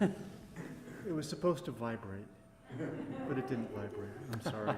It was supposed to vibrate, but it didn't vibrate. I'm sorry.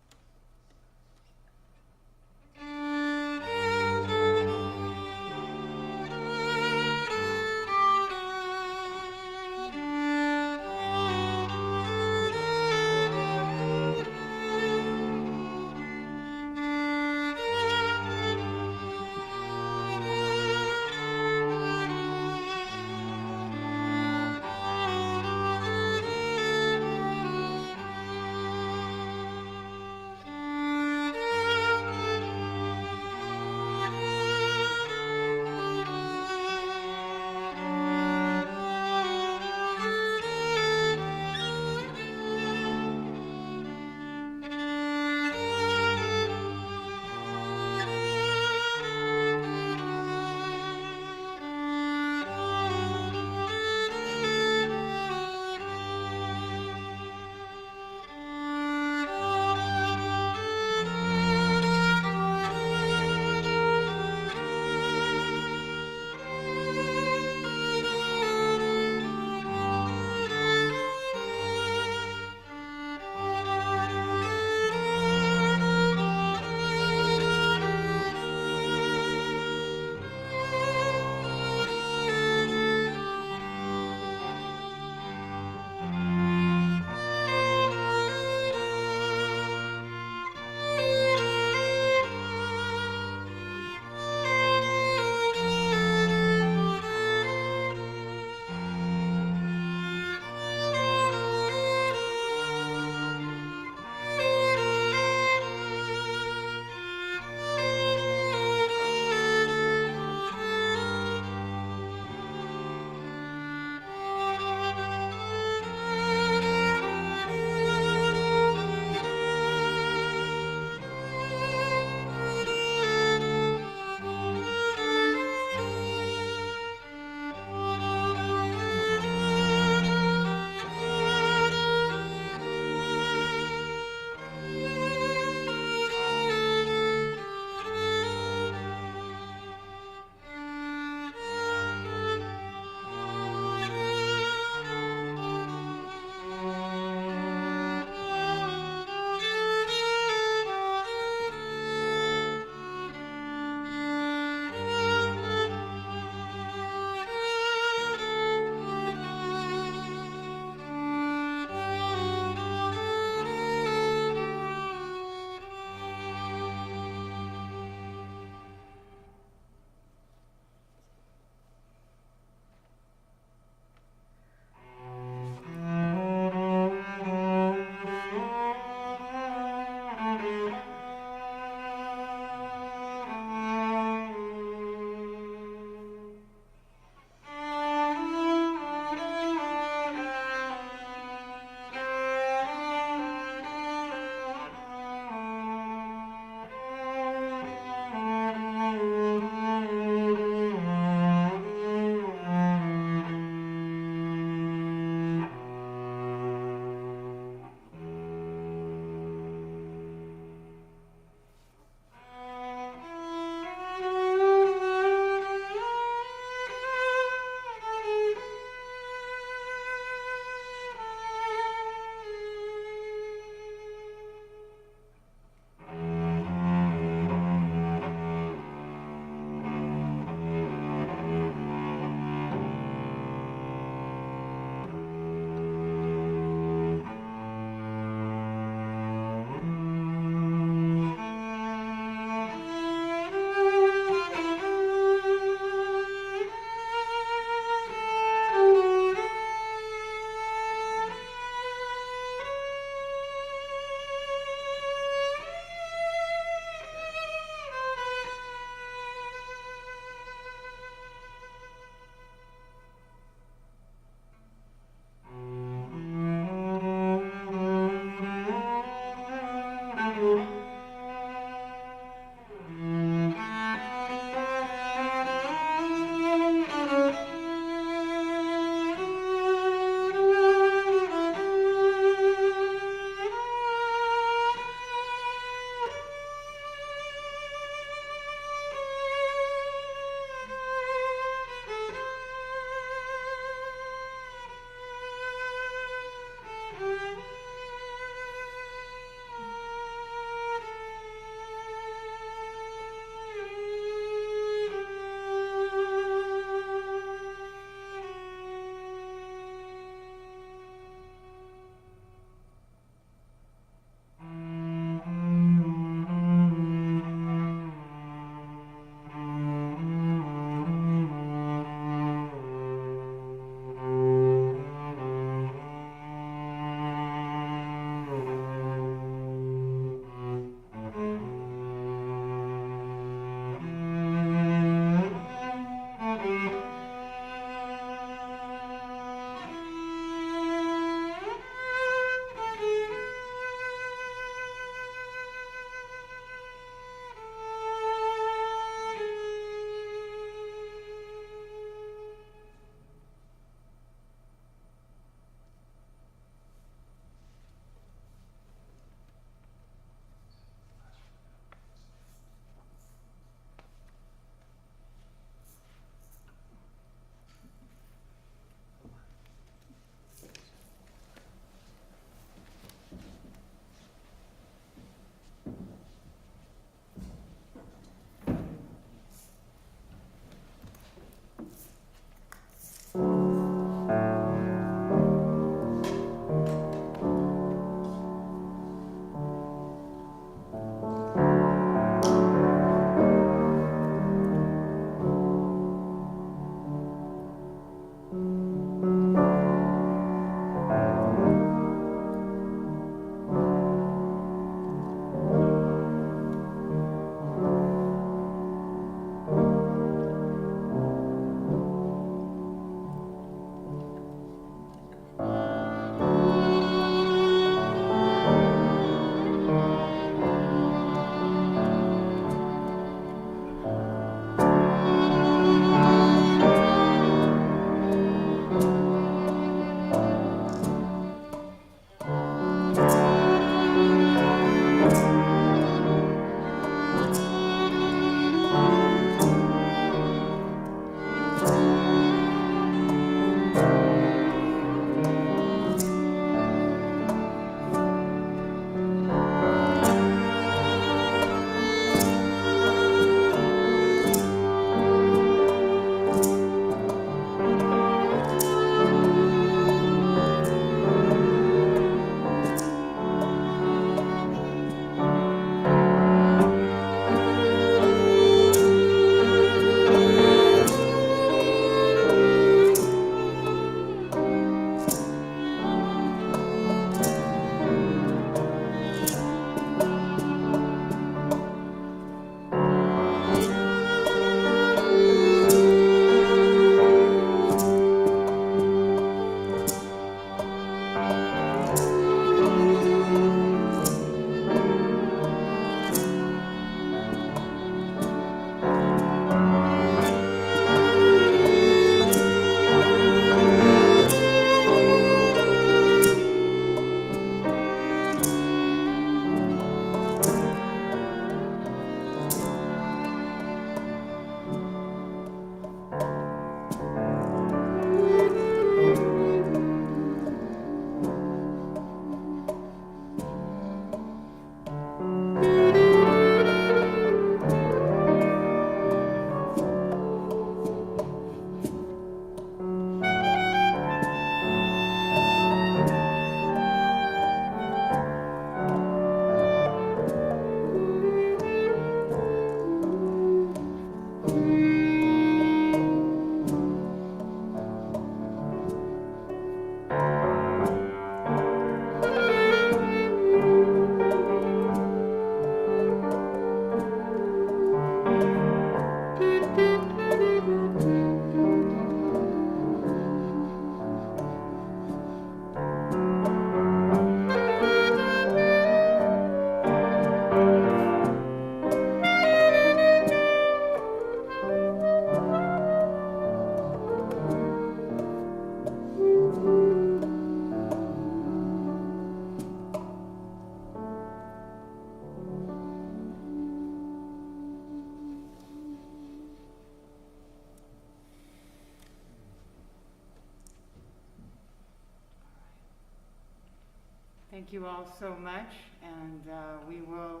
Thank you all so much, and we will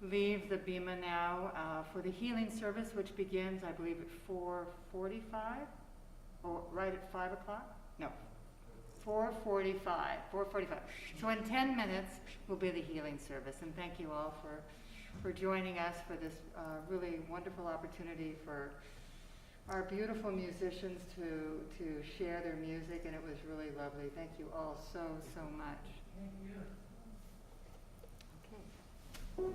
leave the Bima now for the healing service, which begins, I believe, at 4:45, or right at 5 o'clock? No, 4:45. 4:45. So in 10 minutes will be the healing service, and thank you all for joining us for this really wonderful opportunity for our beautiful musicians to share their music, and it was really lovely. Thank you all so much. Thank you. Okay.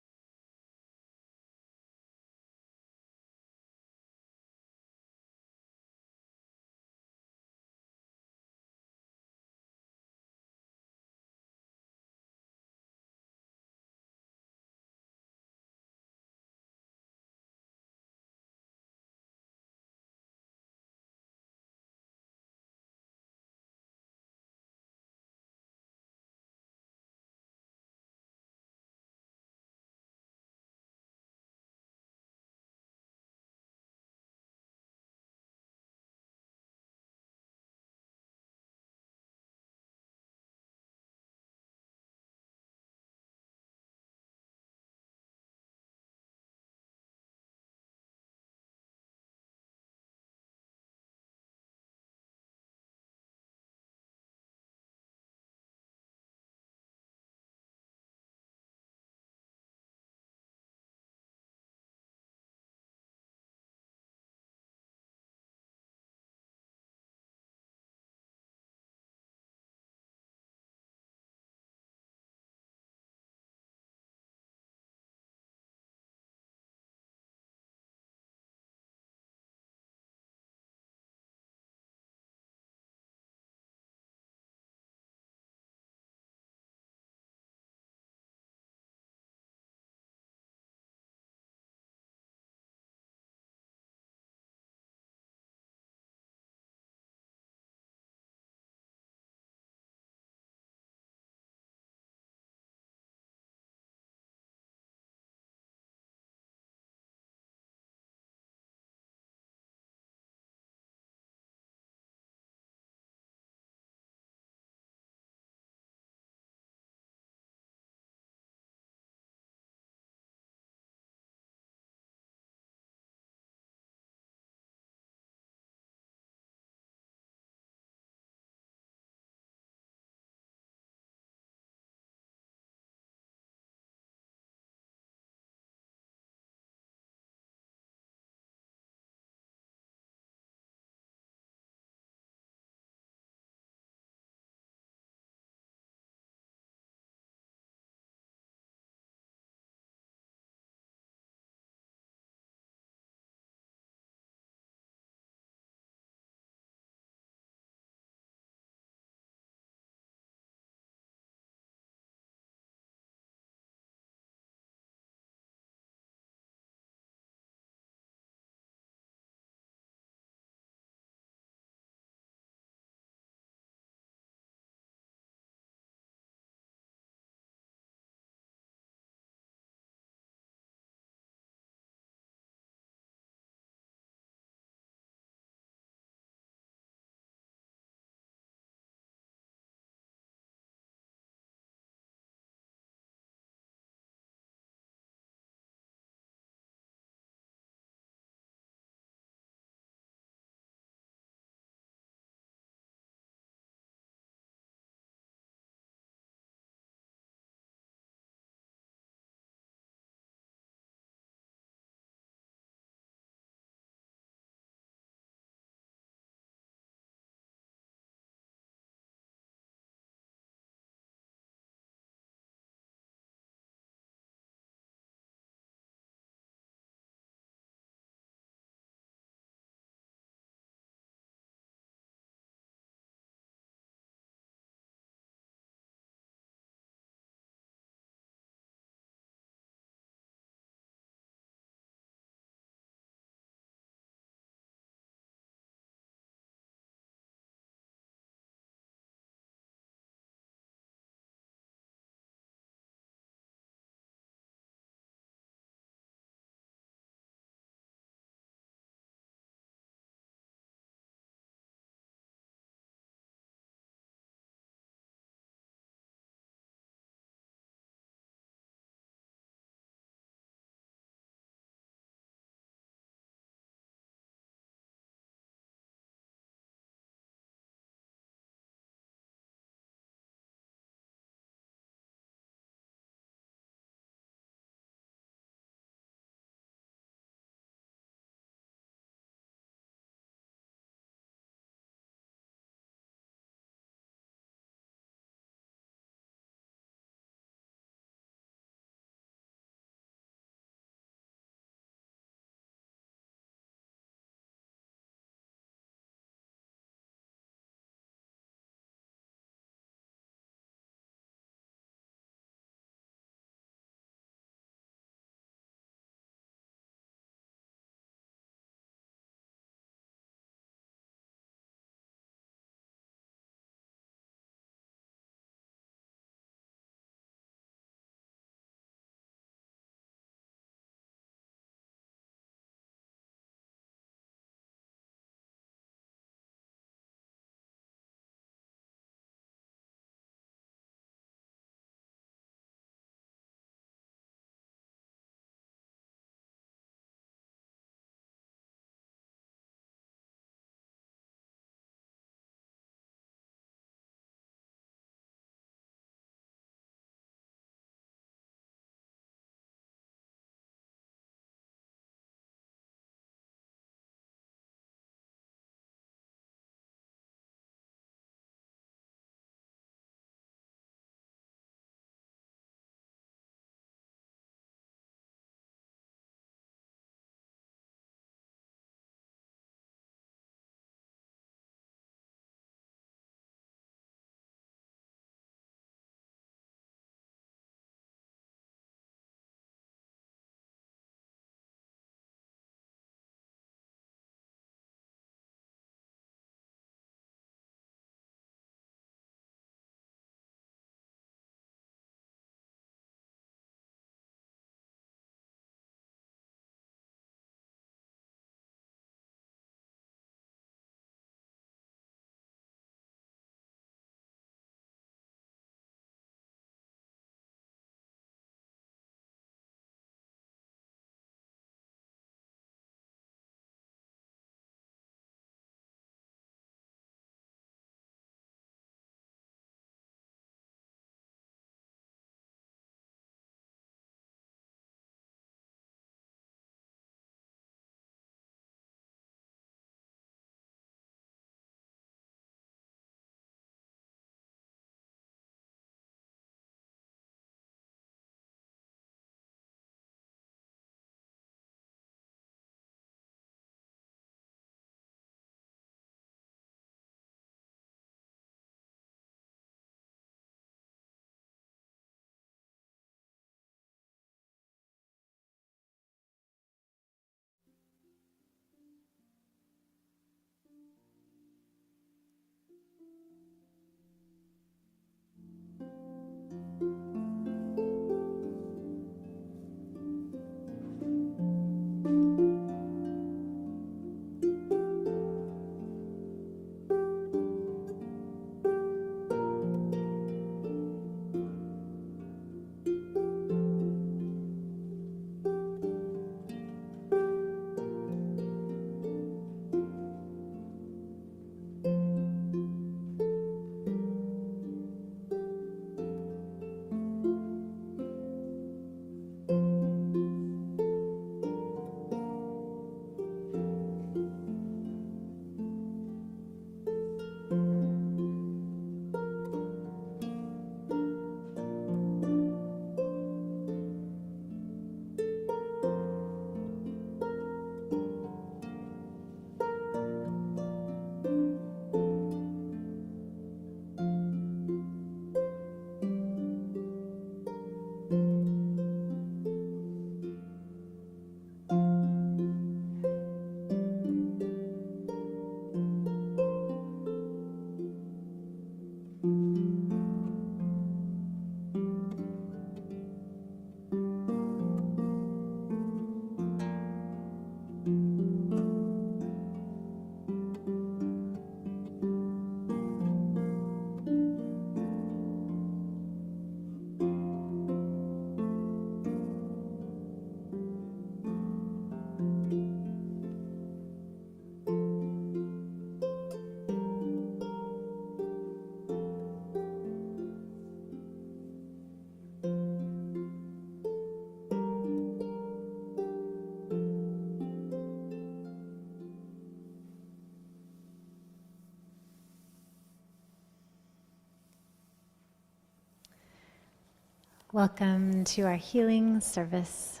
Welcome to our healing service.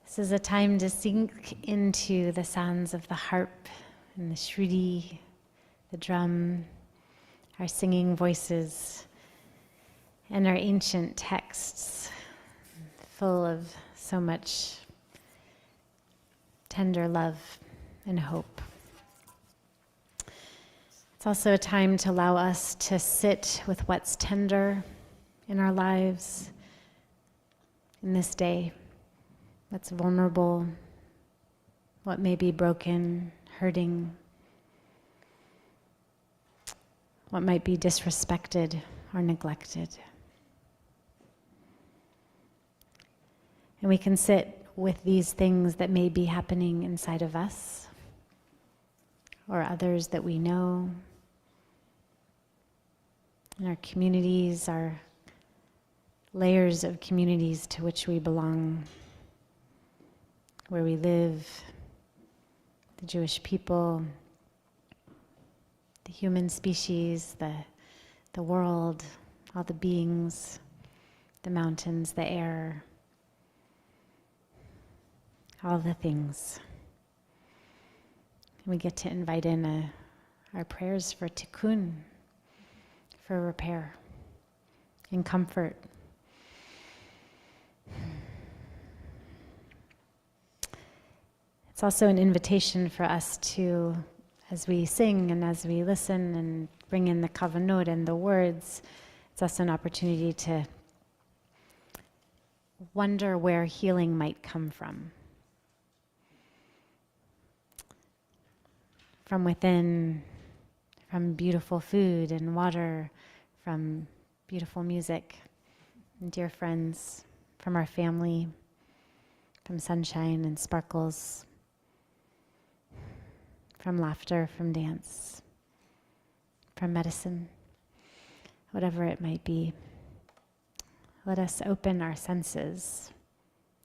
This is a time to sink into the sounds of the harp and the shruti, the drum, our singing voices, and our ancient texts, full of so much tender love and hope. It's also a time to allow us to sit with what's tender in our lives in this day, what's vulnerable, what may be broken, hurting, what might be disrespected or neglected. And we can sit with these things that may be happening inside of us or others that we know, in our communities, our layers of communities to which we belong, where we live, the Jewish people, the human species, the world, all the beings, the mountains, the air, all the things. We get to invite in our prayers for tikkun, for repair and comfort. It's also an invitation for us to, as we sing and as we listen and bring in the kavanot and the words, it's also an opportunity to wonder where healing might come from. From within, from beautiful food and water, from beautiful music and dear friends, from our family, from sunshine and sparkles, from laughter, from dance, from medicine, whatever it might be. Let us open our senses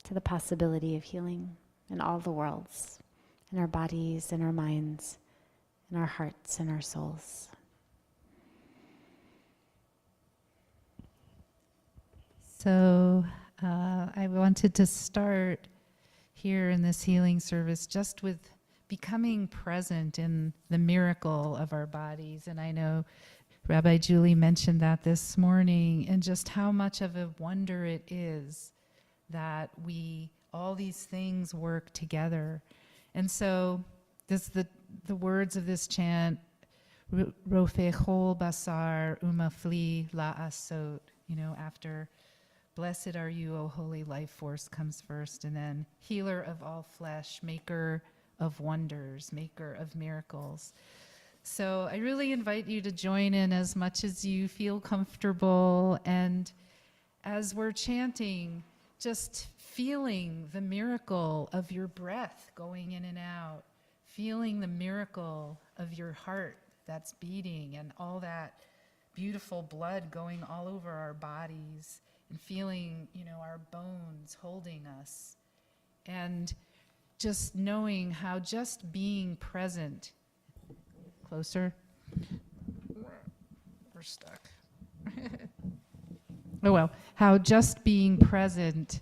to the possibility of healing in all the worlds, in our bodies, in our minds, in our hearts, and our souls. So I wanted to start here in this healing service just with becoming present in the miracle of our bodies. And I know Rabbi Julie mentioned that this morning, and just how much of a wonder it is that all these things work together. And so the words of this chant, Rofei chol basar umafli la asot, after blessed are you, O holy life force, comes first, and then healer of all flesh, maker of wonders, maker of miracles. So I really invite you to join in as much as you feel comfortable, and as we're chanting, just feeling the miracle of your breath going in and out, feeling the miracle of your heart that's beating and all that beautiful blood going all over our bodies, and feeling, our bones holding us, and just knowing how just being present, closer, we're stuck. Oh well, how just being present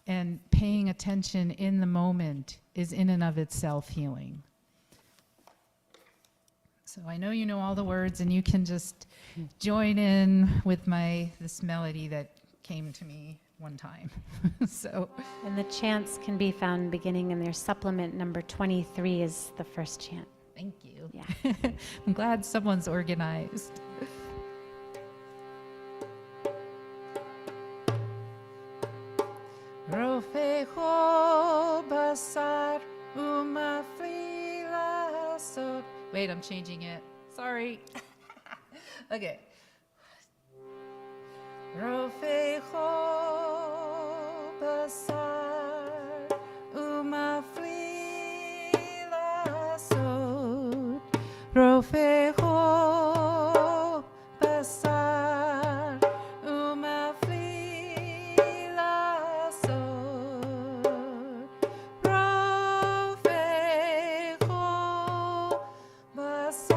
and paying attention in the moment is in and of itself healing. So I know you know all the words, and you can just join in with this melody that came to me one time. So, And the chants can be found beginning in their supplement. Number 23 is the first chant. thank you. Yeah. I'm glad someone's organized. Wait, I'm changing it. Sorry. Okay. Rofecho basar umafli lasot. Rofecho basar umafli lasot. Rofecho basar.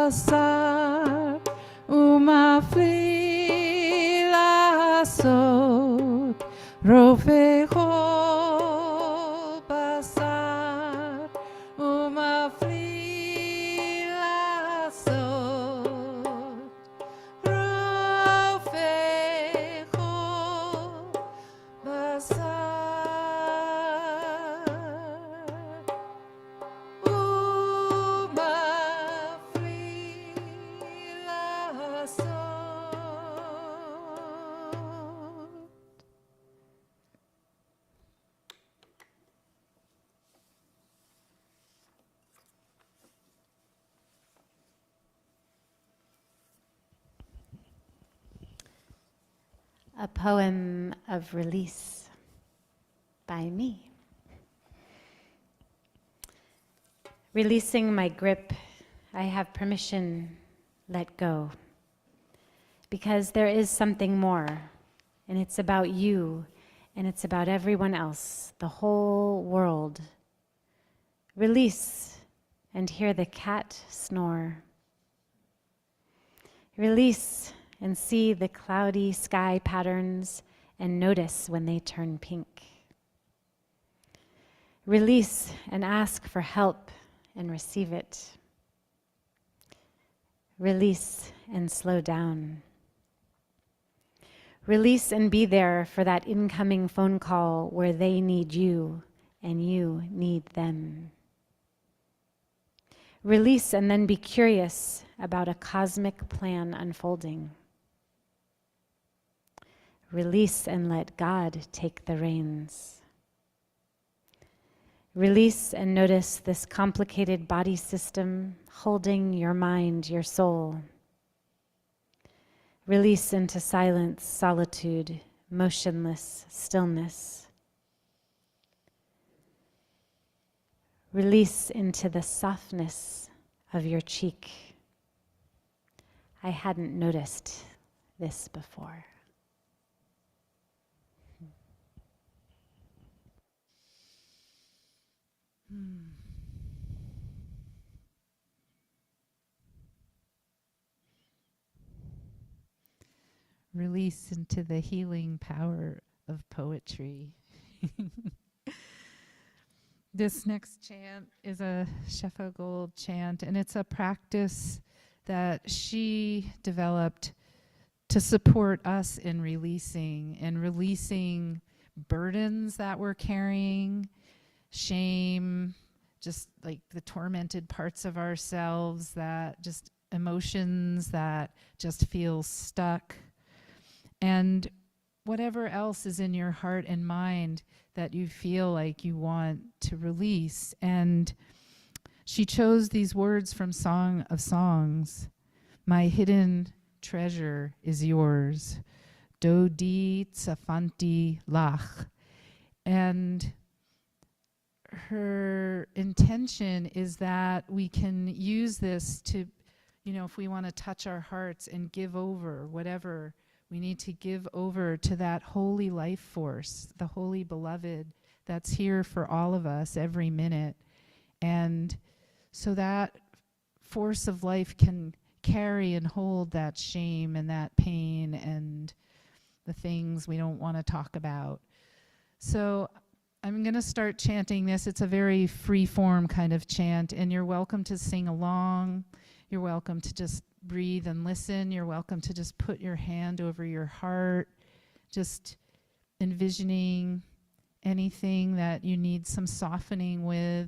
basar umafli lasot rofecho basar umafli lasot rofecho basar A poem of release by me. Releasing my grip, I have permission, let go. Because there is something more, and it's about you, and it's about everyone else, the whole world. Release and hear the cat snore. Release and see the cloudy sky patterns and notice when they turn pink. Release and ask for help and receive it. Release and slow down. Release and be there for that incoming phone call where they need you and you need them. Release and then be curious about a cosmic plan unfolding. Release and let God take the reins. Release and notice this complicated body system holding your mind, your soul. Release into silence, solitude, motionless stillness. Release into the softness of your cheek. I hadn't noticed this before. Release into the healing power of poetry. This next chant is a Shefa Gold chant, and it's a practice that she developed to support us in releasing burdens that we're carrying, shame, just like the tormented parts of ourselves, that just emotions that just feel stuck, and whatever else is in your heart and mind that you feel like you want to release. And she chose these words from Song of Songs. My hidden treasure is yours. Do di tsafanti lach. And her intention is that we can use this to, if we want to touch our hearts and give over whatever we need to give over to that holy life force, the holy beloved that's here for all of us every minute. And so that force of life can carry and hold that shame and that pain and the things we don't want to talk about. So I'm going to start chanting this. It's a very free form kind of chant, and you're welcome to sing along. You're welcome to just breathe and listen. You're welcome to just put your hand over your heart, just envisioning anything that you need some softening with,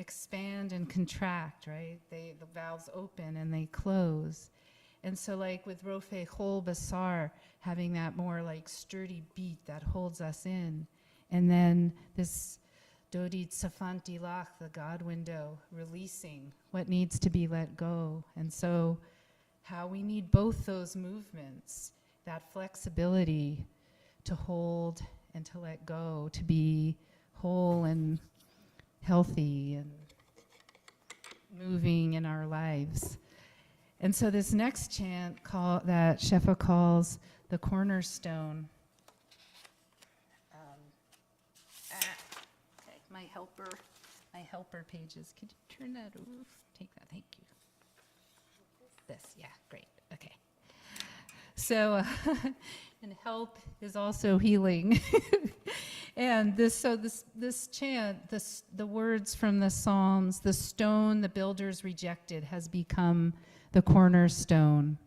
expand and contract, right? The valves open and they close. And so like with Rofe Chol Basar, having that more like sturdy beat that holds us in. And then this Dodi Tsafanti Lach, the God window, releasing what needs to be let go. And so how we need both those movements, that flexibility to hold and to let go, to be whole and healthy and moving in our lives. And so this next chant that Shefa calls the cornerstone. Okay, my helper pages. Could you turn that off? Take that, thank you. This, yeah, great, okay. So, and help is also healing. And this chant, the words from the Psalms, the stone the builders rejected has become the cornerstone.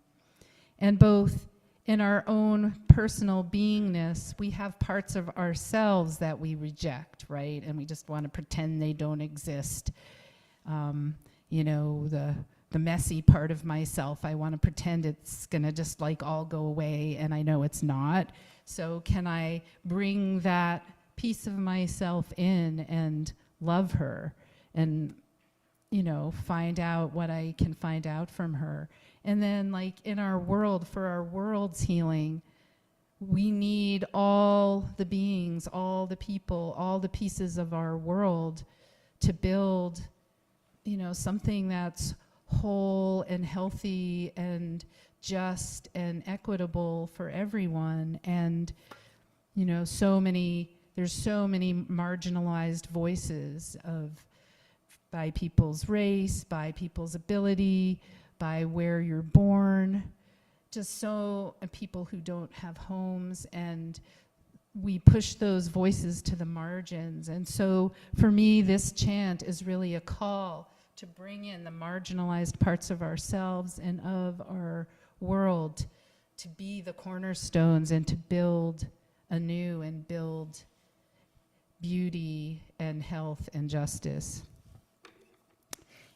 And both in our own personal beingness, we have parts of ourselves that we reject, right? And we just want to pretend they don't exist. You know, the messy part of myself, I want to pretend it's going to just like all go away, and I know it's not. So can I bring that piece of myself in and love her and, you know, find out what I can find out from her? And then like in our world, for our world's healing, we need all the beings, all the people, all the pieces of our world to build, you know, something that's whole and healthy and just and equitable for everyone. And, you know, there's so many marginalized voices by people's race, by people's ability, by where you're born, and people who don't have homes, and we push those voices to the margins. And so for me, this chant is really a call to bring in the marginalized parts of ourselves and of our world, to be the cornerstones and to build anew and build beauty and health and justice.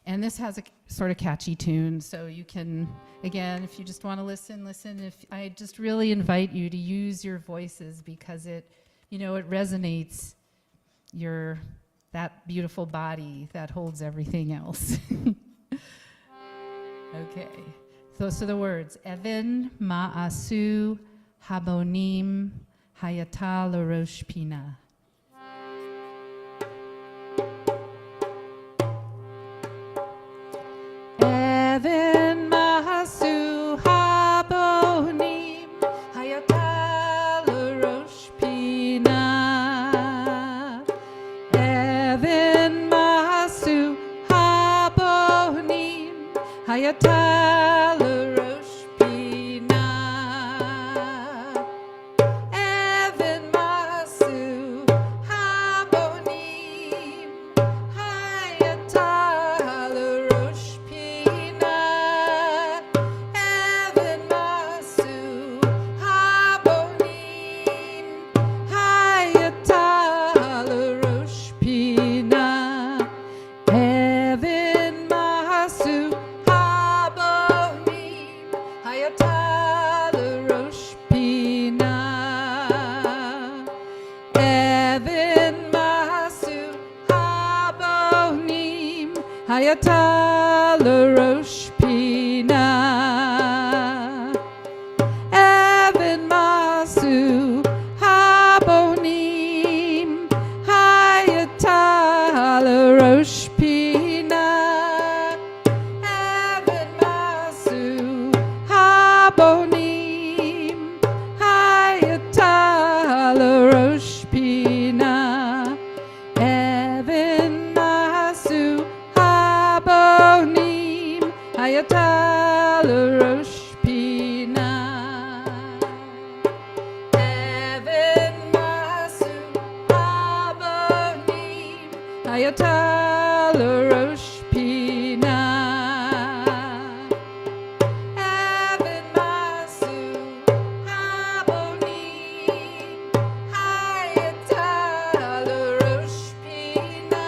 And this has a sort of catchy tune, so you can, again, if you just want to listen. I just really invite you to use your voices, because it, you know, it resonates that beautiful body that holds everything else. Okay, so the words, Even ma'asu habonim hayata l'rosh pina. Even ma'asu habonim hayata l'rosh pina. Even ma'asu habonim hayata l'rosh pina. Even ma'asu habonim hayata l'rosh pina. Even ma'asu habonim hayata l'rosh pina. Even ma'asu habonim hayata l'rosh pina. Even ma'asu habonim hayata l'rosh pina. Even ma'asu habonim hayata l'rosh pina. Even ma'asu habonim hayata l'rosh pina. Even ma'asu habonim hayata l'rosh pina. Even ma'asu habonim hayata l'rosh pina. Even ma'asu habonim hayata l'rosh pina.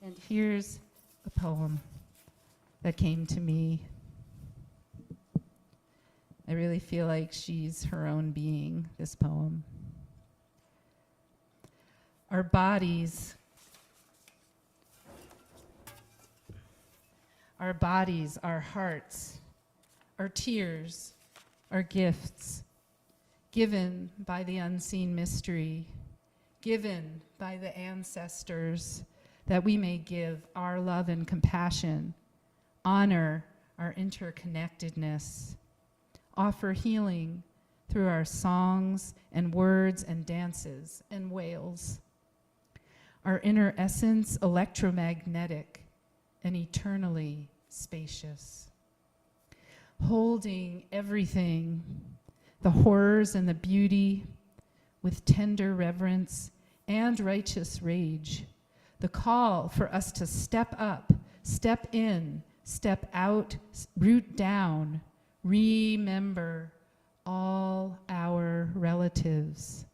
And here's a poem that came to me. I really feel like she's her own being, this poem. Our bodies, our hearts, our tears, our gifts, given by the unseen mystery, given by the ancestors, that we may give our love and compassion, honor our interconnectedness, offer healing through our songs and words and dances and wails. Our inner essence electromagnetic and eternally spacious. Holding everything, the horrors and the beauty, with tender reverence and righteous rage. The call for us to step up, step in, step out, root down, remember all our relatives.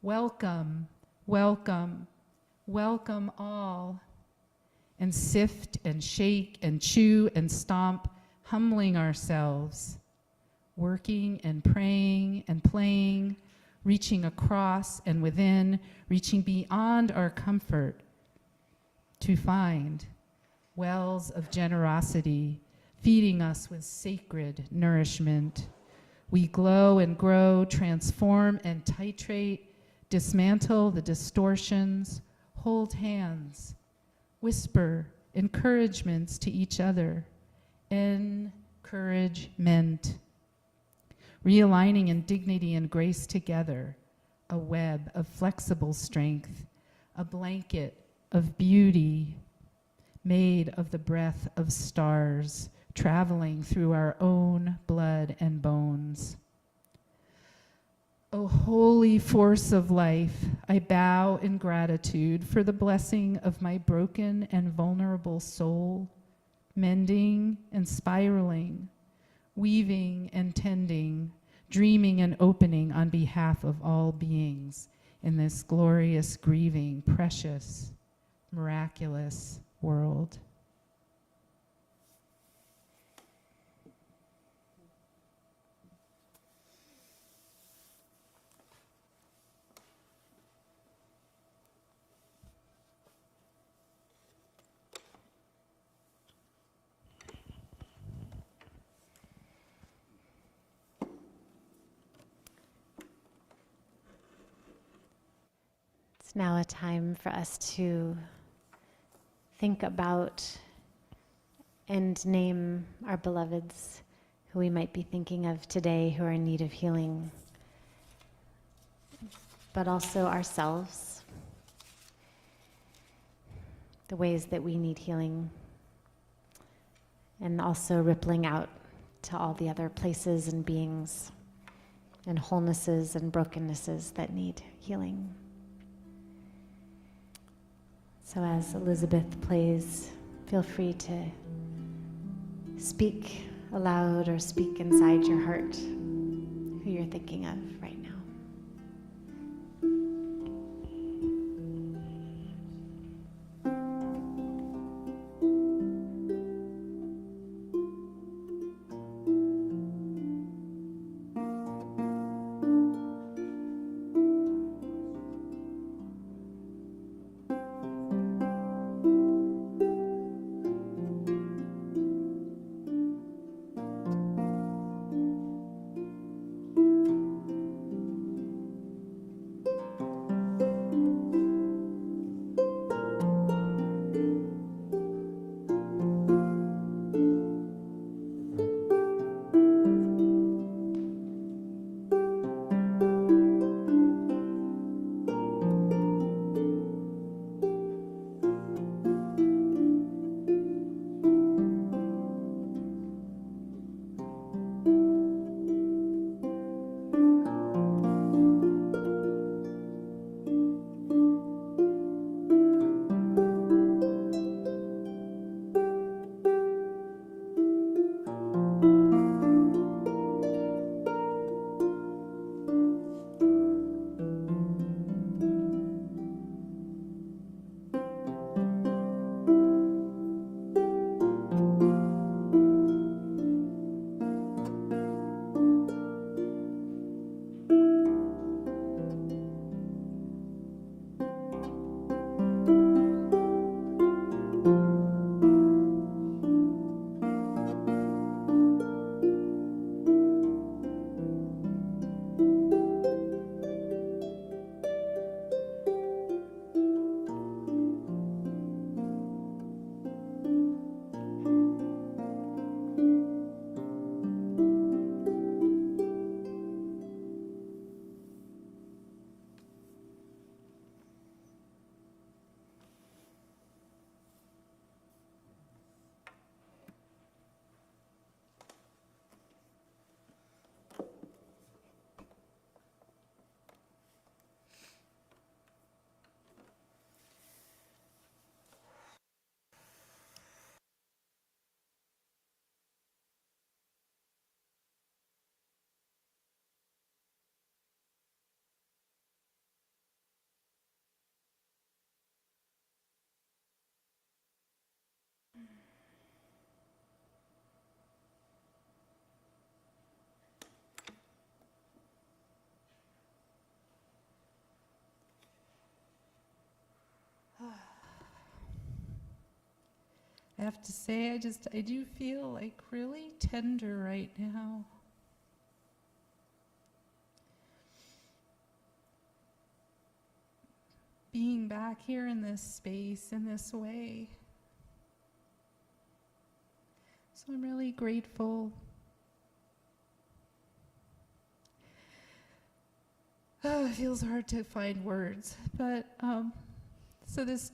Welcome, welcome, welcome all. And sift and shake and chew and stomp, humbling ourselves, working and praying and playing, reaching across and within, reaching beyond our comfort to find wells of generosity, feeding us with sacred nourishment. We glow and grow, transform and titrate, dismantle the distortions, hold hands, whisper encouragements to each other, encouragement, realigning in dignity and grace together, a web of flexible strength, a blanket of beauty made of the breath of stars, traveling through our own blood and bones. O holy force of life, I bow in gratitude for the blessing of my broken and vulnerable soul, mending and spiraling, weaving and tending, dreaming and opening on behalf of all beings in this glorious, grieving, precious, miraculous world. It's now a time for us to think about and name our beloveds who we might be thinking of today who are in need of healing, but also ourselves, the ways that we need healing, and also rippling out to all the other places and beings and wholenesses and brokennesses that need healing. So as Elizabeth plays, feel free to speak aloud or speak inside your heart who you're thinking of right now. I have to say, I do feel like really tender right now. Being back here in this space, in this way. So I'm really grateful. Oh, it feels hard to find words, but so this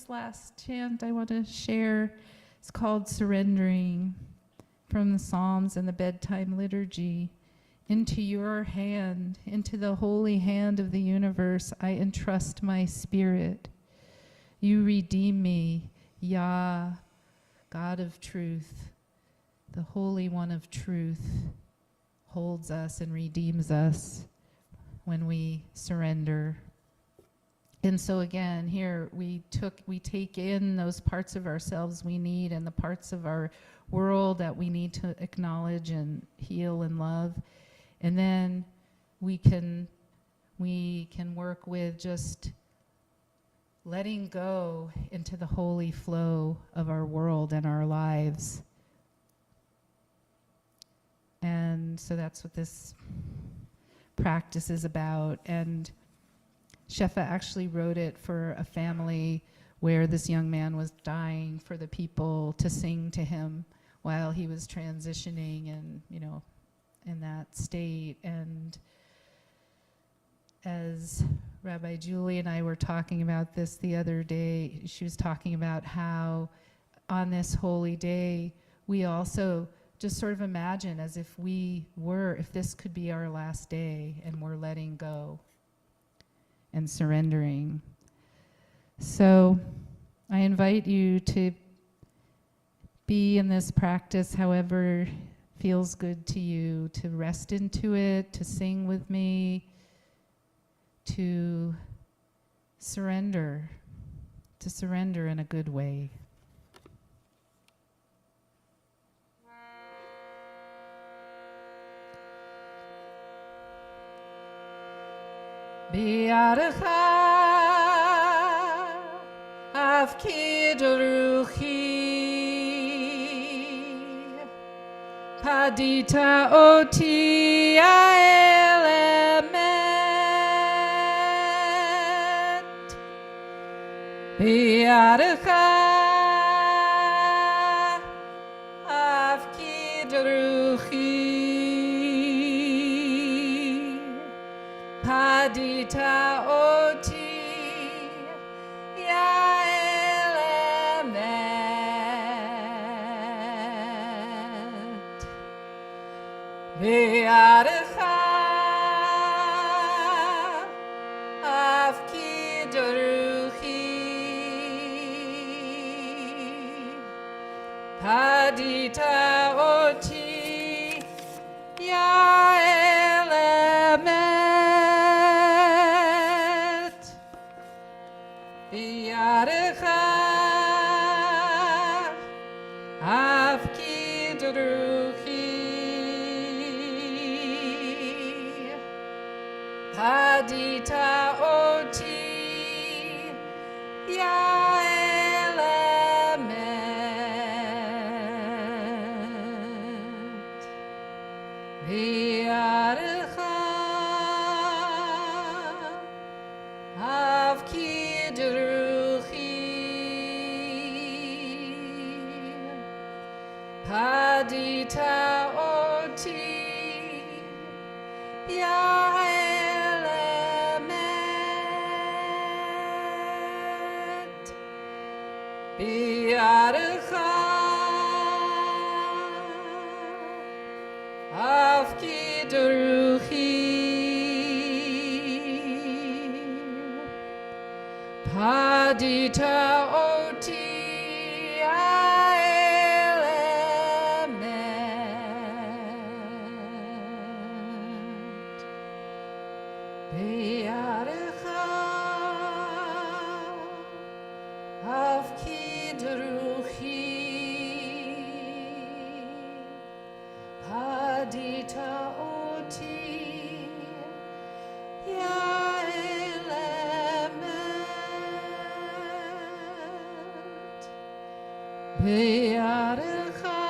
last chant I want to share is called Surrendering, from the Psalms and the Bedtime Liturgy. Into your hand, into the holy hand of the universe, I entrust my spirit. You redeem me, Yah, God of truth, the Holy One of truth, holds us and redeems us when we surrender. And so again, here we take in those parts of ourselves we need and the parts of our world that we need to acknowledge and heal and love. And then we can work with just letting go into the holy flow of our world and our lives. And so that's what this practice is about. And Shefa actually wrote it for a family where this young man was dying, for the people to sing to him while he was transitioning and, in that state. And as Rabbi Julie and I were talking about this the other day, she was talking about how on this holy day, we also just sort of imagine as if if this could be our last day, and we're letting go and surrendering. So I invite you to be in this practice however feels good to you, to rest into it, to sing with me, to surrender in a good way. Bi'arecha afkid ruchi padita oti ha'elemet Bi'arecha afkid ruchi Padita oti ya elemet Ve'arecha afkid ruchi Padita oti ya elemet Bi'arecha afkid ruchi Padita oti ya elemet Bi'arecha afkid ruchi Padita oti ya elemet Bi'arecha afkid ruchi Padita oti ha'elemet Bi'arecha afkid ruchi Padita oti ya elemet Be'arecha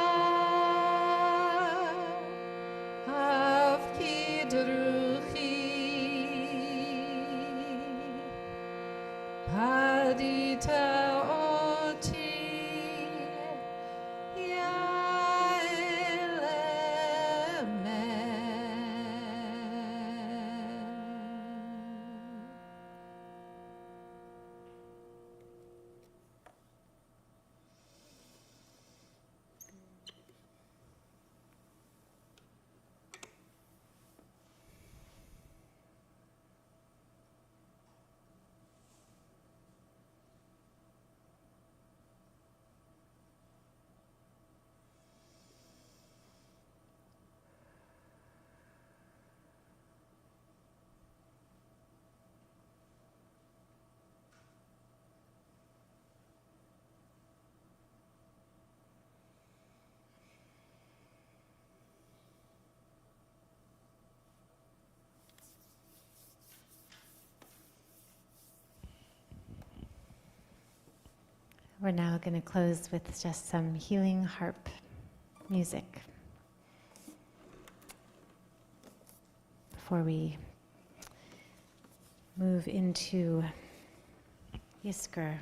avkidruchi padita oti ya We're now going to close with just some healing harp music before we move into Yisker.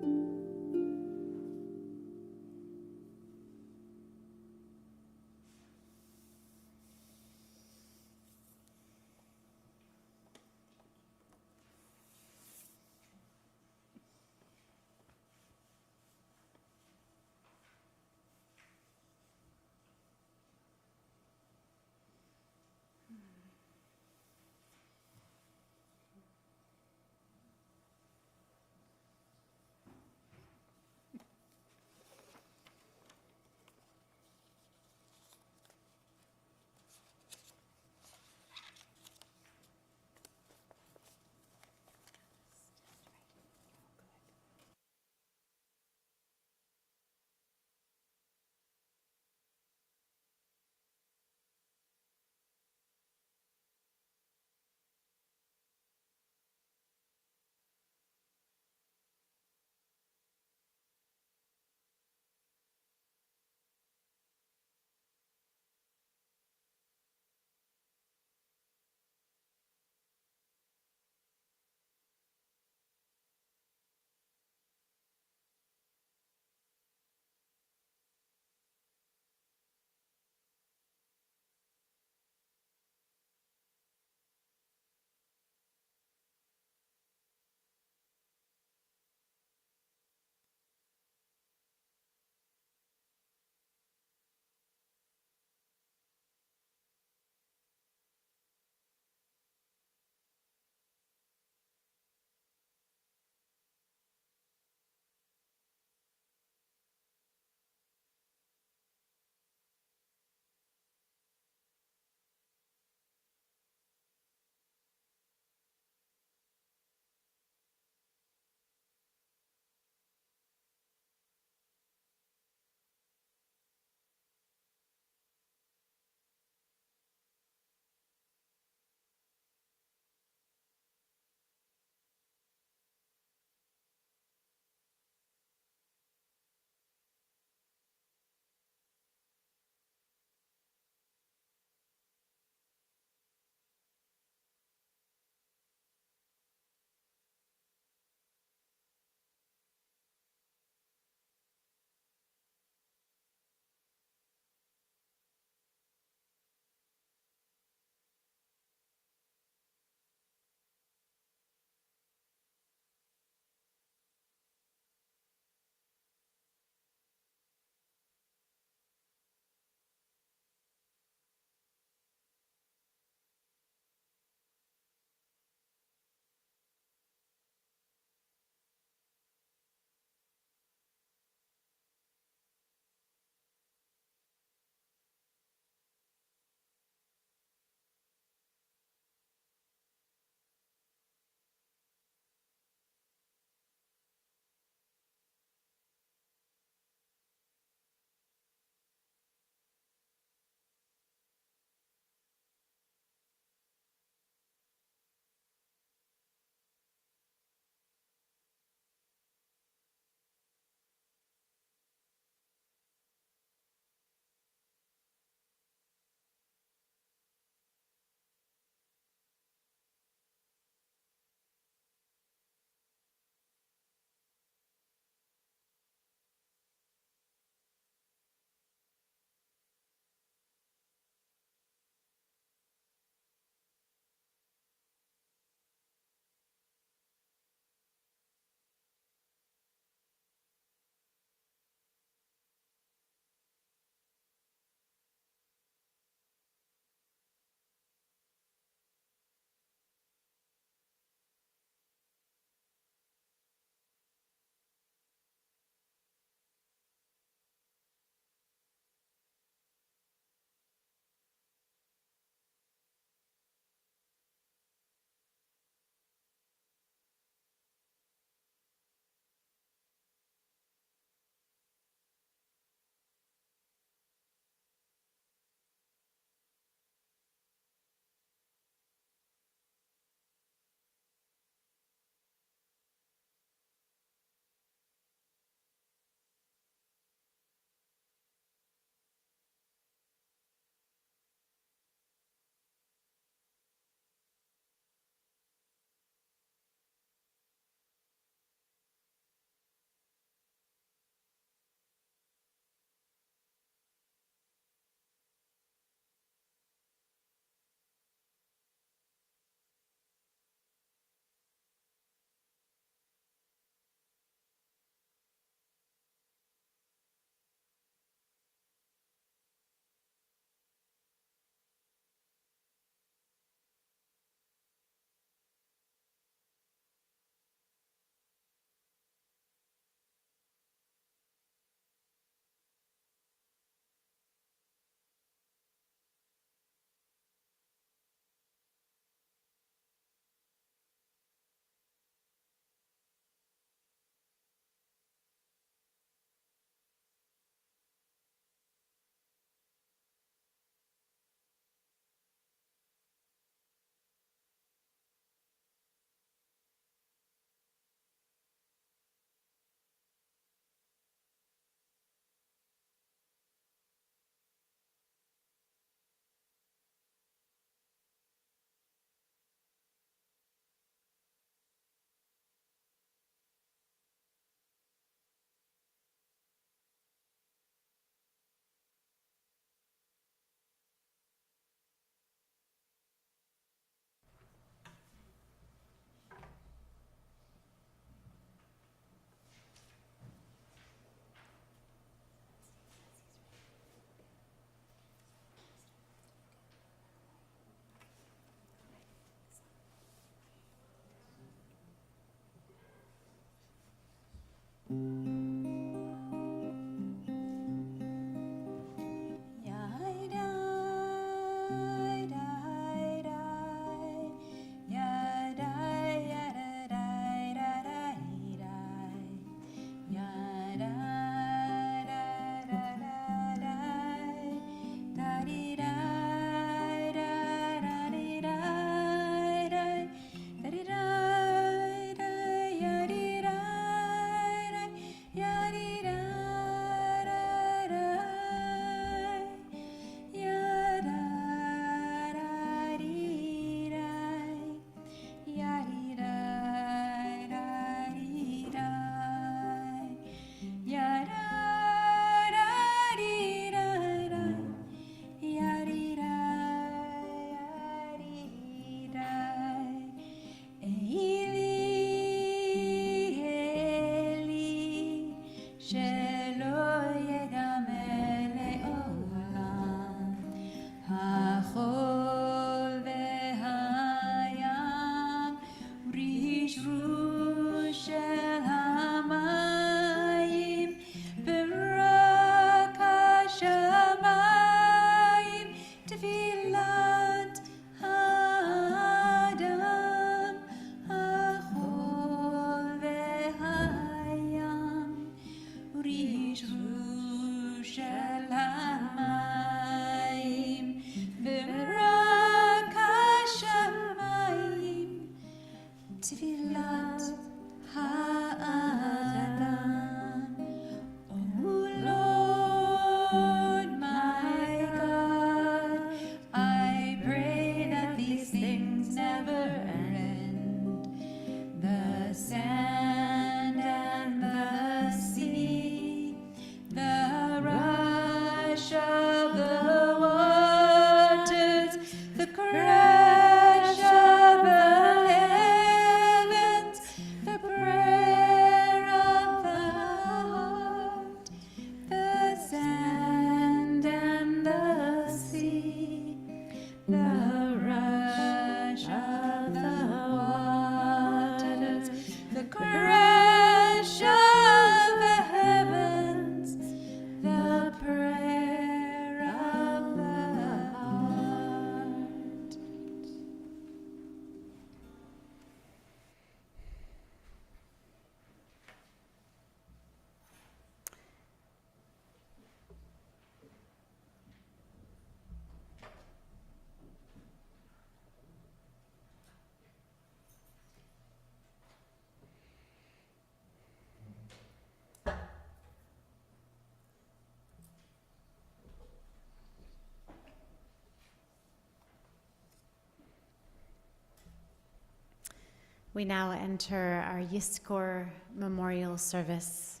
We now enter our Yiskor memorial service.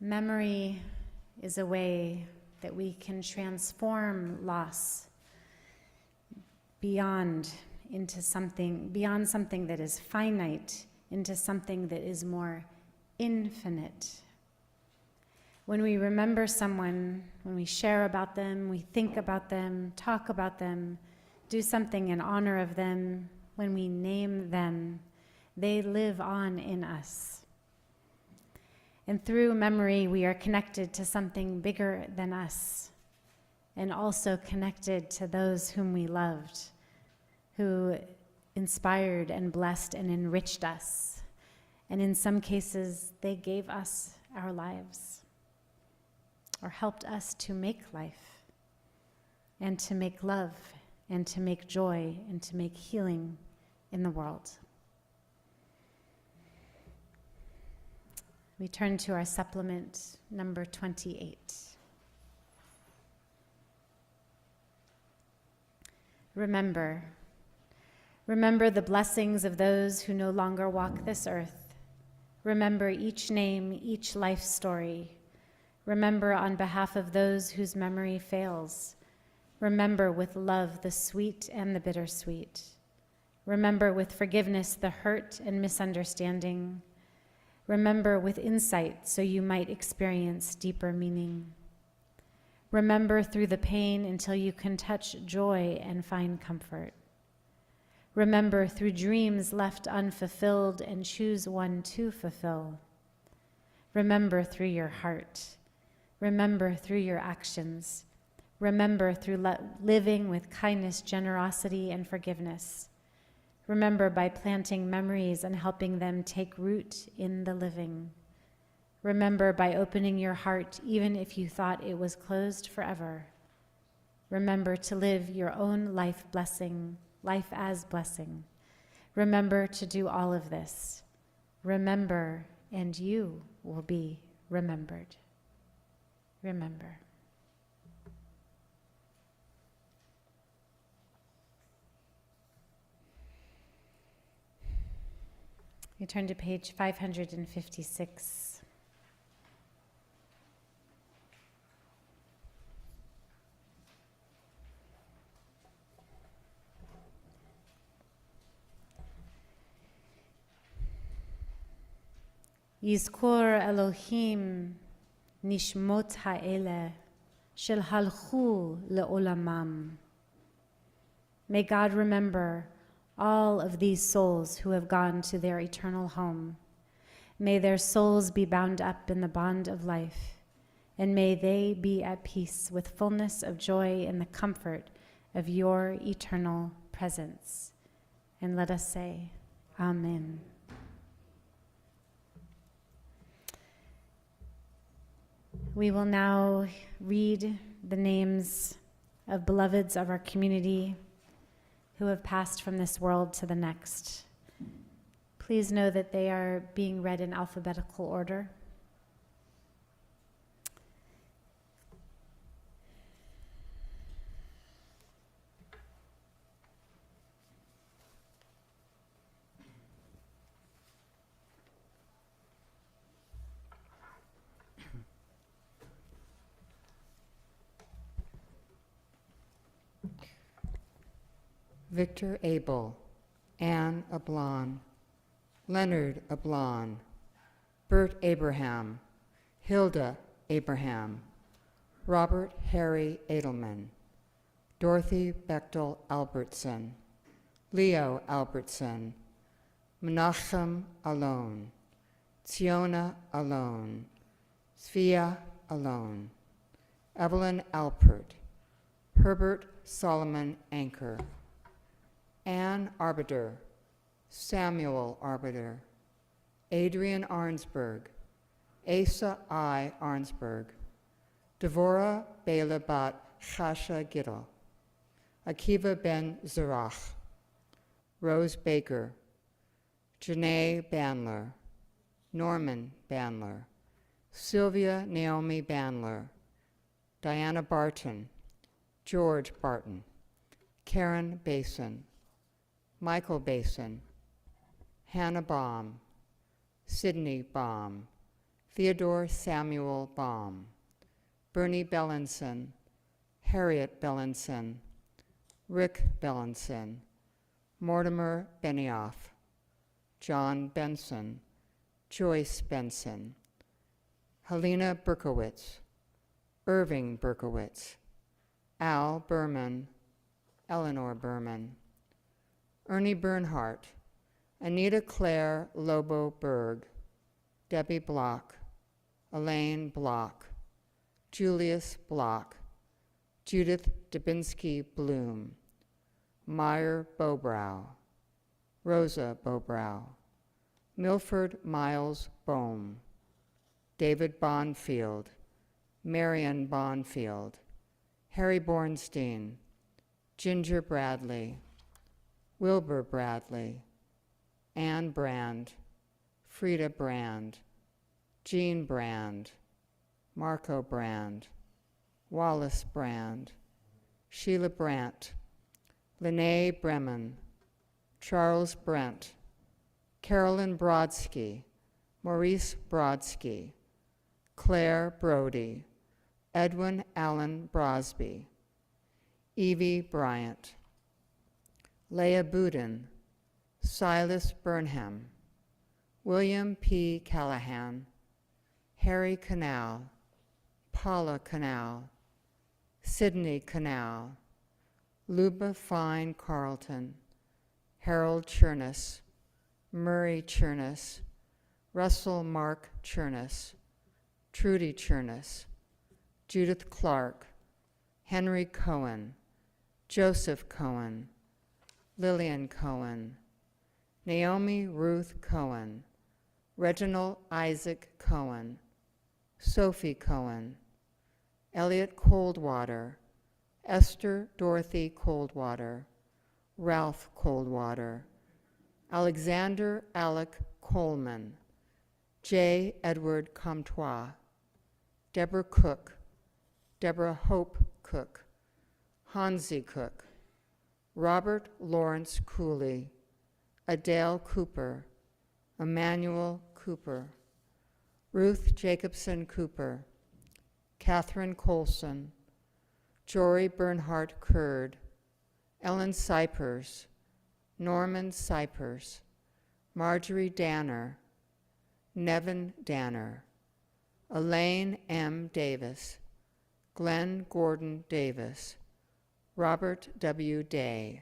Memory is a way that we can transform loss beyond something that is finite into something that is more infinite. When we remember someone, when we share about them, we think about them, talk about them, do something in honor of them, when we name them, they live on in us. And through memory, we are connected to something bigger than us, and also connected to those whom we loved, who inspired and blessed and enriched us. And in some cases, they gave us our lives, or helped us to make life, and to make love, and to make joy, and to make healing in the world. We turn to our supplement, number 28. Remember the blessings of those who no longer walk this earth. Remember each name, each life story. Remember on behalf of those whose memory fails. Remember with love the sweet and the bittersweet. Remember with forgiveness the hurt and misunderstanding. Remember with insight so you might experience deeper meaning. Remember through the pain until you can touch joy and find comfort. Remember through dreams left unfulfilled and choose one to fulfill. Remember through your heart. Remember through your actions. Remember through living with kindness, generosity, and forgiveness. Remember by planting memories and helping them take root in the living. Remember by opening your heart even if you thought it was closed forever. Remember to live your own life as blessing. Remember to do all of this. Remember, and you will be remembered. Remember. You turn to page 556. Yizkor Elohim nishmot ha'ele shel halchu le'olamam. May God remember all of these souls who have gone to their eternal home. May their souls be bound up in the bond of life, and may they be at peace with fullness of joy in the comfort of your eternal presence. And let us say, Amen. We will now read the names of beloveds of our community who have passed from this world to the next. Please know that they are being read in alphabetical order. Victor Abel, Anne Ablon, Leonard Ablon, Bert Abraham, Hilda Abraham, Robert Harry Edelman, Dorothy Bechtel Albertson, Leo Albertson, Menachem Alon, Tsiona Alon, Svea Alon, Evelyn Alpert, Herbert Solomon Anker, Anne Arbiter, Samuel Arbiter, Adrian Arnsberg, Asa I. Arnsberg, Devorah Bela Bat Chasha Gittel, Akiva Ben Zerach, Rose Baker, Janae Bandler, Norman Bandler, Sylvia Naomi Bandler, Diana Barton, George Barton, Karen Basin, Michael Basin, Hannah Baum, Sydney Baum, Theodore Samuel Baum, Bernie Bellinson, Harriet Bellinson, Rick Bellinson, Mortimer Benioff, John Benson, Joyce Benson, Helena Berkowitz, Irving Berkowitz, Al Berman, Eleanor Berman, Ernie Bernhardt, Anita Claire Lobo Berg, Debbie Block, Elaine Block, Julius Block, Judith Dubinsky Bloom, Meyer Bobrow, Rosa Bobrow, Milford Miles Bohm, David Bonfield, Marion Bonfield, Harry Bornstein, Ginger Bradley, Wilbur Bradley, Anne Brand, Frida Brand, Jean Brand, Marco Brand, Wallace Brand, Sheila Brandt, Lene Bremen, Charles Brent, Carolyn Brodsky, Maurice Brodsky, Claire Brody, Edwin Allen Brosby, Evie Bryant, Leah Boudin, Silas Burnham, William P. Callahan, Harry Canal, Paula Canal, Sydney Canal, Luba Fine Carlton, Harold Chernus, Murray Chernus, Russell Mark Chernus, Trudy Chernus, Judith Clark, Henry Cohen, Joseph Cohen, Lillian Cohen, Naomi Ruth Cohen, Reginald Isaac Cohen, Sophie Cohen, Elliot Coldwater, Esther Dorothy Coldwater, Ralph Coldwater, Alexander Alec Coleman, J. Edward Comtois, Deborah Cook, Deborah Hope Cook, Hansi Cook, Robert Lawrence Cooley, Adele Cooper, Emmanuel Cooper, Ruth Jacobson Cooper, Catherine Colson, Jory Bernhardt Curd, Ellen Cypers, Norman Cypers, Marjorie Danner, Nevin Danner, Elaine M. Davis, Glenn Gordon Davis, Robert W. Day,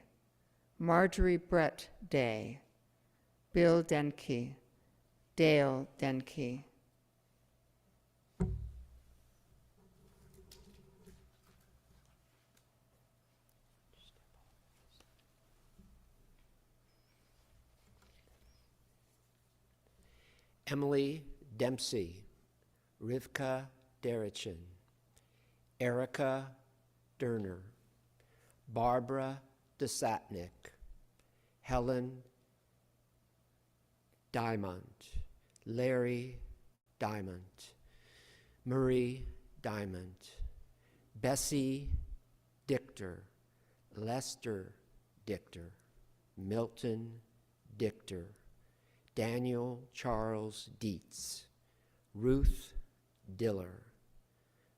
Marjorie Brett Day, Bill Denke, Dale Denke. Emily Dempsey, Rivka Derichin, Erica Derner, Barbara Desatnik, Helen Diamond, Larry Diamond, Marie Diamond, Bessie Dichter, Lester Dichter, Milton Dichter, Daniel Charles Dietz, Ruth Diller,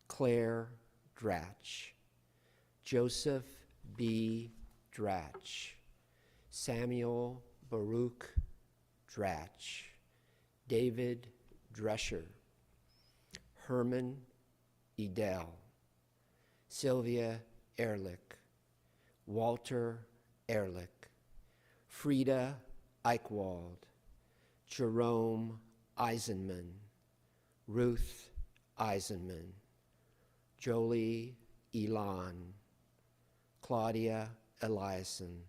Claire Dratch, Joseph B. Dratch, Samuel Baruch Dratch, David Drescher, Herman Edel, Sylvia Ehrlich, Walter Ehrlich, Frida Eichwald, Jerome Eisenman, Ruth Eisenman, Jolie Elon, Claudia Eliason,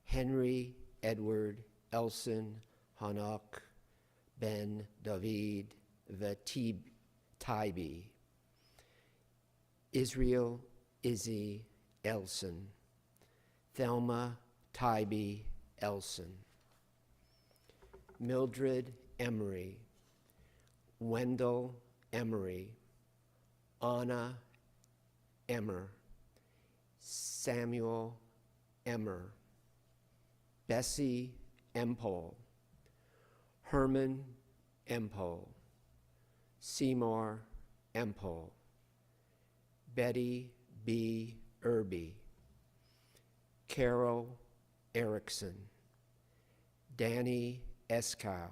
Henry Edward Elson Hanok Ben David Taibi, Israel Izzy Elson, Thelma Taibi Elson, Mildred Emery, Wendell Emery, Anna Emmer, Samuel Emmer, Bessie Empole, Herman Empole, Seymour Empole, Betty B. Irby, Carol Erickson, Danny Eskow,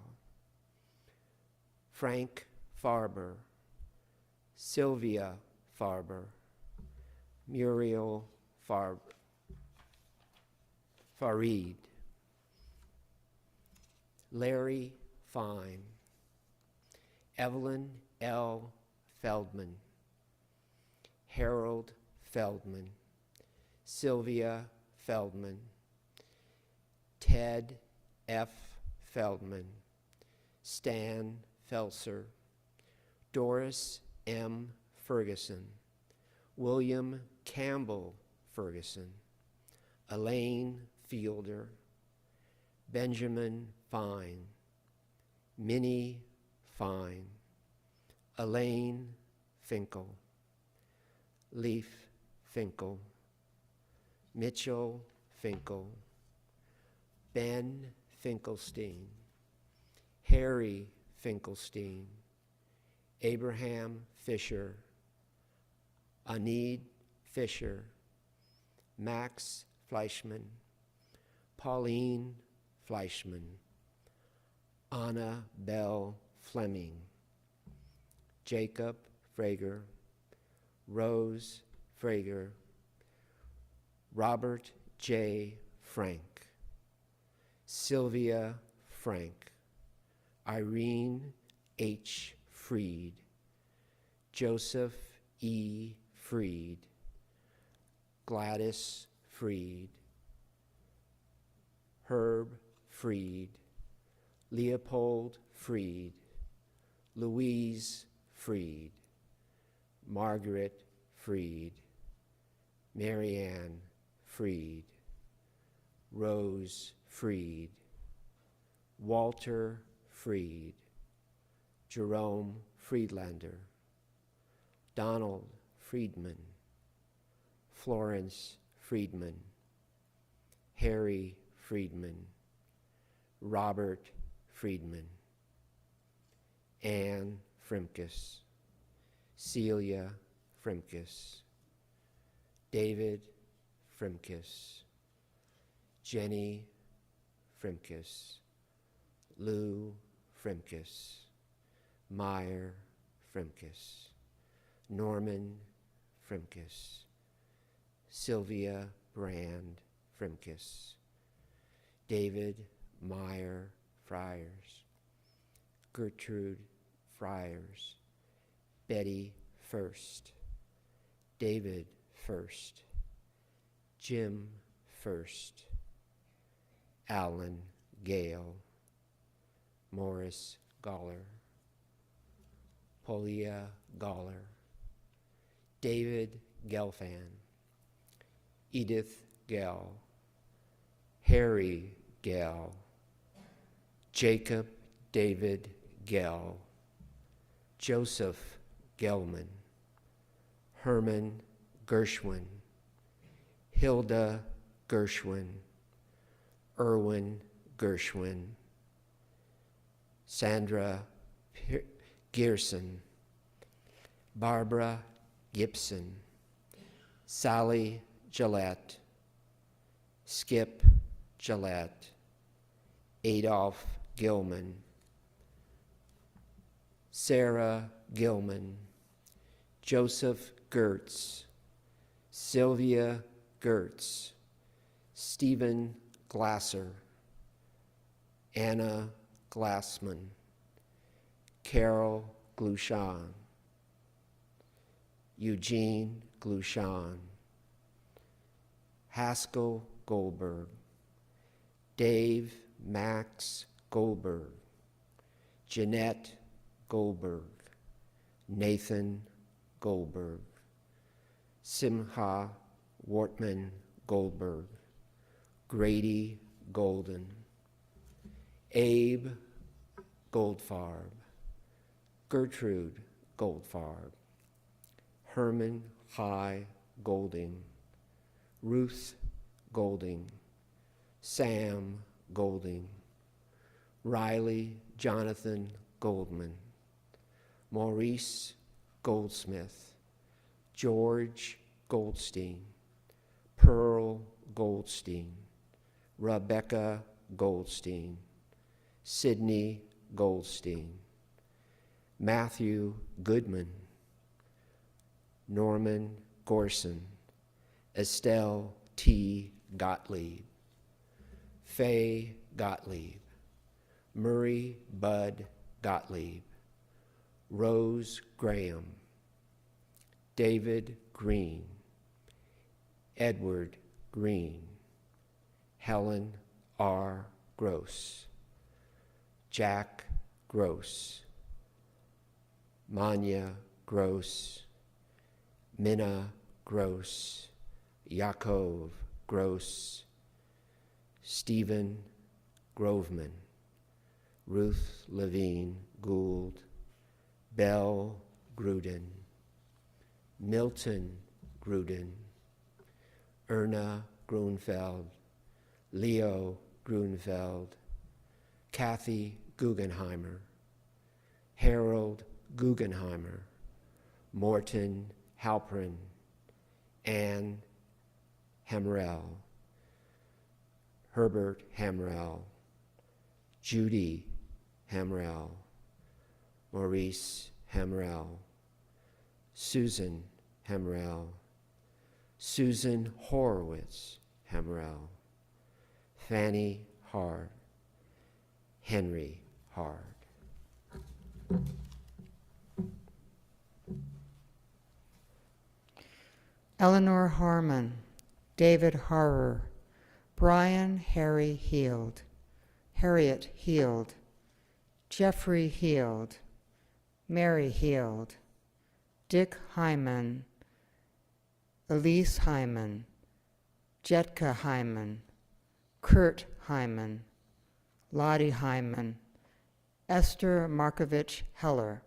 Frank Farber, Sylvia Farber, Muriel Farid, Larry Fine, Evelyn L. Feldman, Harold Feldman, Sylvia Feldman, Ted F. Feldman, Stan Felser, Doris M. Ferguson, William Campbell Ferguson, Elaine Fielder, Benjamin Fine, Minnie Fine, Elaine Finkel, Leaf Finkel, Mitchell Finkel, Ben Finkelstein, Harry Finkelstein, Abraham Fisher, Anid Fisher, Max Fleischman, Pauline Fleischman, Anna Bell Fleming, Jacob Frager, Rose Frager, Robert J. Frank, Sylvia Frank, Irene H. Freed, Joseph E. Freed, Gladys Freed, Herb Freed, Leopold Freed, Louise Freed, Margaret Freed, Marianne Freed, Rose Freed, Walter Freed, Jerome Friedlander, Donald Friedman, Florence Friedman, Harry Friedman, Robert Friedman, Anne Frimkes, Celia Frimkes, David Frimkes, Jenny Frimkes, Lou Frimkes, Meyer Frimkes, Norman Frimkes, Sylvia Brand Frimkes, David Meyer Friars, Gertrude Friars, Betty First, David First, Jim First, Alan Gale, Morris Galler, Polia Galler, David Gelfand, Edith Gell, Harry Gell, Jacob David Gell, Joseph Gelman, Herman Gershwin, Hilda Gershwin, Erwin Gershwin, Sandra Gearson, Barbara Gibson, Sally Gillette, Skip Gillette, Adolph Gilman, Sarah Gilman, Joseph Gertz, Sylvia Gertz, Stephen Glasser, Anna Glassman, Carol Glushan, Eugene Glushan, Haskell Goldberg, Dave Max Goldberg, Jeanette Goldberg, Nathan Goldberg, Simcha Wortman Goldberg, Grady Golden, Abe Goldfarb, Gertrude Goldfarb, Herman High Golding, Ruth Golding, Sam Golding, Riley Jonathan Goldman, Maurice Goldsmith, George Goldstein, Pearl Goldstein, Rebecca Goldstein, Sidney Goldstein, Matthew Goodman, Norman Gorson, Estelle T. Gottlieb, Faye Gottlieb, Murray Bud Gottlieb, Rose Graham, David Green, Edward Green, Helen R. Gross, Jack Gross, Manya Gross, Minna Gross, Yaakov Gross, Stephen Groveman, Ruth Levine Gould, Belle Gruden, Milton Gruden, Erna Grunfeld, Leo Grunfeld, Kathy Guggenheimer, Harold Guggenheimer, Morton Halprin, Anne Hamrell, Herbert Hamrell, Judy Hamrell, Maurice Hamrell, Susan Hamrell, Susan Horowitz Hamrell, Fanny Hard, Henry Hard. Eleanor Harmon, David Harrer, Brian Harry Heald, Harriet Heald, Jeffrey Heald, Mary Heald, Dick Hyman, Elise Hyman, Jetka Hyman, Kurt Hyman, Lottie Hyman, Esther Markovich Heller,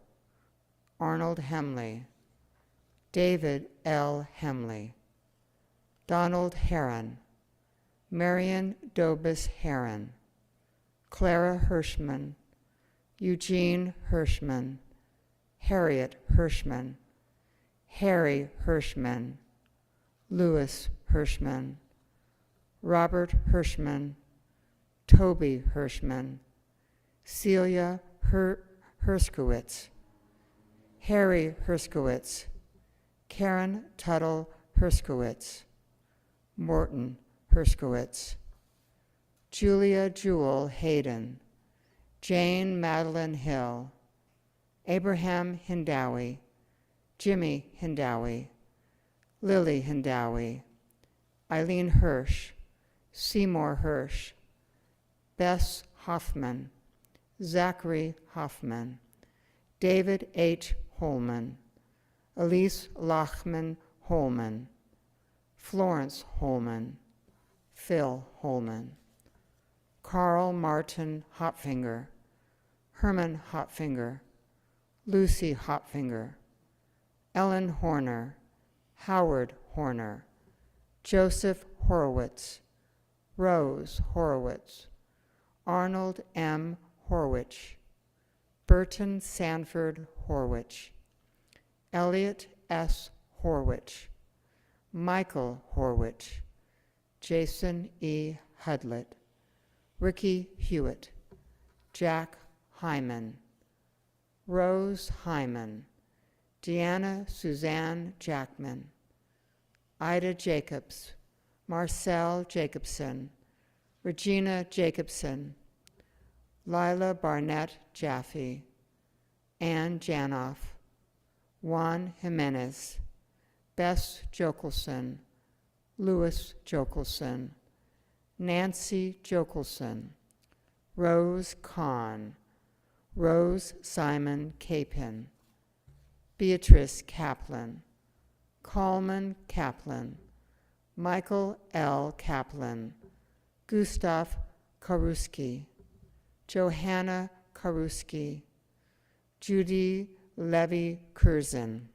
Arnold Hemley, David L. Hemley, Donald Heron, Marion Dobus Heron, Clara Hirschman, Eugene Hirschman, Harriet Hirschman, Harry Hirschman, Louis Hirschman, Robert Hirschman, Toby Hirschman, Celia Herskowitz, Harry Herskowitz, Karen Tuttle Herskowitz, Morton Herskowitz, Julia Jewel Hayden, Jane Madeline Hill, Abraham Hindawi, Jimmy Hindawi, Lily Hindawi, Eileen Hirsch, Seymour Hirsch, Bess Hoffman, Zachary Hoffman, David H. Holman, Elise Lachman Holman, Florence Holman, Phil Holman, Carl Martin Hopfinger, Herman Hopfinger, Lucy Hopfinger, Ellen Horner, Howard Horner, Joseph Horowitz, Rose Horowitz, Arnold M. Horwich, Burton Sanford Horwich, Elliot S. Horwich, Michael Horwich, Jason E. Hudlett, Ricky Hewitt, Jack Hyman, Rose Hyman, Deanna Suzanne Jackman, Ida Jacobs, Marcel Jacobson, Regina Jacobson, Lila Barnett Jaffe, Ann Janoff, Juan Jimenez, Bess Jokelson, Louis Jokelson, Nancy Jokelson, Rose Kahn, Rose Simon Capin, Beatrice Kaplan, Coleman Kaplan, Michael L. Kaplan, Gustav Karuski, Johanna Karuski, Judy Levy Curzon,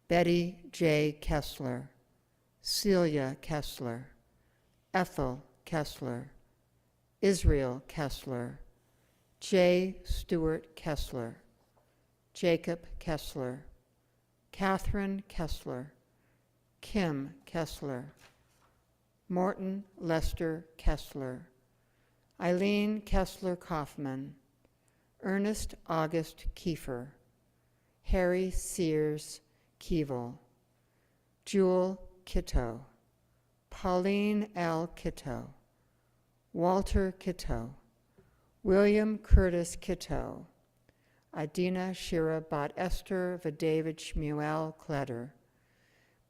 Betty J. Kessler, Celia Kessler, Ethel Kessler, Israel Kessler, J. Stewart Kessler, Jacob Kessler, Catherine Kessler, Kim Kessler, Morton Lester Kessler, Eileen Kessler Kaufman, Ernest August Kiefer, Harry Sears Keevel, Jewel Kitto, Pauline L. Kitto, Walter Kitto, William Curtis Kitto, Adina Shira Bat Esther David Shmuel Kletter,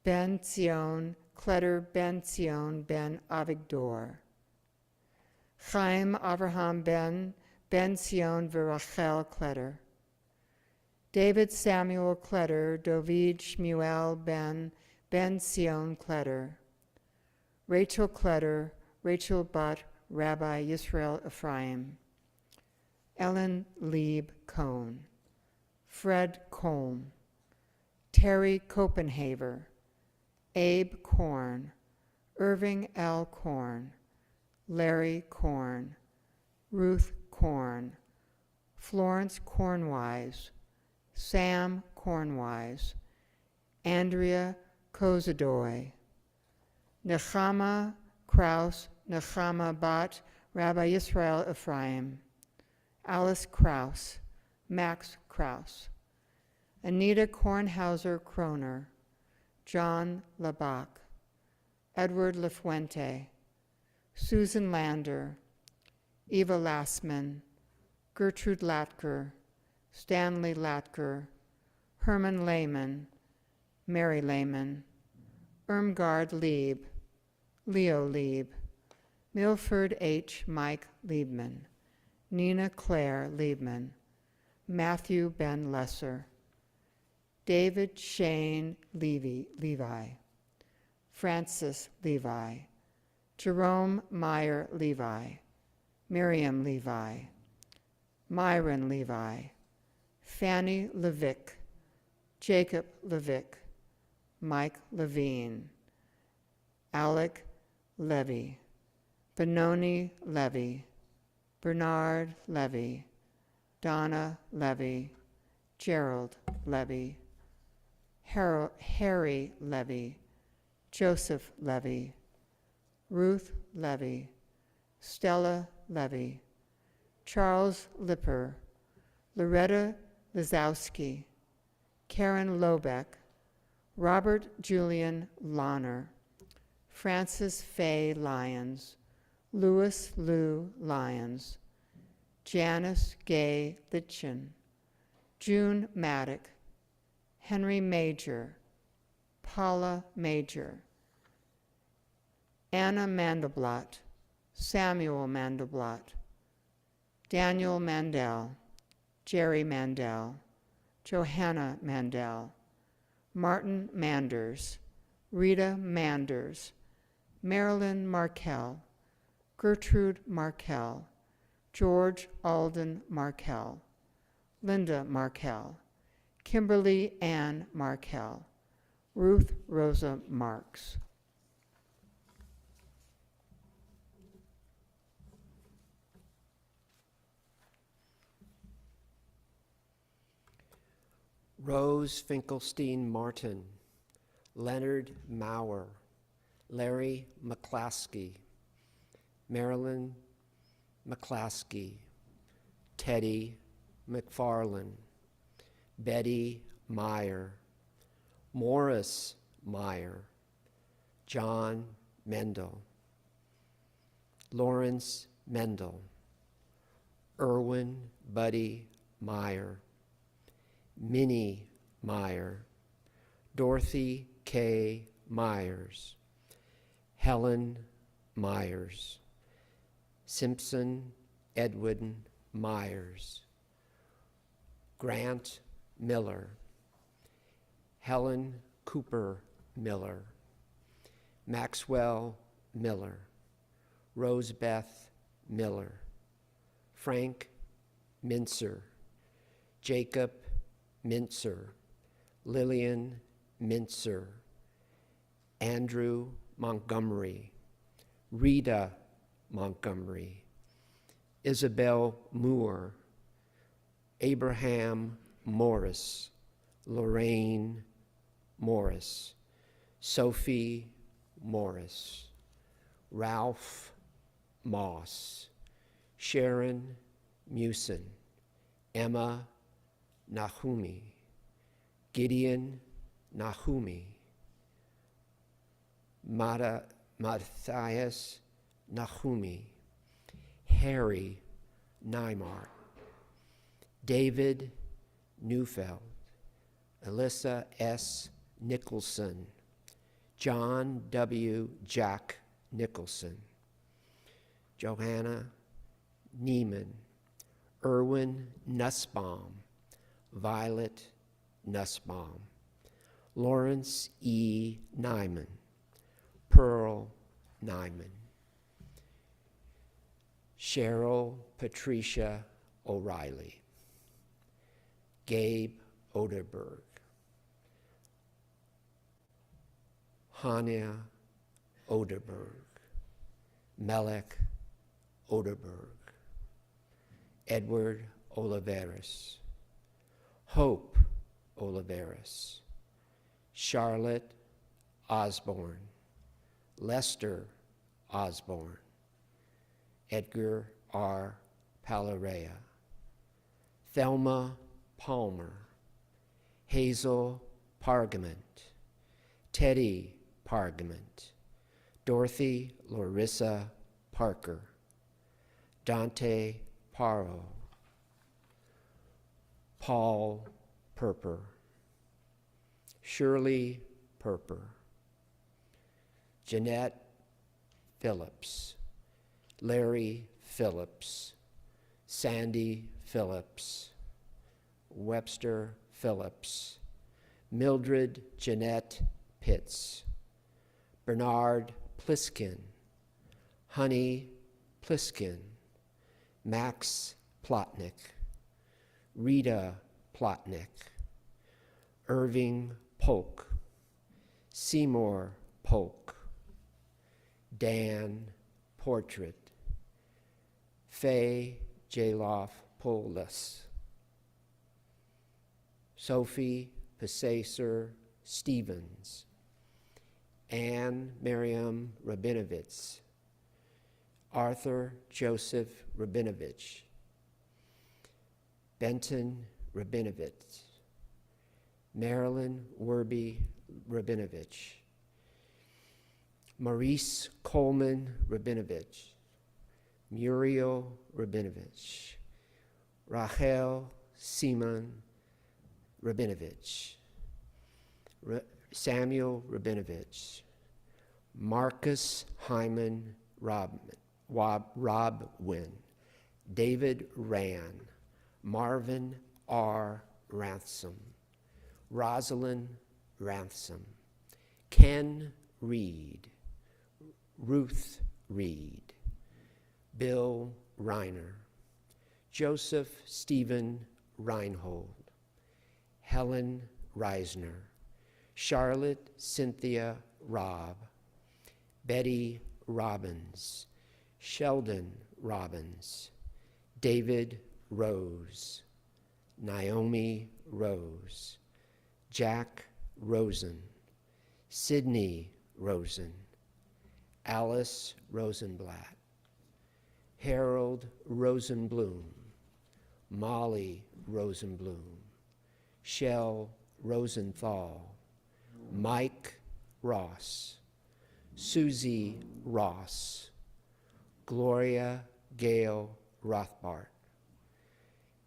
Ben Zion Kletter Ben Zion Ben Avigdor, Chaim Avraham Ben Zion Virachel Kletter, David Samuel Kletter David Shmuel Ben Zion Kletter, Rachel Kletter Rachel Bat Rabbi Yisrael Ephraim, Ellen Lieb Cohn, Fred Colm, Terry Copenhaver, Abe Korn, Irving L. Korn, Larry Korn, Ruth Korn, Florence Kornwise, Sam Kornwise, Andrea Kozadoy, Nechama Kraus, Nechama Bat Rabbi Yisrael Ephraim, Alice Kraus, Max Kraus, Anita Kornhauser Kroner, John Labach, Edward LaFuente, Susan Lander, Eva Lassman, Gertrude Latker, Stanley Latker, Herman Lehman, Mary Lehman, Irmgard Lieb, Leo Lieb, Milford H. Mike Liebman, Nina Claire Liebman, Matthew Ben Lesser, David Shane Levi, Francis Levi, Jerome Meyer Levi, Miriam Levi, Myron Levi, Fanny Levick, Jacob Levick, Mike Levine, Alec Levy, Benoni Levy, Bernard Levy, Donna Levy, Gerald Levy, Harry Levy, Joseph Levy, Ruth Levy, Stella Levy, Charles Lipper, Loretta Lizowski, Karen Lobeck, Robert Julian Lahner, Francis Fay Lyons, Louis Lou Lyons, Janice Gay Litchin, June Maddock, Henry Major, Paula Major, Anna Mandelblatt, Samuel Mandelblatt, Daniel Mandel, Jerry Mandel, Johanna Mandel, Martin Manders, Rita Manders, Marilyn Markell, Gertrude Markell, George Alden Markell, Linda Markell, Kimberly Ann Markell, Ruth Rosa Marks. Rose Finkelstein Martin, Leonard Maurer, Larry McClaskey, Marilyn McClaskey, Teddy McFarland, Betty Meyer, Morris Meyer, John Mendel, Lawrence Mendel, Irwin Buddy Meyer, Minnie Meyer, Dorothy K. Myers, Helen Myers, Simpson Edwin Myers, Grant Miller, Helen Cooper Miller, Maxwell Miller, Rosebeth Miller, Frank Mincer, Jacob Mincer, Lillian Mincer, Andrew Montgomery, Rita Montgomery, Isabel Moore, Abraham Morris, Lorraine Morris, Sophie Morris, Ralph Moss, Sharon Musin, Emma Nahumi, Gideon Nahumi, Matthias Nahumi, Harry Neimar, David Neufeld, Alyssa S. Nicholson, John W. Jack Nicholson, Johanna Neiman, Erwin Nussbaum, Violet Nussbaum, Lawrence E. Nyman, Pearl Nyman, Cheryl Patricia O'Reilly, Gabe Oderberg, Hania Oderberg, Melek Oderberg, Edward Oliveras, Hope Oliveras, Charlotte Osborne, Lester Osborne, Edgar R. Palarea, Thelma Palmer, Hazel Pargament, Teddy Pargament, Dorothy Larissa Parker, Dante Paro, Paul Perper, Shirley Perper, Jeanette Phillips, Larry Phillips, Sandy Phillips, Webster Phillips, Mildred Jeanette Pitts, Bernard Pliskin, Honey Pliskin, Max Plotnick, Rita Plotnick, Irving Polk, Seymour Polk, Dan Portrait, Faye Jaloff Polis, Sophie Pasacer Stevens, Anne Miriam Rabinovitz, Arthur Joseph Rabinovich, Benton Rabinovitz, Marilyn Werby Rabinovich, Maurice Coleman Rabinovich, Muriel Rabinovich, Rachel Simon Rabinovich, Samuel Rabinovich, Marcus Hyman Robwin, David Rand, Marvin R. Ransom, Rosalind Ransom, Ken Reed, Ruth Reed, Bill Reiner, Joseph Stephen Reinhold, Helen Reisner, Charlotte Cynthia Robb, Betty Robbins, Sheldon Robbins, David Rose, Naomi Rose, Jack Rosen, Sydney Rosen, Alice Rosenblatt, Harold Rosenblum, Molly Rosenblum, Shell Rosenthal, Mike Ross, Susie Ross, Gloria Gale Rothbart,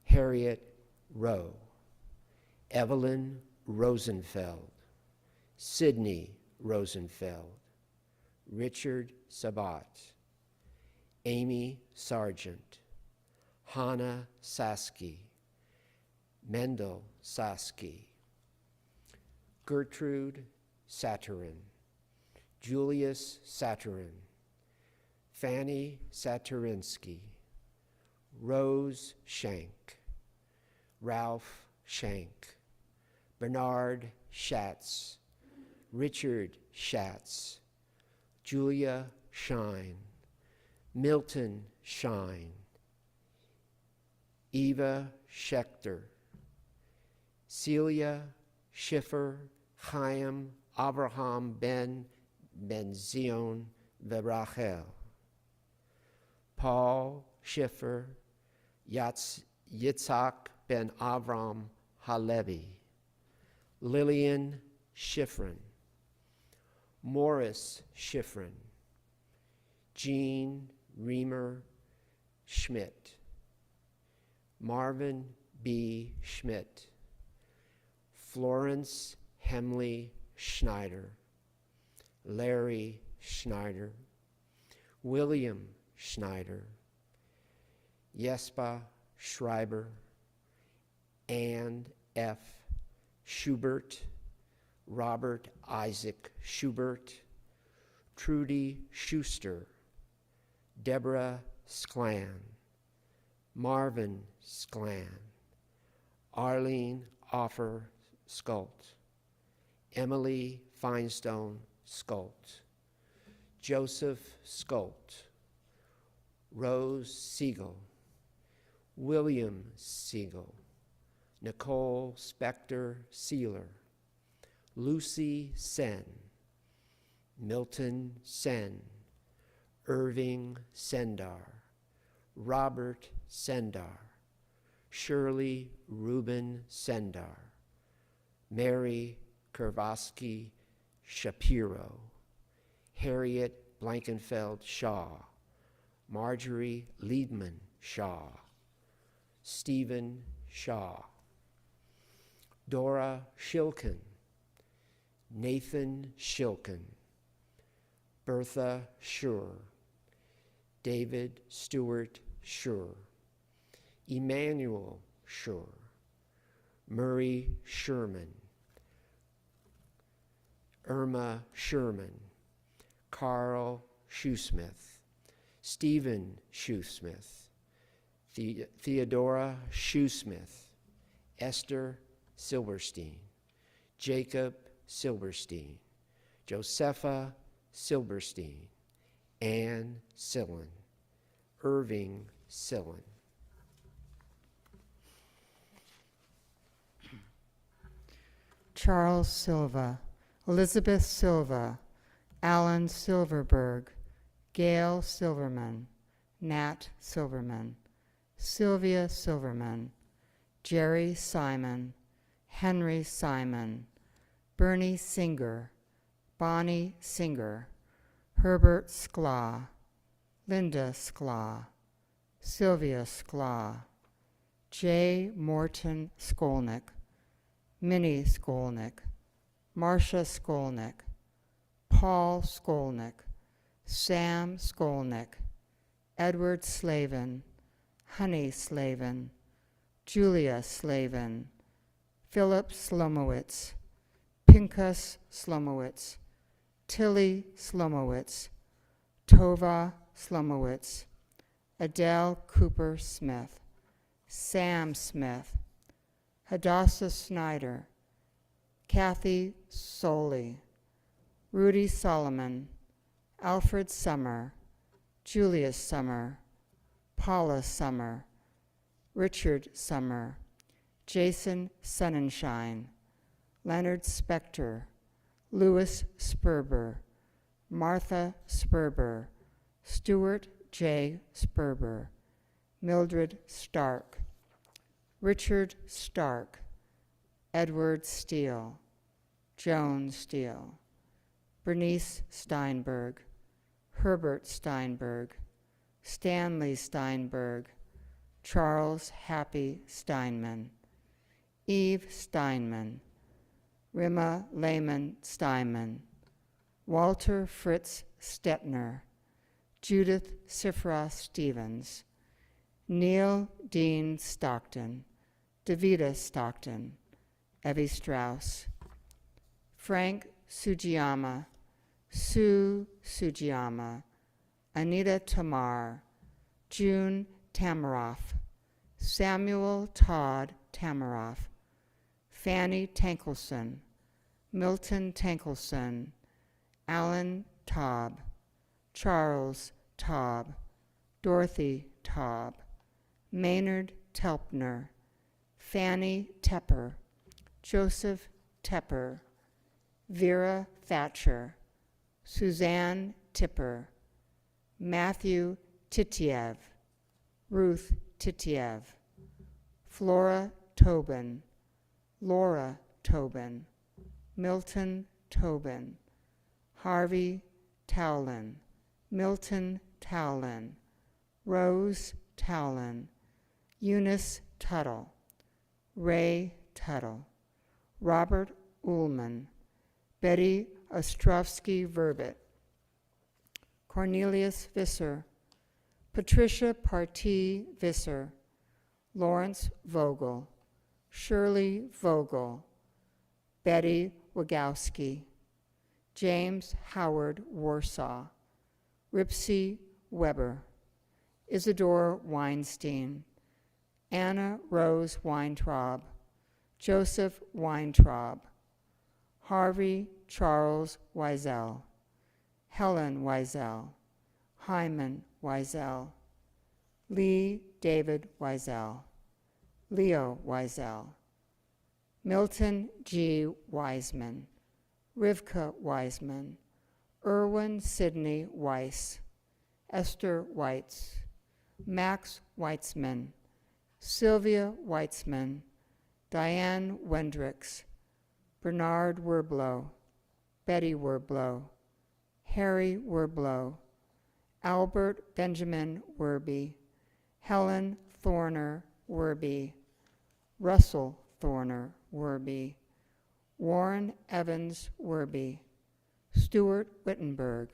Harriet Rowe, Evelyn Rosenfeld, Sidney Rosenfeld, Richard Sabat, Amy Sargent, Hannah Saski, Mendel Saski, Gertrude Saturin, Julius Saturin, Fanny Saturinsky, Rose Shank, Ralph Shank, Bernard Schatz, Richard Schatz, Julia Shine, Milton Shine, Eva Schechter, Celia Schiffer, Chaim Abraham ben Zion Verachel, Paul Schiffer, Yitzhak ben Avram Halevi, Lillian Schifrin, Morris Schifrin, Jean Reamer Schmidt, Marvin B. Schmidt, Florence Hemley Schneider, Larry Schneider, William Schneider, Jespa Schreiber, Ann F. Schubert, Robert Isaac Schubert, Trudy Schuster, Deborah Sklan, Marvin Sklan, Arlene Offer Skult, Emily Finestone Skult, Joseph Skult, Rose Siegel, William Siegel, Nicole Spector Sealer, Lucy Sen, Milton Sen, Irving Sendar, Robert Sendar, Shirley Reuben Sendar, Mary Kurvosky Shapiro, Harriet Blankenfeld Shaw, Marjorie Liedman Shaw, Stephen Shaw, Dora Shilkin, Nathan Shilkin, Bertha Schur, David Stewart Schur, Emmanuel Schur, Murray Sherman, Irma Sherman, Carl Shoesmith, Stephen Shoesmith, Theodora Shoesmith, Esther Silberstein, Jacob Silberstein, Josepha Silberstein, Anne Sillen, Irving Sillen. Charles Silva, Elizabeth Silva, Alan Silverberg, Gail Silverman, Nat Silverman, Sylvia Silverman, Jerry Simon, Henry Simon, Bernie Singer, Bonnie Singer, Herbert Skla, Linda Skla, Sylvia Skla, J. Morton Skolnick, Minnie Skolnick, Marcia Skolnick, Paul Skolnick, Sam Skolnick, Edward Slavin, Honey Slavin, Julia Slavin, Philip Slomowitz, Pinkas Slomowitz, Tilly Slomowitz, Tova Slomowitz, Adele Cooper Smith, Sam Smith, Hadassah Snyder, Kathy Soley, Rudy Solomon, Alfred Summer, Julius Summer, Paula Summer, Richard Summer, Jason Sonnenschein, Leonard Spector, Louis Sperber, Martha Sperber, Stuart J. Sperber, Mildred Stark, Richard Stark, Edward Steele, Joan Steele, Bernice Steinberg, Herbert Steinberg, Stanley Steinberg, Charles Happy Steinman, Eve Steinman, Rima Lehman Steinman, Walter Fritz Stetner, Judith Sifra Stevens, Neil Dean Stockton, Davida Stockton, Evie Strauss, Frank Sugiyama, Sue Sugiyama, Anita Tamar, June Tamaroff, Samuel Todd Tamaroff, Fanny Tankelson, Milton Tankelson, Alan Taub, Charles Taub, Dorothy Taub, Maynard Telpner, Fanny Tepper, Joseph Tepper, Vera Thatcher, Suzanne Tipper, Matthew Titiev, Ruth Titiev, Flora Tobin, Laura Tobin, Milton Tobin, Harvey Towlin, Milton Towlin, Rose Towlin, Eunice Tuttle, Ray Tuttle, Robert Ullman, Betty Ostrovsky-Verbit, Cornelius Visser, Patricia Partee Visser, Lawrence Vogel, Shirley Vogel, Betty Wagowski, James Howard Warsaw, Ripsy Weber, Isidore Weinstein, Anna Rose Weintraub, Joseph Weintraub, Harvey Charles Wiesel, Helen Wiesel, Hyman Wiesel, Lee David Wiesel, Leo Wiesel, Milton G. Wiseman, Rivka Wiseman, Erwin Sidney Weiss, Esther Weitz, Max Weitzman, Sylvia Weitzman, Diane Wendricks, Bernard Werblow, Betty Werblow, Harry Werblow, Albert Benjamin Werby, Helen Thorner Werby, Russell Thorner Werby, Warren Evans Werby, Stuart Wittenberg,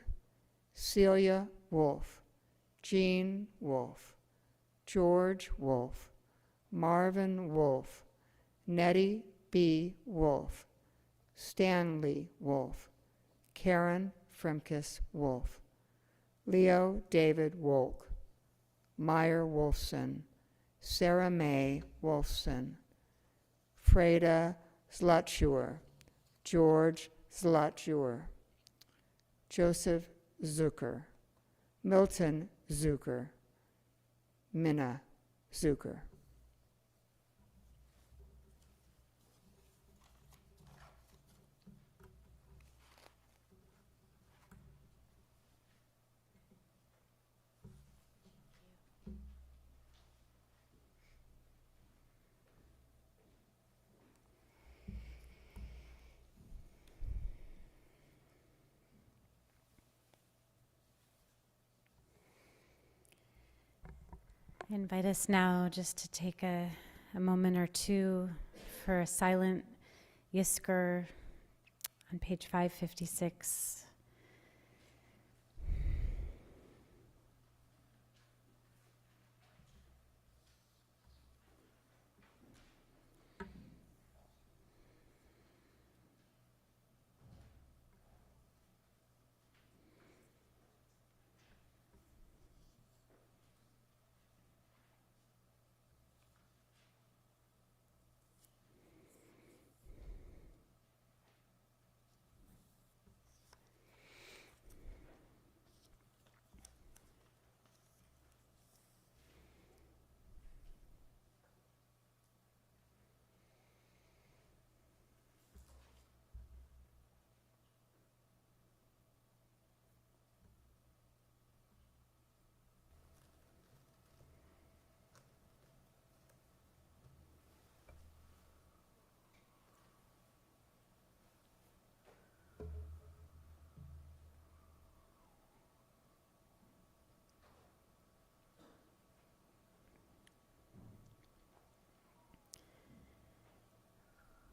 Celia Wolfe, Jean Wolfe, George Wolfe, Marvin Wolfe, Nettie B. Wolfe, Stanley Wolfe, Karen Fremkes Wolfe, Leo David Wolk, Meyer Wolfson, Sarah Mae Wolfson, Freda Zlatschuer, George Zlatschuer, Joseph Zucker, Milton Zucker, Minna Zucker. I invite us now just to take a moment or two for a silent Yisker on page 556.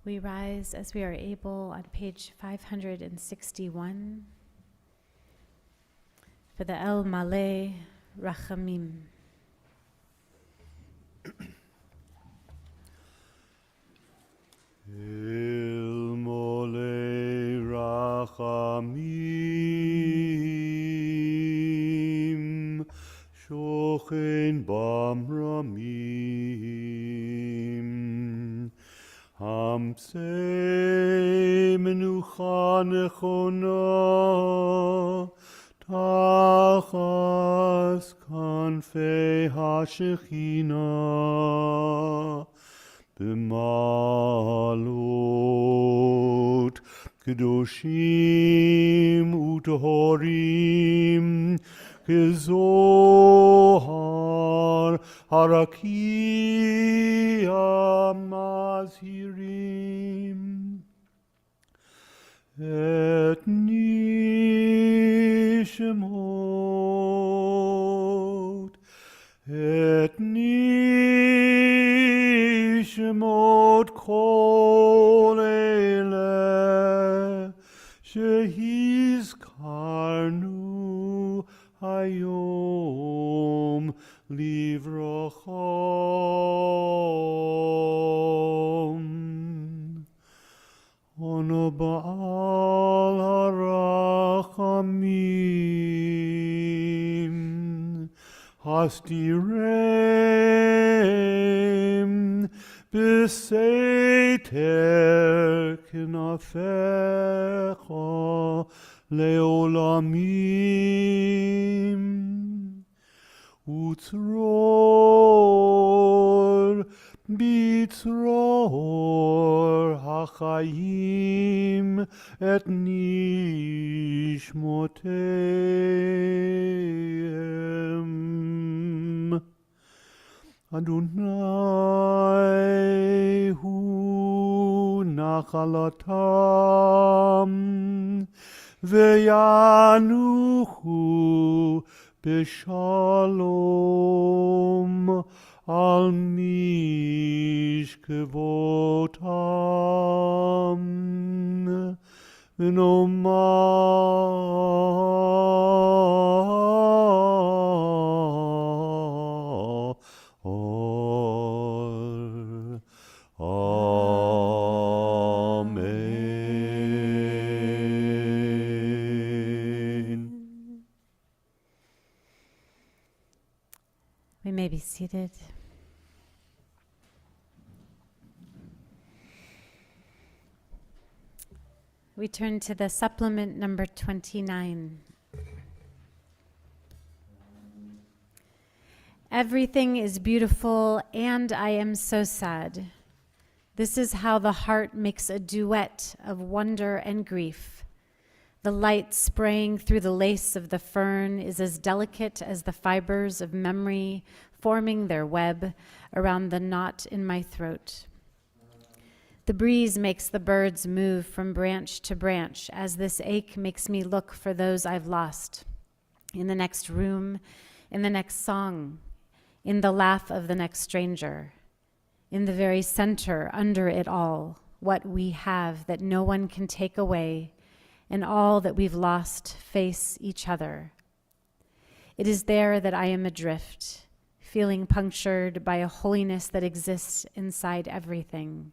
We rise as we are able on page 561 for the El Maleh Rachamim. El Maleh Rachamim, Shochen Bamramim. Hamsei menucha nechona, תחת כנפי השכינה, במעלות קדושים וטהורים, כזוהר הרקיע מזהירים. את נשמות, את נשמות כל אלה שהזכרנו היום לברכה. אנו בעל הרחמים, הסתירם בסתר כנפיך לעולמים, וצרור בצרור החיים את נשמותיהם. אדוני הוא נחלתם, וינוחו בשלום על משכבותם. ונאמר אמן. We may be seated. We turn to the supplement number 29. Everything is beautiful, and I am so sad. This is how the heart makes a duet of wonder and grief. The light spraying through the lace of the fern is as delicate as the fibers of memory forming their web around the knot in my throat. The breeze makes the birds move from branch to branch as this ache makes me look for those I've lost. In the next room, in the next song, in the laugh of the next stranger, in the very center, under it all, what we have that no one can take away, and all that we've lost face each other. It is there that I am adrift, feeling punctured by a holiness that exists inside everything.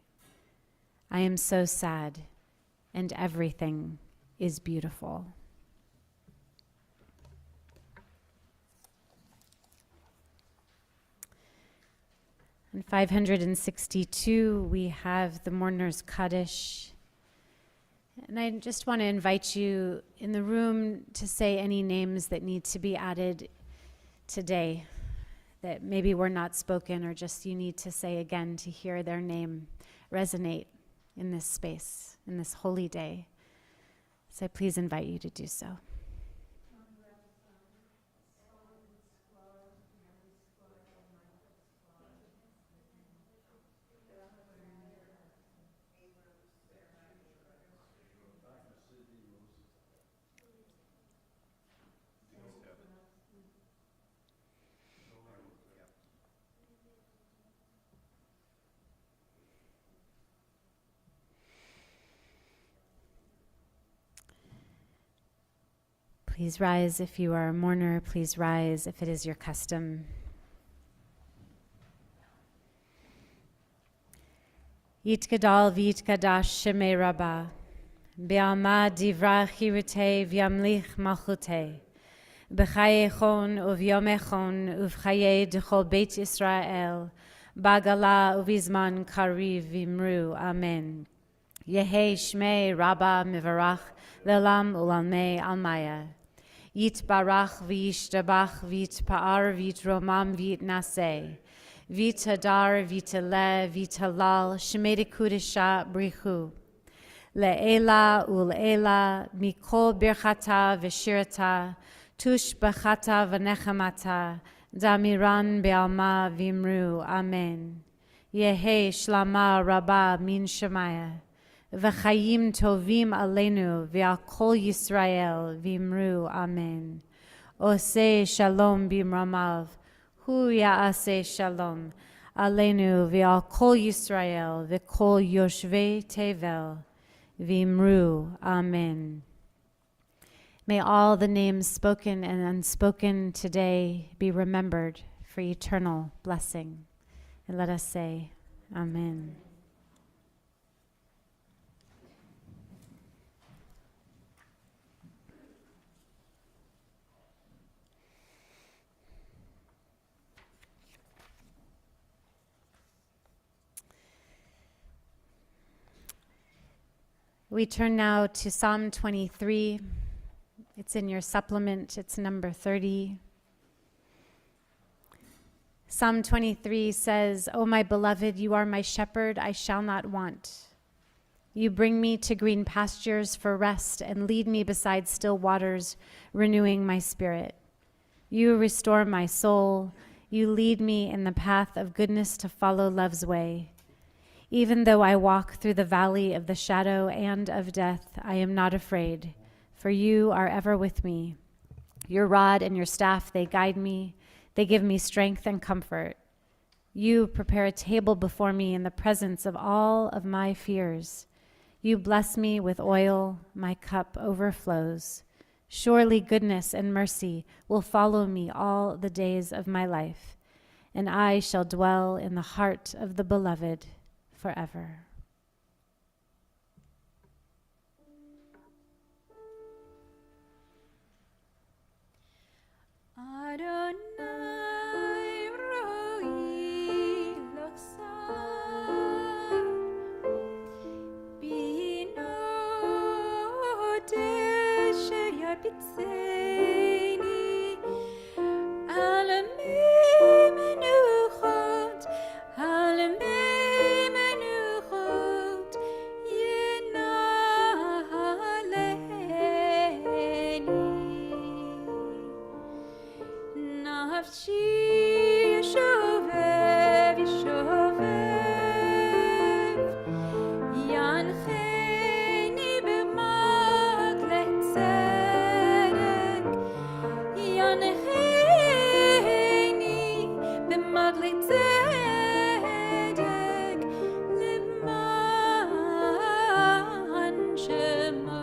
I am so sad, and everything is beautiful. In 562, we have the Mourner's Kaddish. And I just want to invite you in the room to say any names that need to be added today, that maybe were not spoken or just you need to say again to hear their name resonate in this space, in this holy day. So I please invite you to do so. Please rise if you are a mourner. Please rise if it is your custom. Yitgadal v'yitkadash shemei Rabbah, be'alma divra chirutei v'yamlich malchutei, b'chaye chon uvyome chon uvchaye d'chol beit Yisrael, b'agala uvizman kariv v'imru. Amen. Yehei shmei Rabbah mivarach le'lam u'lalmei almaya. Yitbarach v'yishtabach v'yitpa'ar v'yitromam v'yitnaseh. V'yitadar v'yitale v'yitalal shemei kudesha brichu. Le'ela ul'ela mikol birchata v'shirata tush b'chata v'nechamata damiran be'alma v'imru. Amen. Yehe shlama rabba min shemaya v'chayim tovim aleinu v'al kol Yisrael v'imru. Amen. Oseh shalom b'mramav hu ya'aseh shalom aleinu v'al kol Yisrael v'kol yoshvei tevel v'imru. Amen. May all the names spoken and unspoken today be remembered for eternal blessing. And let us say, Amen. We turn now to Psalm 23. It's in your supplement. It's number 30. Psalm 23 says, O my beloved, you are my shepherd, I shall not want. You bring me to green pastures for rest and lead me beside still waters, renewing my spirit. You restore my soul. You lead me in the path of goodness to follow love's way. Even though I walk through the valley of the shadow and of death, I am not afraid, for you are ever with me. Your rod and your staff, they guide me. They give me strength and comfort. You prepare a table before me in the presence of all of my fears. You bless me with oil, my cup overflows. Surely goodness and mercy will follow me all the days of my life, and I shall dwell in the heart of the beloved forever. Adonai roi lochsar bino deshe yabitzeni alamei menuchot nafshi yishovev yancheni b'magle tzedek yancheni b'magle tzedek leman shemo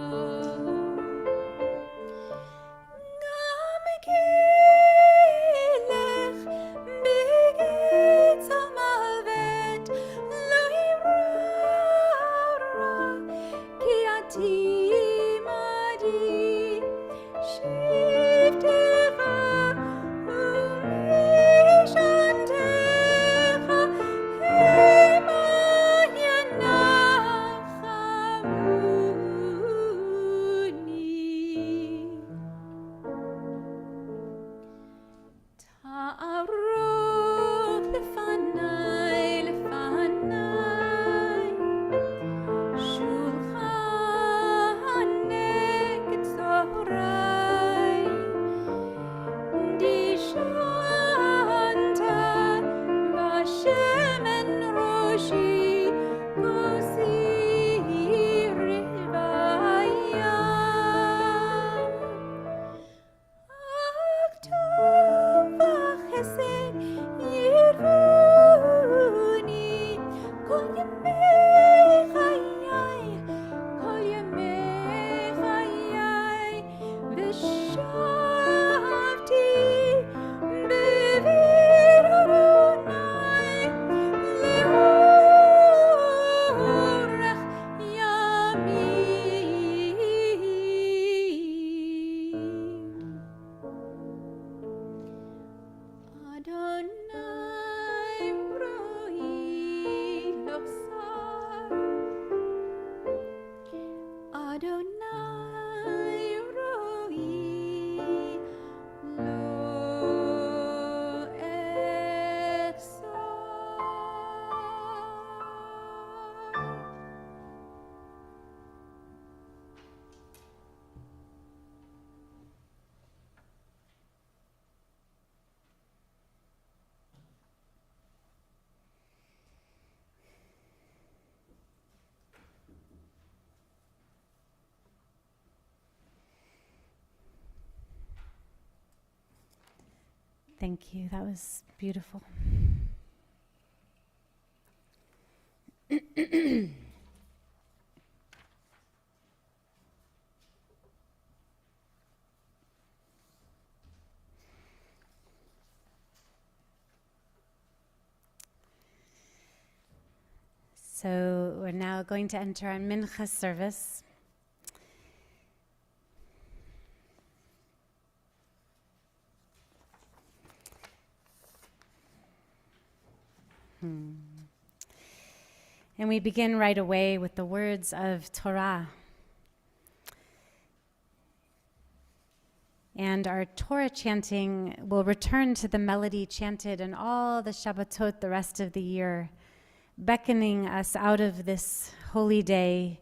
Adonai roi Thank you. That was beautiful. So we're now going to enter our Mincha service. And we begin right away with the words of Torah. And our Torah chanting will return to the melody chanted in all the Shabbatot the rest of the year, beckoning us out of this holy day,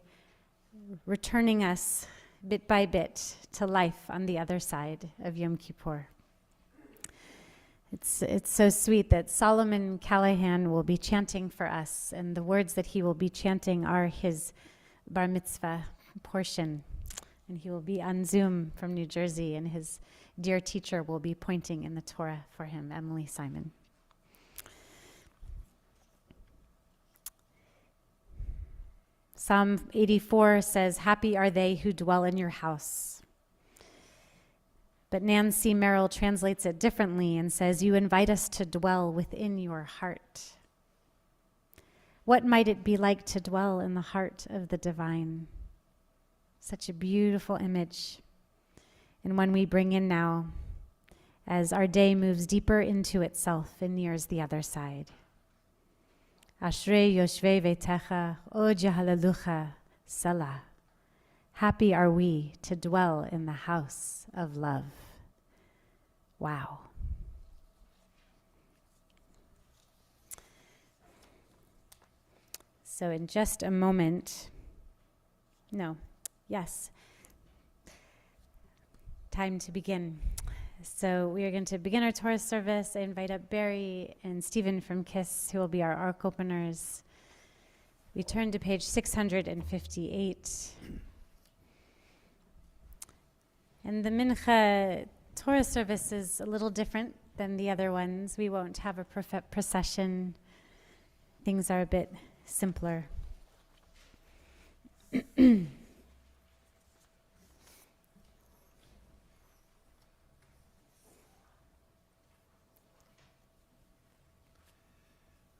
returning us bit by bit to life on the other side of Yom Kippur. It's so sweet that Solomon Callahan will be chanting for us, and the words that he will be chanting are his bar mitzvah portion. And he will be on Zoom from New Jersey, and his dear teacher will be pointing in the Torah for him, Emily Simon. Psalm 84 says, "Happy are they who dwell in your house." But Nancy Merrill translates it differently and says, "You invite us to dwell within your heart." What might it be like to dwell in the heart of the divine? Such a beautiful image, and one we bring in now as our day moves deeper into itself and nears the other side. Ashrei yoshvei vetecha, o jehalelucha, Selah. Happy are we to dwell in the house of love. Wow. So in just a moment, time to begin. So we are going to begin our Torah service. I invite up Barry and Stephen from KISS, who will be our ark openers. We turn to page 658. And the Mincha Torah service is a little different than the other ones. We won't have a procession. Things are a bit simpler.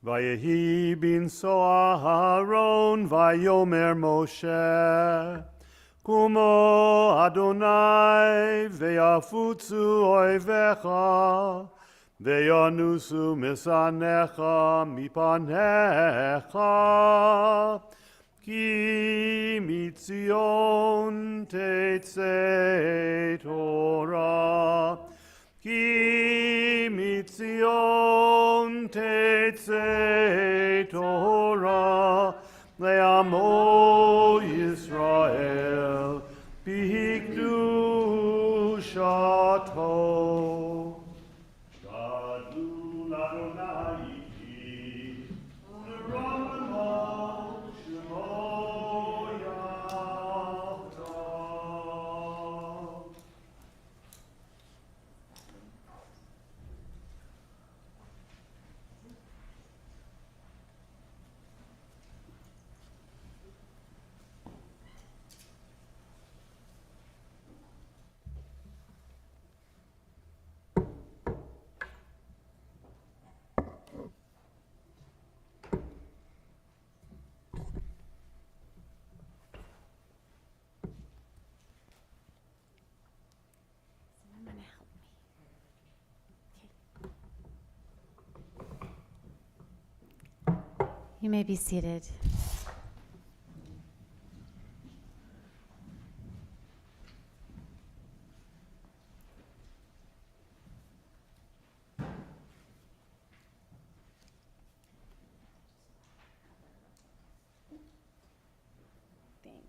Vayehi bin Aharon vayomer Moshe Kumo Adonai ve'afutzu oivecha ve'yanusu misanecha mipanecha ki mitzion tetzei Torah ki mitzion tetzei Torah le'amo Yisrael b'kdushato. Gadol Adonai iti u'neramo shemo yavta. Someone help me. Okay. You may be seated. Thank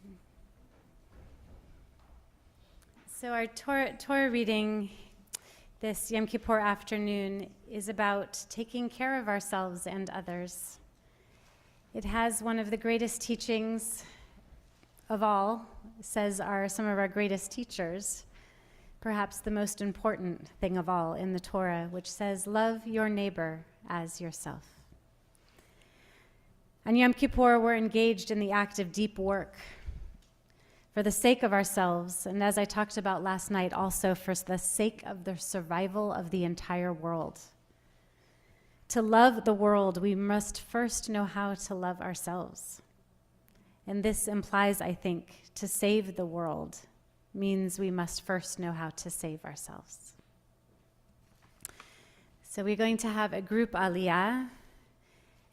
you. So our Torah reading this Yom Kippur afternoon is about taking care of ourselves and others. It has one of the greatest teachings of all, says some of our greatest teachers, perhaps the most important thing of all in the Torah, which says, love your neighbor as yourself. On Yom Kippur, we're engaged in the act of deep work for the sake of ourselves, and as I talked about last night, also for the sake of the survival of the entire world. To love the world, we must first know how to love ourselves. And this implies, I think, to save the world means we must first know how to save ourselves. So we're going to have a group aliyah,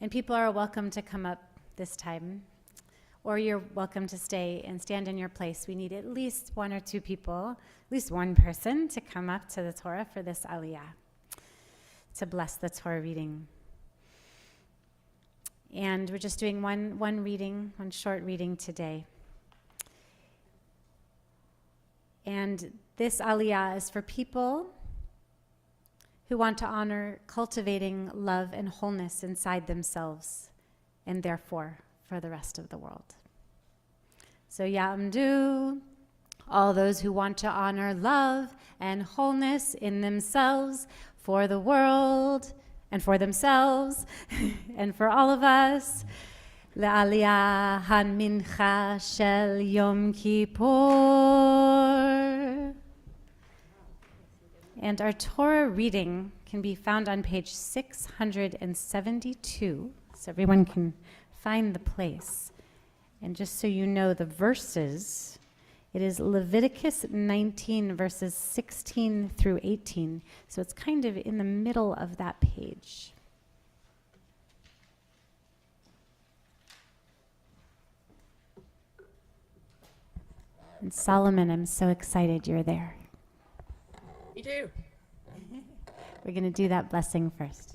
and people are welcome to come up this time, or you're welcome to stay and stand in your place. We need at least one or two people, at least one person to come up to the Torah for this aliyah, to bless the Torah reading. And we're just doing one reading, one short reading today. And this aliyah is for people who want to honor cultivating love and wholeness inside themselves, and therefore for the rest of the world. So Ya'amdu, all those who want to honor love and wholeness in themselves, for the world, and for themselves, and for all of us. Le'aliyah hanmincha shel Yom Kippur. And our Torah reading can be found on page 672, so everyone can find the place. And just so you know the verses, it is Leviticus 19, verses 16 through 18. So it's kind of in the middle of that page. And Solomon, I'm so excited you're there. Me too. We're going to do that blessing first.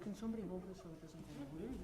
Can somebody hold this so it doesn't go away?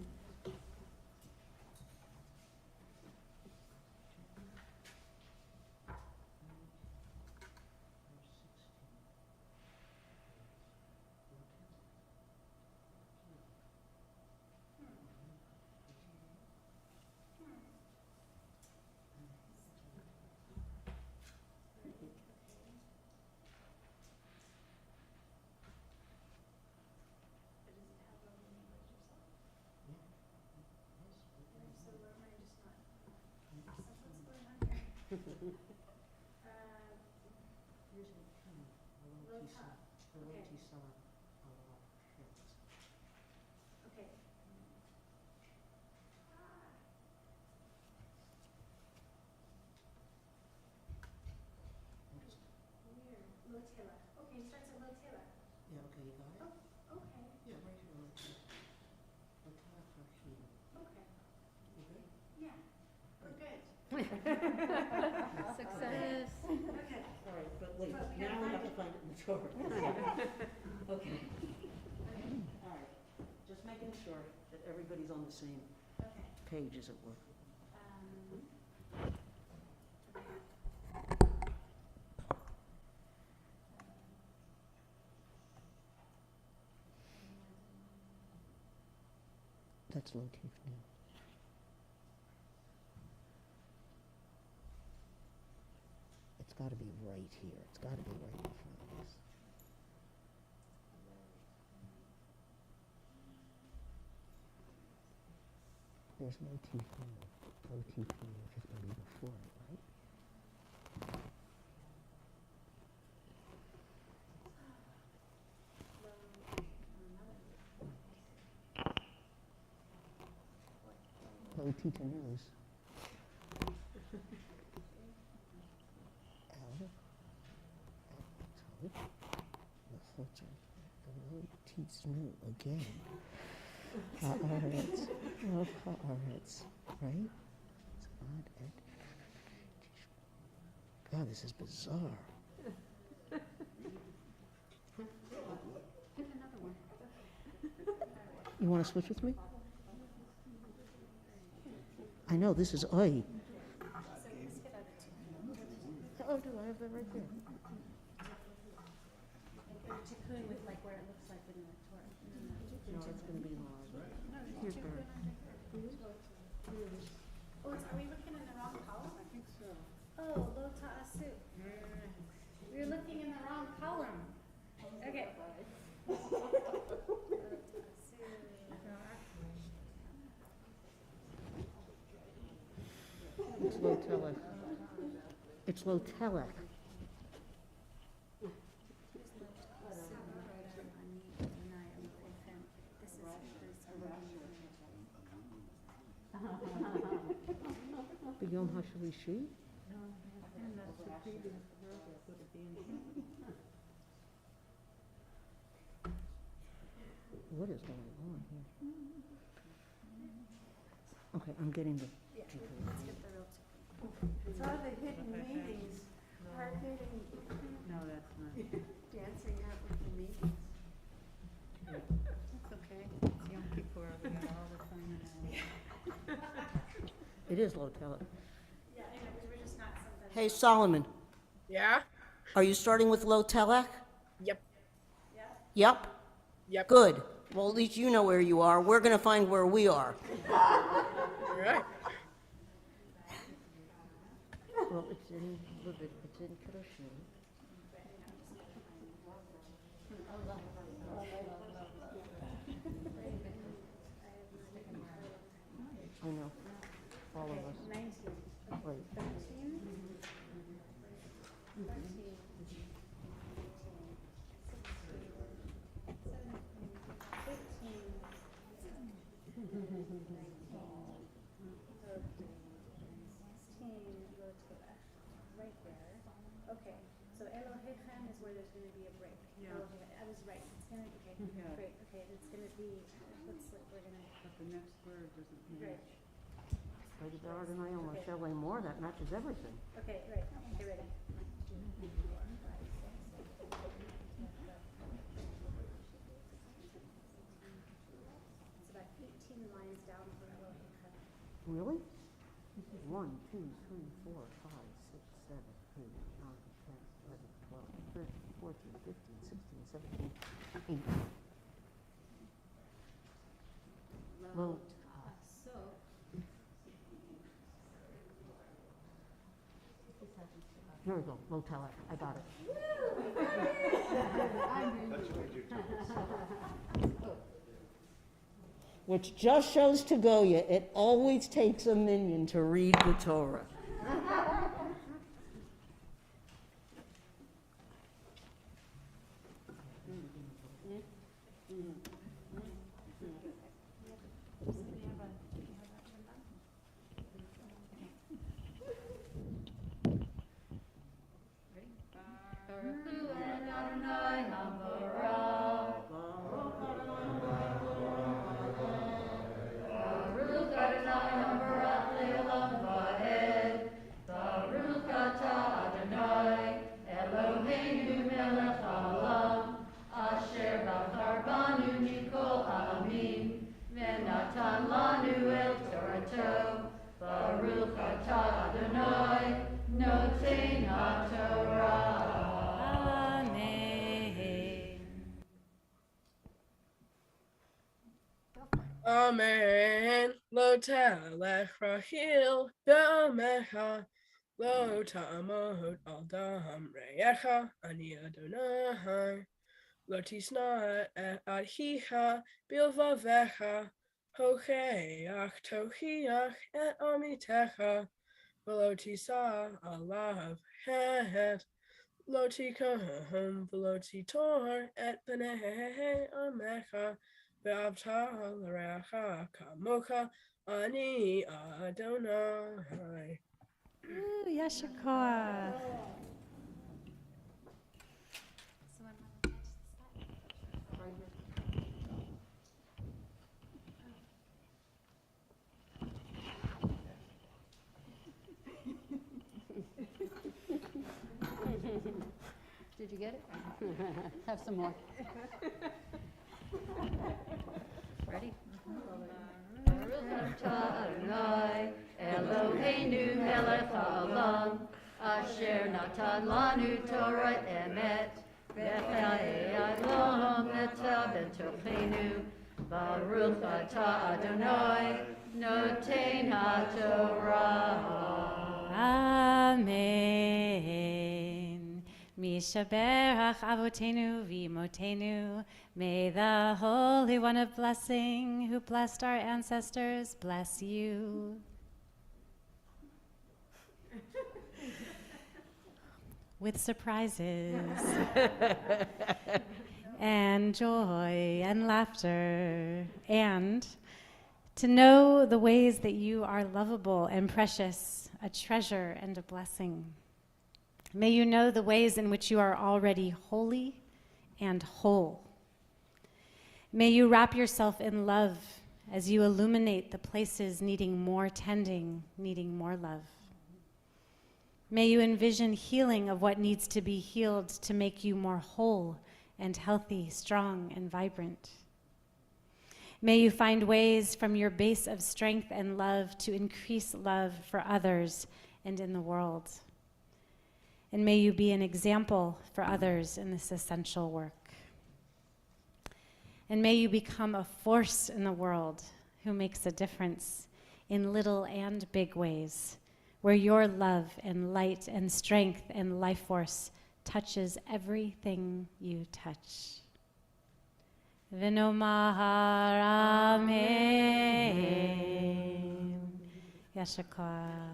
Success. All right, but wait, now we have to find it in the Torah. Okay. All right, just making sure that everybody's on the same page, as it were. That's located now. It's got to be right here. It's got to be right in front of us. There's motif here. Motif here, which is going to be before it, right? Hello, Tita News. Hello, Tita News again. Haaretz, love Haaretz, right? God, this is bizarre. You want to switch with me? I know, this is oi. Oh, do I have that right there? No, it's going to be long. Here's the. Oh, are we looking in the wrong column? I think so. Oh, lo ta'asu. We're looking in the wrong column. Okay. It's low telek. It's low telek. B'yom hashlishi? What is going on here? Okay, I'm getting the. It's all the hidden meetings, our hidden. No, that's not. Dancing out with the meetings. It's okay. It's Yom Kippur. We got all the fun and It is low telek. Yeah, I know, we're just not something. Hey, Solomon, Yeah? are you starting with low telek? Yep. Yep. Yep. Good. Well, at least you know where you are. We're going to find where we are. All right. Well, it's in Kedoshim. I know, all of us. 19. Wait. 13. 14. 15. Right there. Okay, so Elohechem is where there's going to be a break. Yeah. I was right. It's going to be great. Okay, it's going to be. Looks like we're going to. But the next word doesn't Right. More, that matches everything. Okay, right. Okay, ready. It's about 18 lines down from Elohechem. Really? 1, 2, 3, 4, 5, 6, 7, 8, 9, 10, 11, 12, 13, 14, 15, 16, 17, 18. Low. So, Here we go, low telek. I got it. Which just shows to Goya, it always takes a minion to read the Torah. Amen. Lo telech rahil b'amecha. Lo ta'amod al dam reyecha. Ani Adonai. Lo tisna et adhicha bilvavecha. Hocheach tohiach et amitecha. V'lo tisa alav het. Lo tikahom v'lo titor et b'nei amecha. Ve'avta l'reacha kamocha ani Adonai. Ooh, Yashikor. Did you get it? Have some more. Ready? Baruch atah Adonai, Eloheinu melech haolam, asher natan lanu Torah emet, v'chayei olam neta b'tochenu. Baruch atah Adonai, noten haTorah. Amen. Mishaberach avotenu v'imotenu. May the Holy One of Blessing, who blessed our ancestors, bless you. With surprises and joy and laughter, and to know the ways that you are lovable and precious, a treasure and a blessing. May you know the ways in which you are already holy and whole. May you wrap yourself in love as you illuminate the places needing more tending, needing more love. May you envision healing of what needs to be healed to make you more whole and healthy, strong and vibrant. May you find ways from your base of strength and love to increase love for others and in the world. And may you be an example for others in this essential work. And may you become a force in the world who makes a difference in little and big ways, where your love and light and strength and life force touches everything you touch. V'nomar Amen. Yashakar.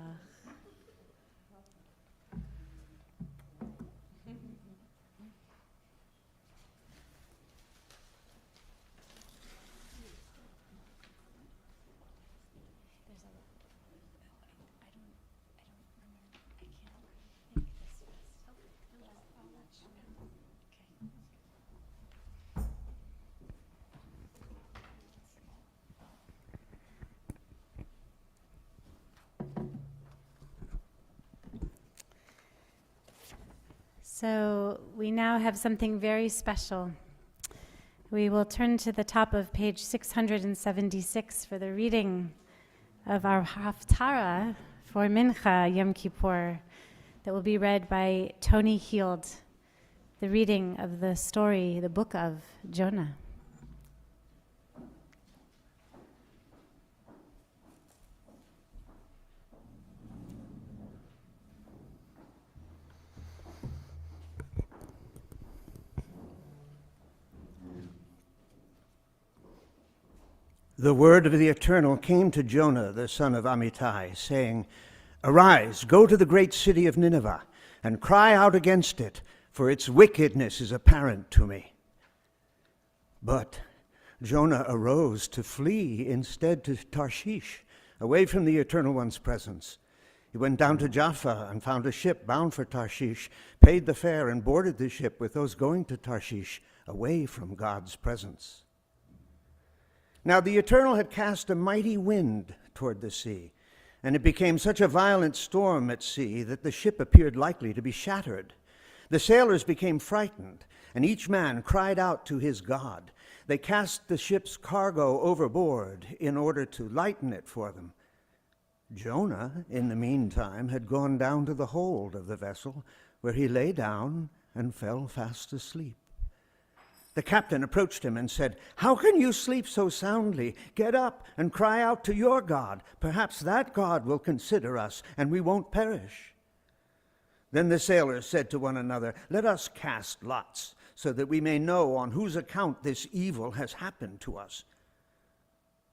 So we now have something very special. We will turn to the top of page 676 for the reading of our Haftarah for Mincha Yom Kippur that will be read by Tony Heald, the reading of the story, the book of Jonah. The word of the Eternal came to Jonah, the son of Amittai, saying, "Arise, go to the great city of Nineveh, and cry out against it, for its wickedness is apparent to me." But Jonah arose to flee instead to Tarshish, away from the Eternal One's presence. He went down to Jaffa and found a ship bound for Tarshish, paid the fare, and boarded the ship with those going to Tarshish, away from God's presence. Now the Eternal had cast a mighty wind toward the sea, and it became such a violent storm at sea that the ship appeared likely to be shattered. The sailors became frightened, and each man cried out to his God. They cast the ship's cargo overboard in order to lighten it for them. Jonah, in the meantime, had gone down to the hold of the vessel, where he lay down and fell fast asleep. The captain approached him and said, "How can you sleep so soundly? Get up and cry out to your God. Perhaps that God will consider us, and we won't perish." Then the sailors said to one another, "Let us cast lots, so that we may know on whose account this evil has happened to us."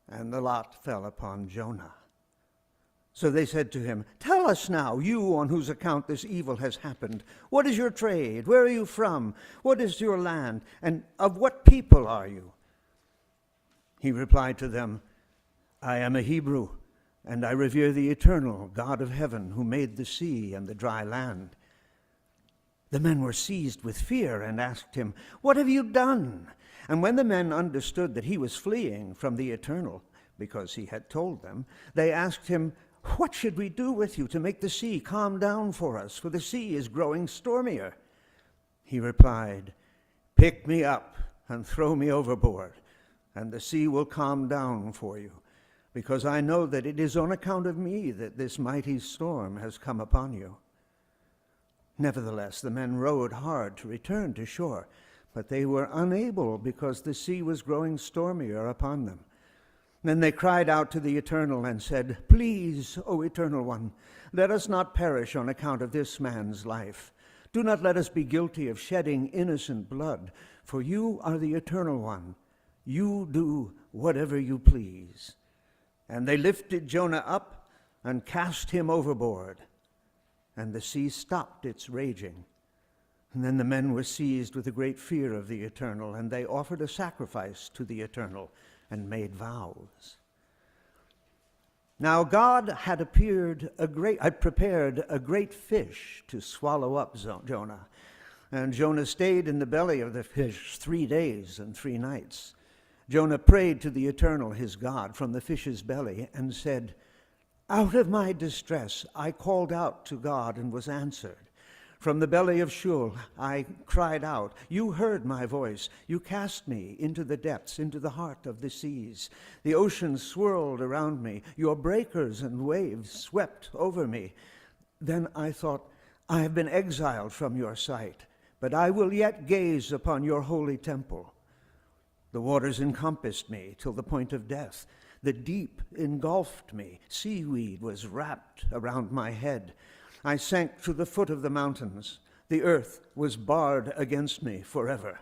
And the lot fell upon Jonah. So they said to him, "Tell us now, you on whose account this evil has happened. What is your trade? Where are you from? What is your land? And of what people are you?" He replied to them, I am a Hebrew, and I revere the eternal God of heaven, who made the sea and the dry land. The men were seized with fear and asked him, What have you done? And when the men understood that he was fleeing from the eternal, because he had told them, they asked him, What should we do with you to make the sea calm down for us? For the sea is growing stormier. He replied, Pick me up and throw me overboard, and the sea will calm down for you, because I know that it is on account of me that this mighty storm has come upon you. Nevertheless, the men rowed hard to return to shore, but they were unable because the sea was growing stormier upon them. Then they cried out to the Eternal and said, Please, O Eternal One, let us not perish on account of this man's life. Do not let us be guilty of shedding innocent blood, for you are the Eternal One. You do whatever you please. And they lifted Jonah up and cast him overboard, and the sea stopped its raging. And then the men were seized with a great fear of the Eternal, and they offered a sacrifice to the Eternal and made vows. Now God had prepared a great fish to swallow up Jonah. And Jonah stayed in the belly of the fish 3 days and 3 nights. Jonah prayed to the Eternal, his God, from the fish's belly and said, Out of my distress I called out to God and was answered. From the belly of Sheol I cried out. You heard my voice. You cast me into the depths, into the heart of the seas. The oceans swirled around me. Your breakers and waves swept over me. Then I thought, I have been exiled from your sight, but I will yet gaze upon your holy temple. The waters encompassed me till the point of death. The deep engulfed me. Seaweed was wrapped around my head. I sank to the foot of the mountains. The earth was barred against me forever.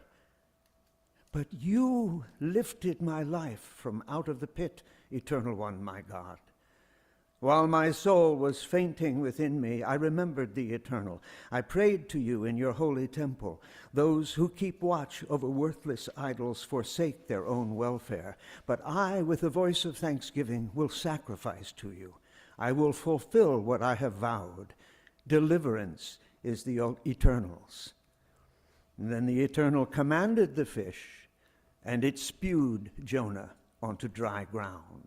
But you lifted my life from out of the pit, Eternal One, my God. While my soul was fainting within me, I remembered the Eternal. I prayed to you in your holy temple. Those who keep watch over worthless idols forsake their own welfare. But I, with a voice of thanksgiving, will sacrifice to you. I will fulfill what I have vowed. Deliverance is the Eternal's. And then the Eternal commanded the fish, and it spewed Jonah onto dry ground.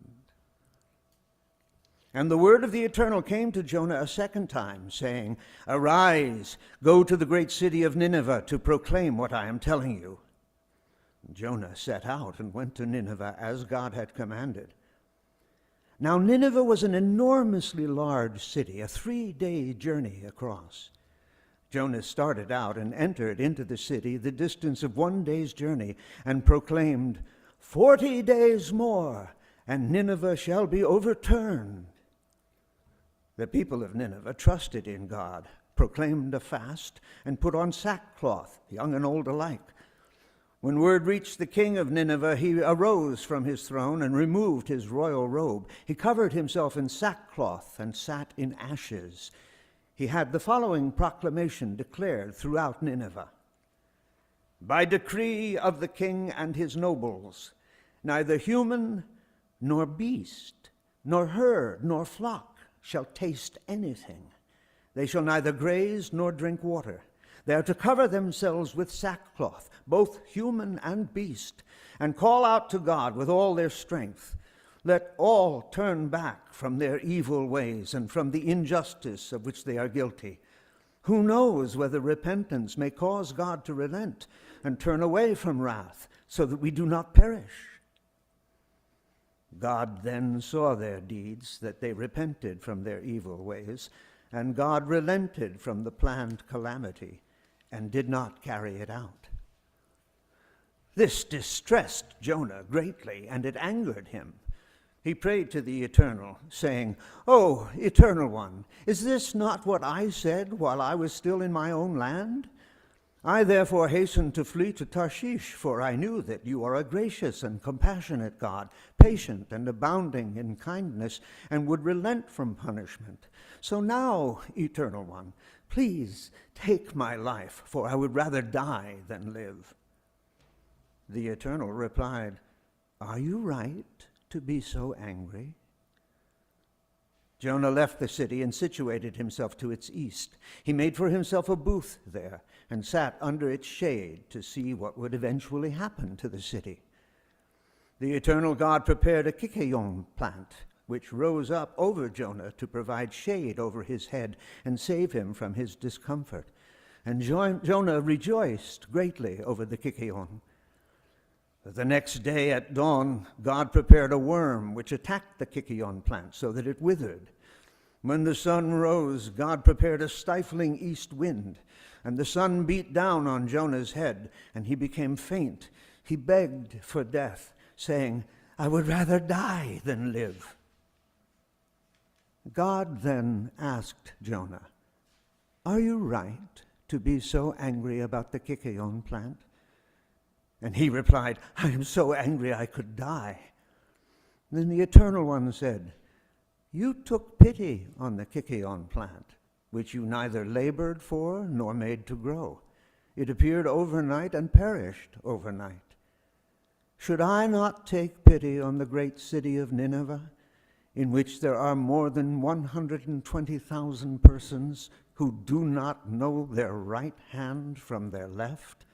And the word of the Eternal came to Jonah a second time, saying, Arise, go to the great city of Nineveh to proclaim what I am telling you. And Jonah set out and went to Nineveh as God had commanded. Now Nineveh was an enormously large city, a 3-day journey across. Jonah started out and entered into the city the distance of 1 day's journey and proclaimed, 40 days more, and Nineveh shall be overturned. The people of Nineveh trusted in God, proclaimed a fast, and put on sackcloth, young and old alike. When word reached the king of Nineveh, he arose from his throne and removed his royal robe. He covered himself in sackcloth and sat in ashes. He had the following proclamation declared throughout Nineveh. By decree of the king and his nobles, neither human nor beast, nor herd nor flock shall taste anything. They shall neither graze nor drink water. They are to cover themselves with sackcloth, both human and beast, and call out to God with all their strength. Let all turn back from their evil ways and from the injustice of which they are guilty. Who knows whether repentance may cause God to relent and turn away from wrath, so that we do not perish? God then saw their deeds, that they repented from their evil ways, and God relented from the planned calamity and did not carry it out. This distressed Jonah greatly, and it angered him. He prayed to the Eternal, saying, "O Eternal One, is this not what I said while I was still in my own land? I therefore hastened to flee to Tarshish, for I knew that you are a gracious and compassionate God, patient and abounding in kindness, and would relent from punishment. So now, Eternal One, please take my life, for I would rather die than live." The Eternal replied, "Are you right to be so angry?" Jonah left the city and situated himself to its east. He made for himself a booth there and sat under its shade to see what would eventually happen to the city. The eternal God prepared a kikeyon plant, which rose up over Jonah to provide shade over his head and save him from his discomfort. And Jonah rejoiced greatly over the kikeyon. The next day at dawn, God prepared a worm which attacked the kikeyon plant so that it withered. When the sun rose, God prepared a stifling east wind, and the sun beat down on Jonah's head, and he became faint. He begged for death, saying, "I would rather die than live." God then asked Jonah, "Are you right to be so angry about the kikeyon plant?" And he replied, "I am so angry I could die." Then the Eternal One said, "You took pity on the kikeyon plant, which you neither labored for nor made to grow. It appeared overnight and perished overnight. Should I not take pity on the great city of Nineveh, in which there are more than 120,000 persons who do not know their right hand from their left,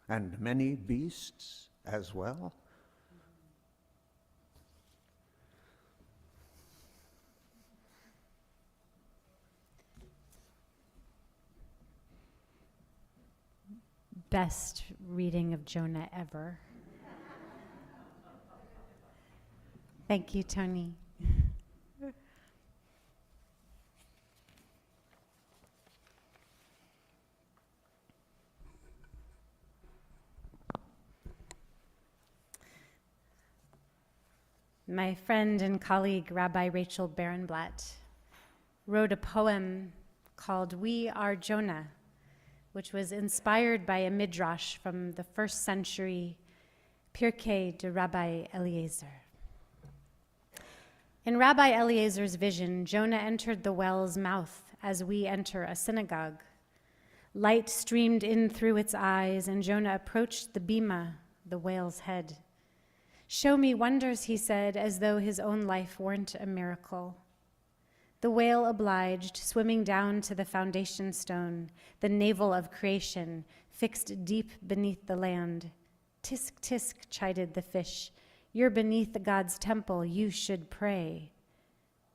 and many beasts as well?" Best reading of Jonah ever. Thank you, Tony. My friend and colleague, Rabbi Rachel Barenblatt, wrote a poem called "We Are Jonah," which was inspired by a midrash from the 1st century Pirkei de Rabbi Eliezer. In Rabbi Eliezer's vision, Jonah entered the well's mouth as we enter a synagogue. Light streamed in through its eyes, and Jonah approached the bima, the whale's head. "Show me wonders," he said, as though his own life weren't a miracle. The whale obliged, swimming down to the foundation stone, the navel of creation, fixed deep beneath the land. "Tisk, tisk," chided the fish. "You're beneath God's temple, you should pray."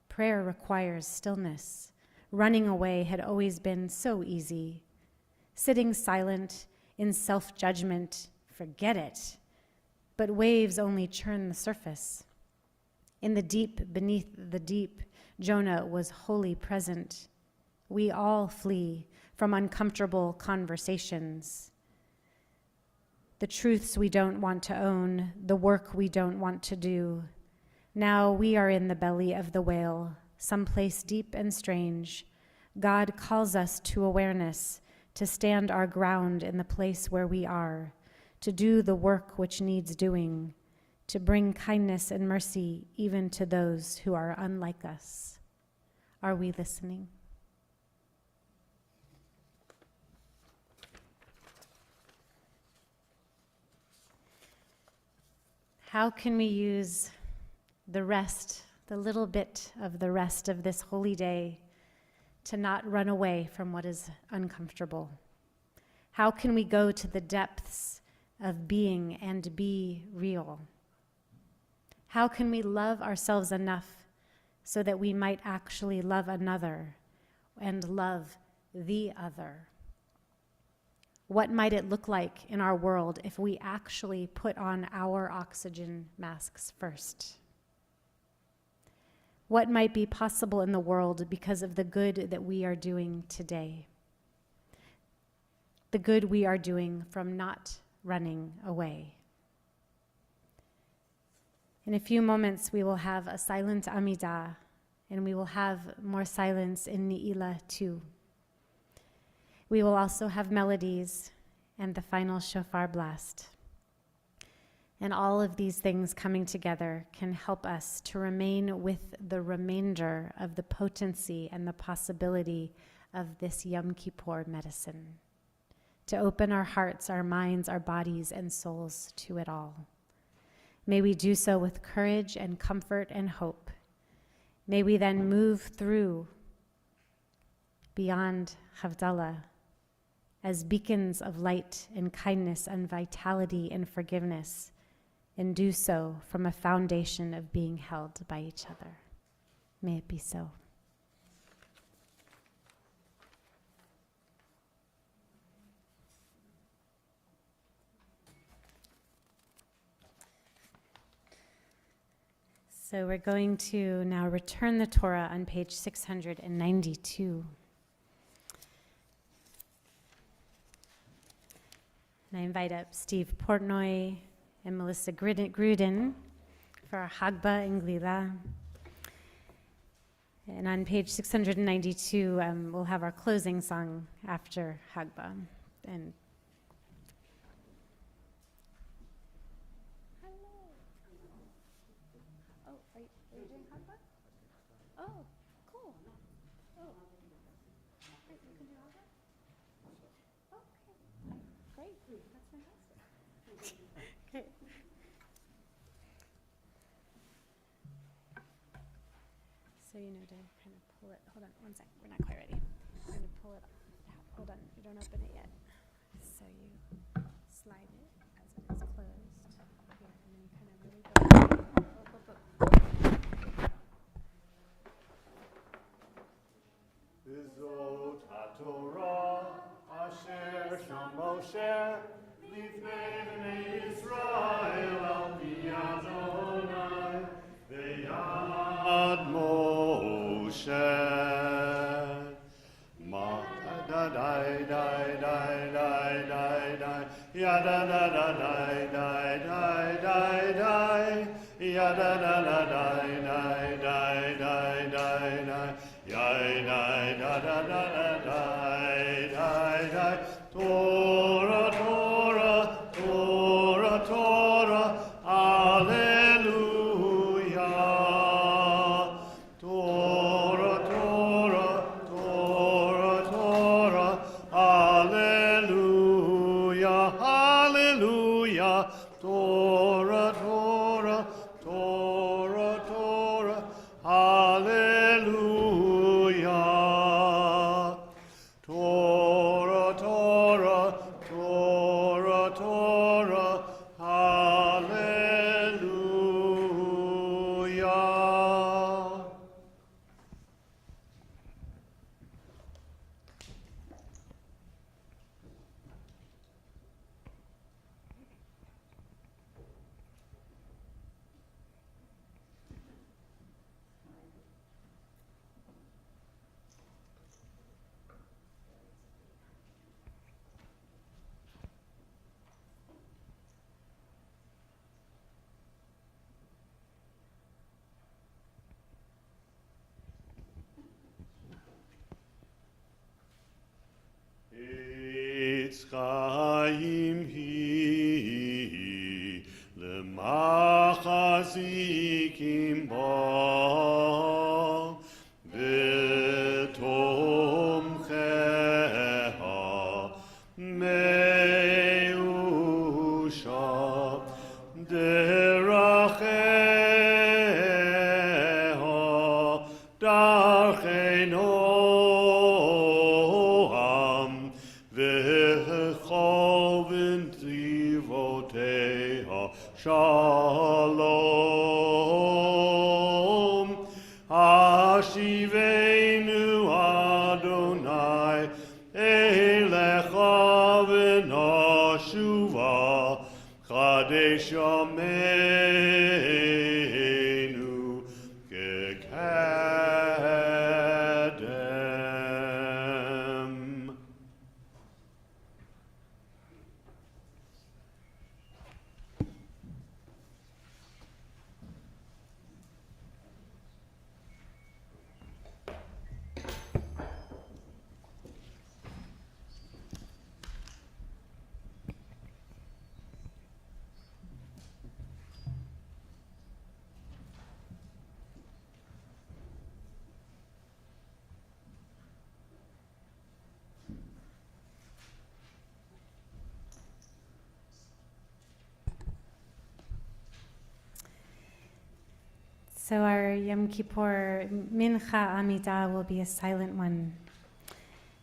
Prayer requires stillness. Running away had always been so easy. Sitting silent in self-judgment, forget it. But waves only churn the surface. In the deep beneath the deep, Jonah was wholly present. We all flee from uncomfortable conversations. The truths we don't want to own, the work we don't want to do. Now we are in the belly of the whale, someplace deep and strange. God calls us to awareness, to stand our ground in the place where we are, to do the work which needs doing, to bring kindness and mercy even to those who are unlike us. Are we listening? How can we use the rest, the little bit of the rest of this holy day, to not run away from what is uncomfortable? How can we go to the depths of being and be real? How can we love ourselves enough so that we might actually love another and love the other? What might it look like in our world if we actually put on our oxygen masks first? What might be possible in the world because of the good that we are doing today? The good we are doing from not running away. In a few moments, we will have a silent Amidah, and we will have more silence in Ni'ilah too. We will also have melodies and the final shofar blast. And all of these things coming together can help us to remain with the remainder of the potency and the possibility of this Yom Kippur medicine, to open our hearts, our minds, our bodies, and souls to it all. May we do so with courage and comfort and hope. May we then move through beyond Havdalah as beacons of light and kindness and vitality and forgiveness, and do so from a foundation of being held by each other. May it be so. So we're going to now return the Torah on page 692. And I invite up Steve Portnoy and Melissa Gruden for our Hagbah and Glila. And on page 692, we'll have our closing song after Hagbah. And are you doing Hagbah? Oh, cool. Oh, great, you can do Hagbah? Okay, great, that's fantastic. Okay. So you know to kind of pull it, hold on one sec, we're not quite ready. I'm going to pull it, hold on, you don't open it yet. So you slide it as it is closed. Here, and then you kind of really go. Bizot HaTorah Asher Sham Moshe Lifnei Bnei Yisrael Al Pi Adonai V'yad Moshe Ma da da da da da da da Ya da da da da da da da da Ya da da da da da da da da da Ya da da da da da da da Torah Torah Torah Torah Alleluia Torah Torah Torah Torah Alleluia Hallelujah Torah Torah Torah Torah Hallelujah Torah Torah Torah Torah Hallelujah. Eitz Chaim hi lemachazikim bo v'tomcheha meusha deracheha darchei noam v'chovin tivoteha shalom Hashivenu Adonai elecha v'nashuva Chadesh yameinu kekadem. So our Yom Kippur Mincha Amidah will be a silent one,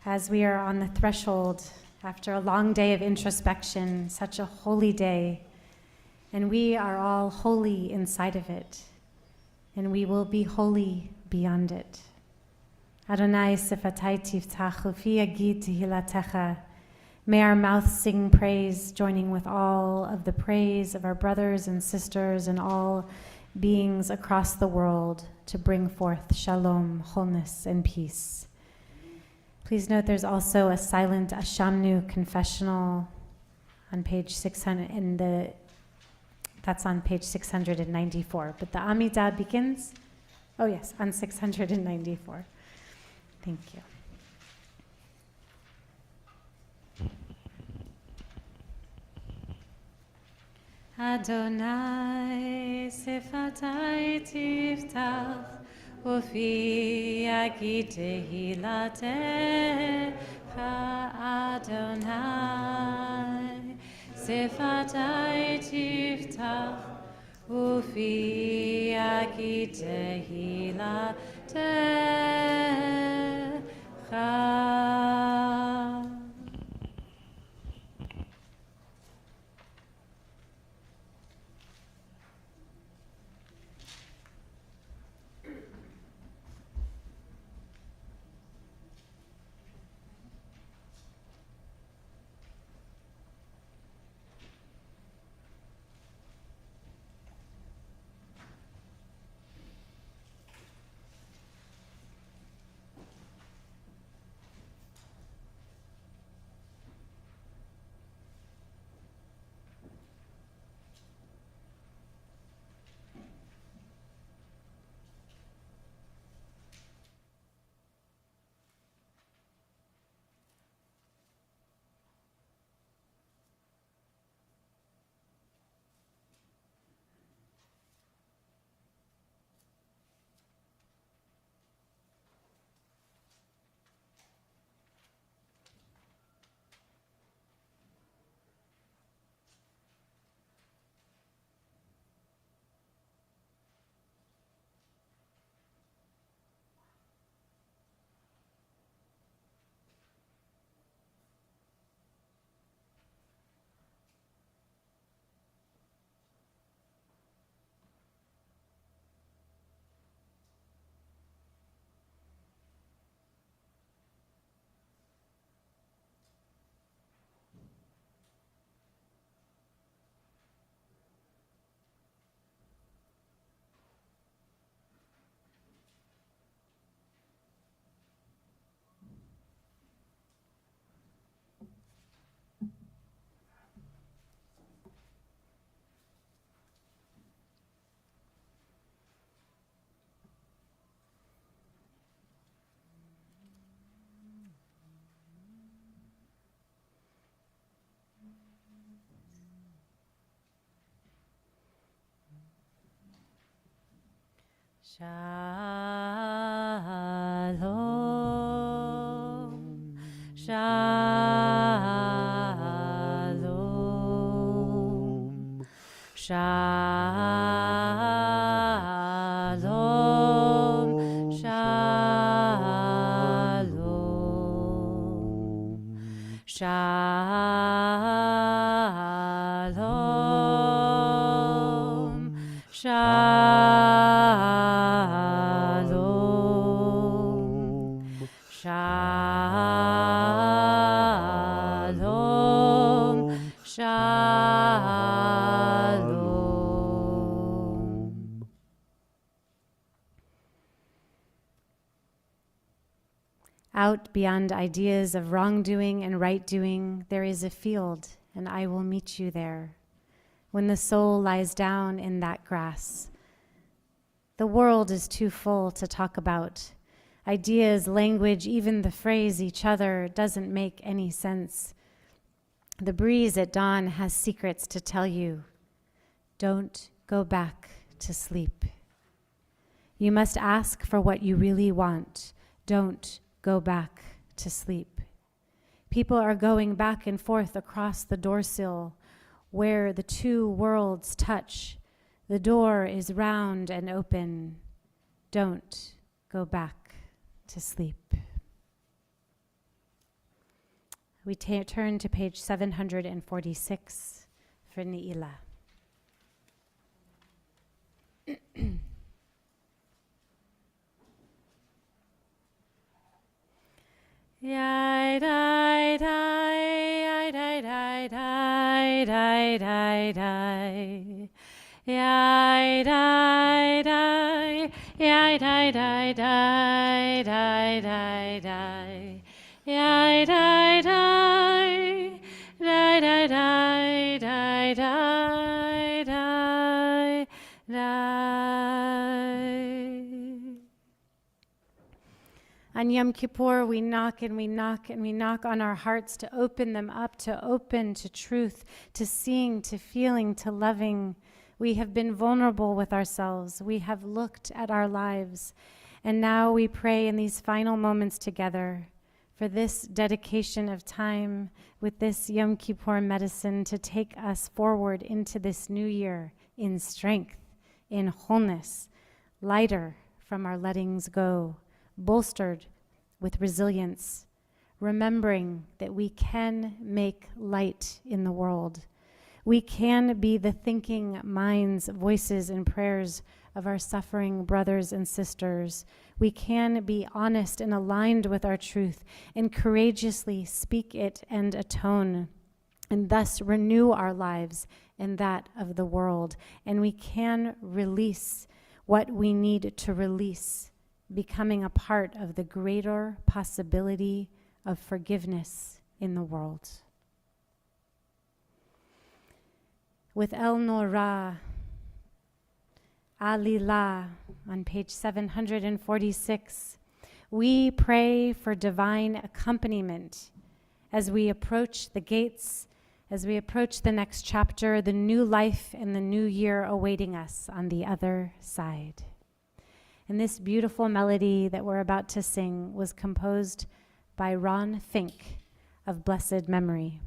as we are on the threshold after a long day of introspection, such a holy day, and we are all holy inside of it, and we will be holy beyond it. Adonai sifatai tiftach ufi yagid tehilatecha. May our mouths sing praise, joining with all of the praise of our brothers and sisters and all beings across the world to bring forth shalom, wholeness, and peace. Please note there's also a silent Ashamnu confessional on page 600, that's on page 694. But the Amidah begins, oh yes, on 694. Thank you. Adonai sifatai tiftach ufi yagid tehilatecha. Adonai sifatai tiftach ufi yagid tehilatecha. Shalom, shalom, shalom, shalom, shalom, shalom, shalom, shalom. Out beyond ideas of wrongdoing and right doing, there is a field, and I will meet you there. When the soul lies down in that grass, the world is too full to talk about. Ideas, language, even the phrase each other doesn't make any sense. The breeze at dawn has secrets to tell you. Don't go back to sleep. You must ask for what you really want. Don't go back to sleep. People are going back and forth across the doorsill where the two worlds touch. The door is round and open. Don't go back to sleep. We turn to page 746 for Ni'ila. Yai dai dai, dai dai dai, dai dai dai. Yai dai dai, yai dai dai dai, dai dai dai. Yai dai dai, dai dai dai, dai dai dai, dai. On Yom Kippur, we knock and we knock and we knock on our hearts to open them up, to open to truth, to seeing, to feeling, to loving. We have been vulnerable with ourselves. We have looked at our lives. And now we pray in these final moments together for this dedication of time with this Yom Kippur medicine to take us forward into this new year in strength, in wholeness, lighter from our lettings go, bolstered with resilience, remembering that we can make light in the world. We can be the thinking minds, voices, and prayers of our suffering brothers and sisters. We can be honest and aligned with our truth and courageously speak it and atone, and thus renew our lives and that of the world. And we can release what we need to release, becoming a part of the greater possibility of forgiveness in the world. With El Norah, Alila, on page 746, we pray for divine accompaniment as we approach the gates, as we approach the next chapter, the new life and the new year awaiting us on the other side. And this beautiful melody that we're about to sing was composed by Ron Fink of blessed memory.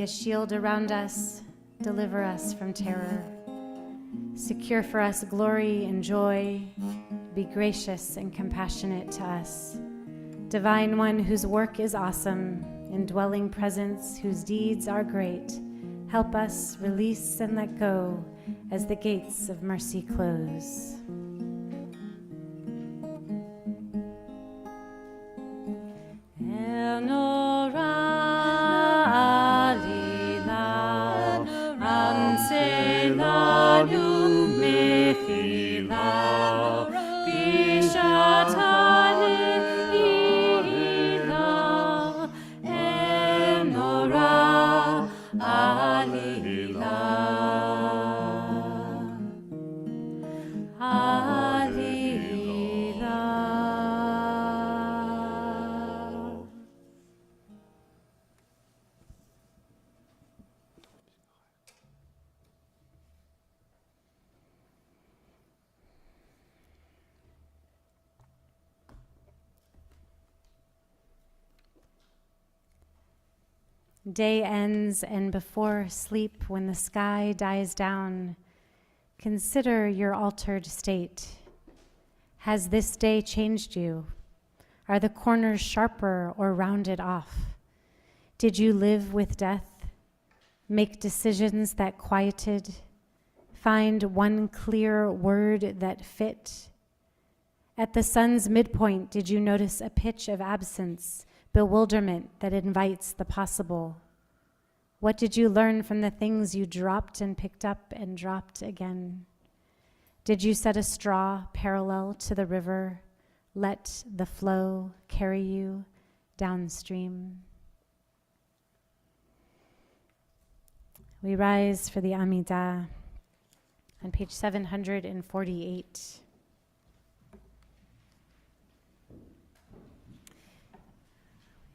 a shield around us, deliver us from terror. Secure for us glory and joy, be gracious and compassionate to us. Divine One, whose work is awesome, indwelling presence, whose deeds are great, help us release and let go as the gates of mercy close. Day ends, and before sleep, when the sky dies down, consider your altered state. Has this day changed you? Are the corners sharper or rounded off? Did you live with death? Make decisions that quieted? Find one clear word that fit? At the sun's midpoint, did you notice a pitch of absence, bewilderment that invites the possible? What did you learn from the things you dropped and picked up and dropped again? Did you set a straw parallel to the river, let the flow carry you downstream? We rise for the Amidah on page 748.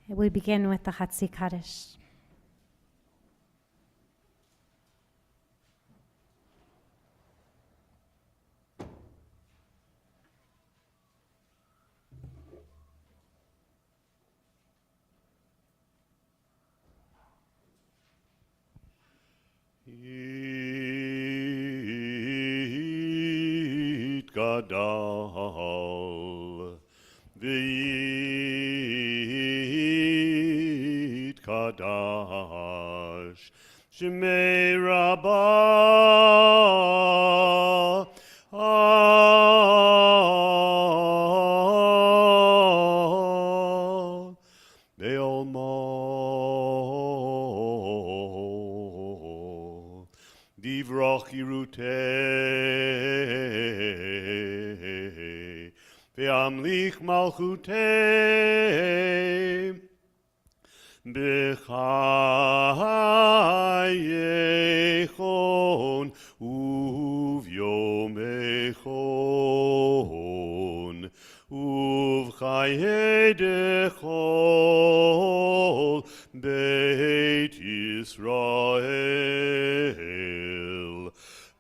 We begin with the Hatzi Kaddish. Gadal, Kadash, Shemei Rabbah, Be'olmo, Divrach Yirutei, Ve'amlich Malchutei, B'chayechon uvyomechon uvchayedechol Beit Yisrael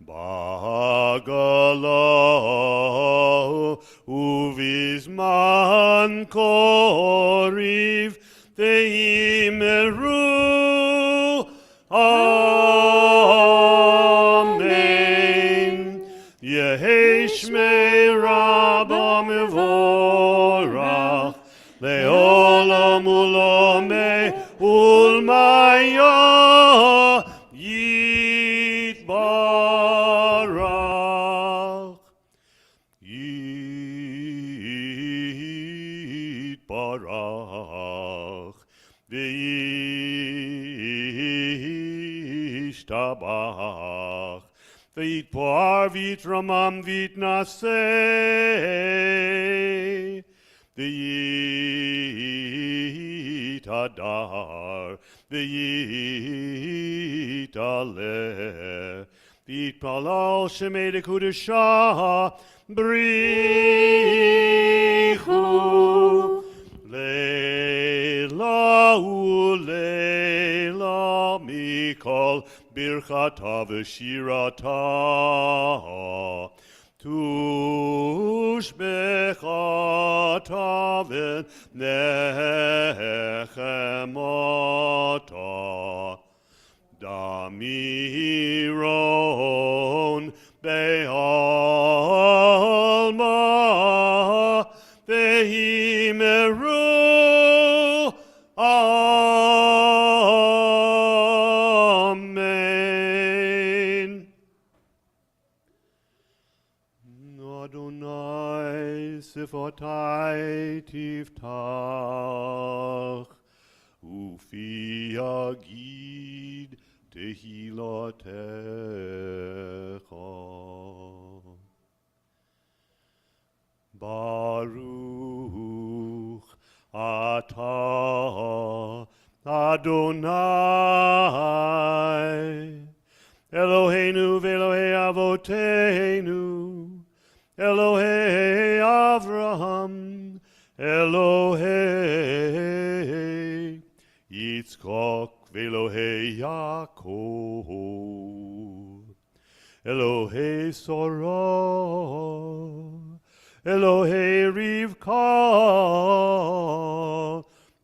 Ba'gala uvizman koriv Ve'imeru Amen. Yehi Shmei Rabbah Mevorach Le'olam Ulomei Ulmaya Yitbarach Yitbarach V'yishtabach V'yitpar v'yitramam v'yitnaseh V'yitadar V'yitaleh V'yitpalal Shemei Dekudashah Brichu Leila uleila mikol birchata v'shirata tushbechata v'nechemata Damiron be'alma vehimeru. Amen. Adonai sifotai tiftach, ufi agid tehilatecha. Baruch atah Adonai Eloheinu ve'Elohei avoteinu, Elohei Avraham, Elohei Yitzchak ve'Elohei Yaakov, Elohei Sarah, Elohei Rivka,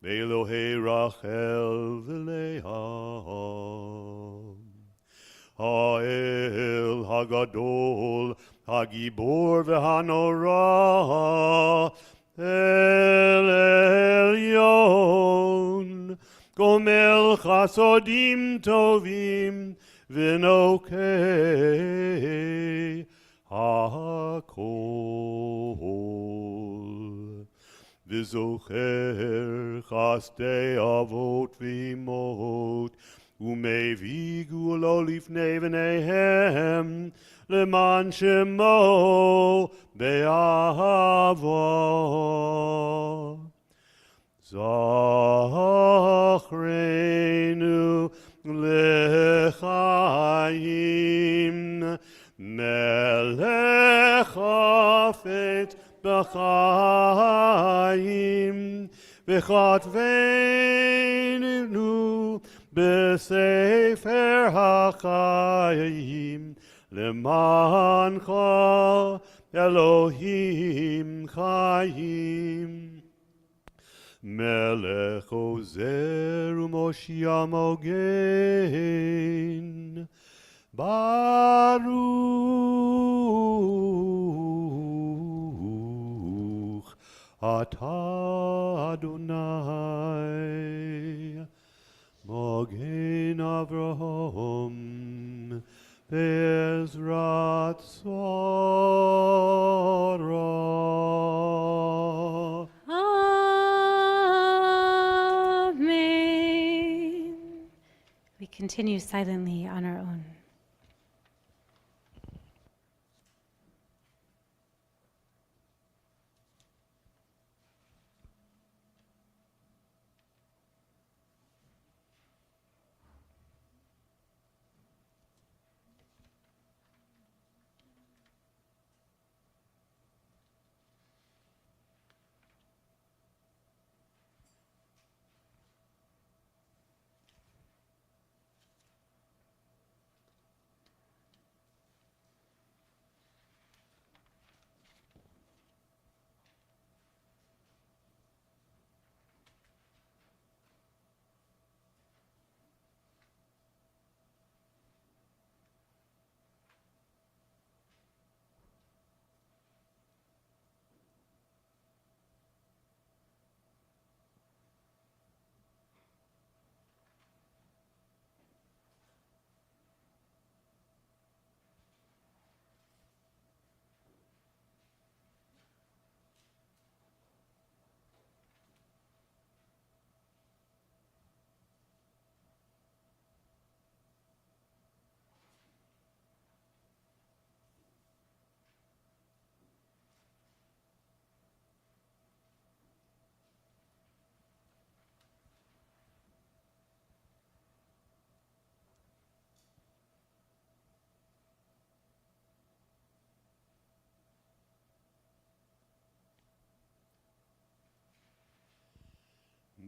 ve'Elohei Rachel ve'Leah. Ha'el Hagadol, Hagibor v'Hanora, El Elyon, Gomel Chasodim Tovim, V'nokei HaKol. V'zocher Chastei Avot v'imot, Umevi gulo lifnei v'neihem, leman shemo be'ahava. Zachrenu lechaim, melech hafet b'chaim, v'chatvenu B'sefer ha'chaim lemancha Elohim chayim. Melech ozer u'moshia mogen. Baruch atah Adonai Mogen Avraham Be'ezrat Sarah. Amen. We continue silently on our own.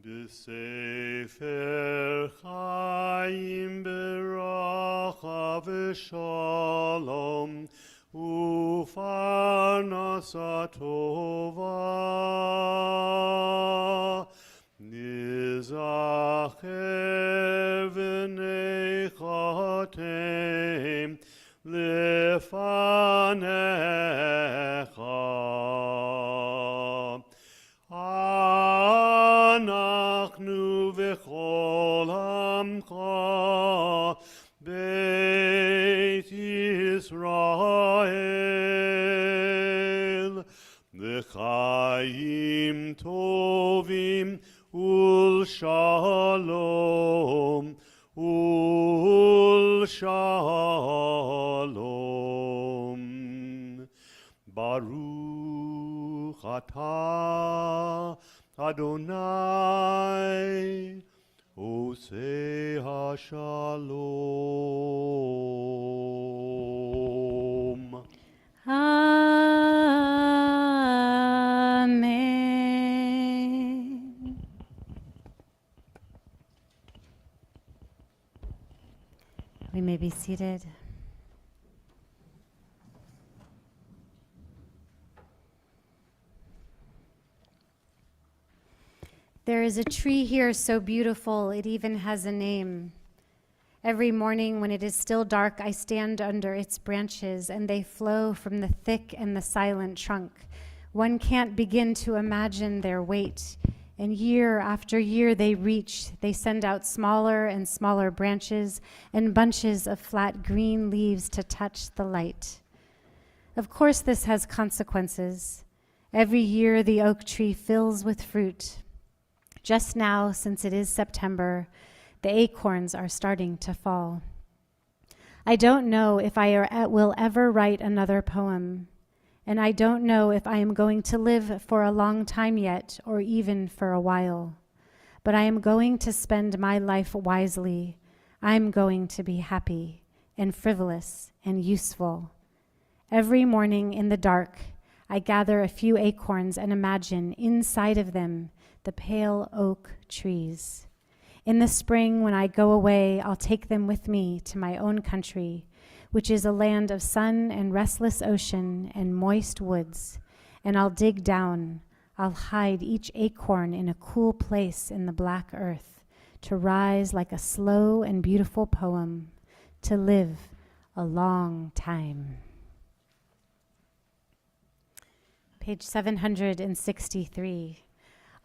B'sefer Chaim beracha v'shalom u'farnasa tova nizacher v'neicha Yamim tovim ul shalom, ul shalom. Baruch atah Adonai, Oseh HaShalom. Amen. We may be seated. There is a tree here so beautiful, it even has a name. Every morning when it is still dark, I stand under its branches, and they flow from the thick and the silent trunk. One can't begin to imagine their weight. And year after year they send out smaller and smaller branches and bunches of flat green leaves to touch the light. Of course, this has consequences. Every year the oak tree fills with fruit. Just now, since it is September, the acorns are starting to fall. I don't know if I will ever write another poem, and I don't know if I am going to live for a long time yet, or even for a while. But I am going to spend my life wisely. I'm going to be happy and frivolous and useful. Every morning in the dark, I gather a few acorns and imagine inside of them the pale oak trees. In the spring, when I go away, I'll take them with me to my own country, which is a land of sun and restless ocean and moist woods, and I'll dig down. I'll hide each acorn in a cool place in the black earth, to rise like a slow and beautiful poem, to live a long time. Page 763.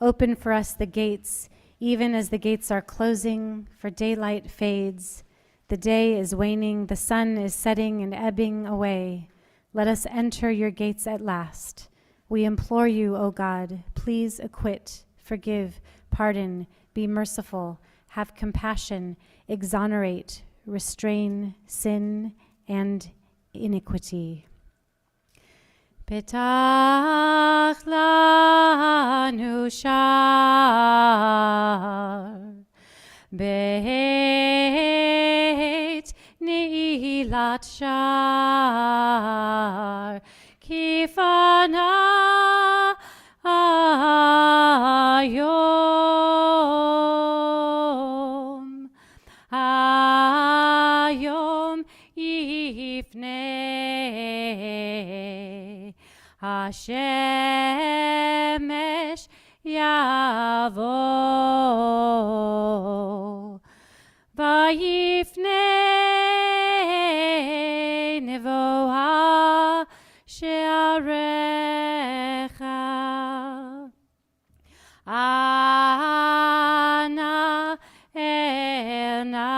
Open for us the gates, even as the gates are closing, for daylight fades. The day is waning, the sun is setting and ebbing away. Let us enter your gates at last. We implore you, O God, please acquit, forgive, pardon, be merciful, have compassion, exonerate, restrain sin and iniquity. Petach lanu shar beit ni'ilat shar kifana ayom yifnei Hashemesh yavo vayifnei nevoah she'arecha ana elna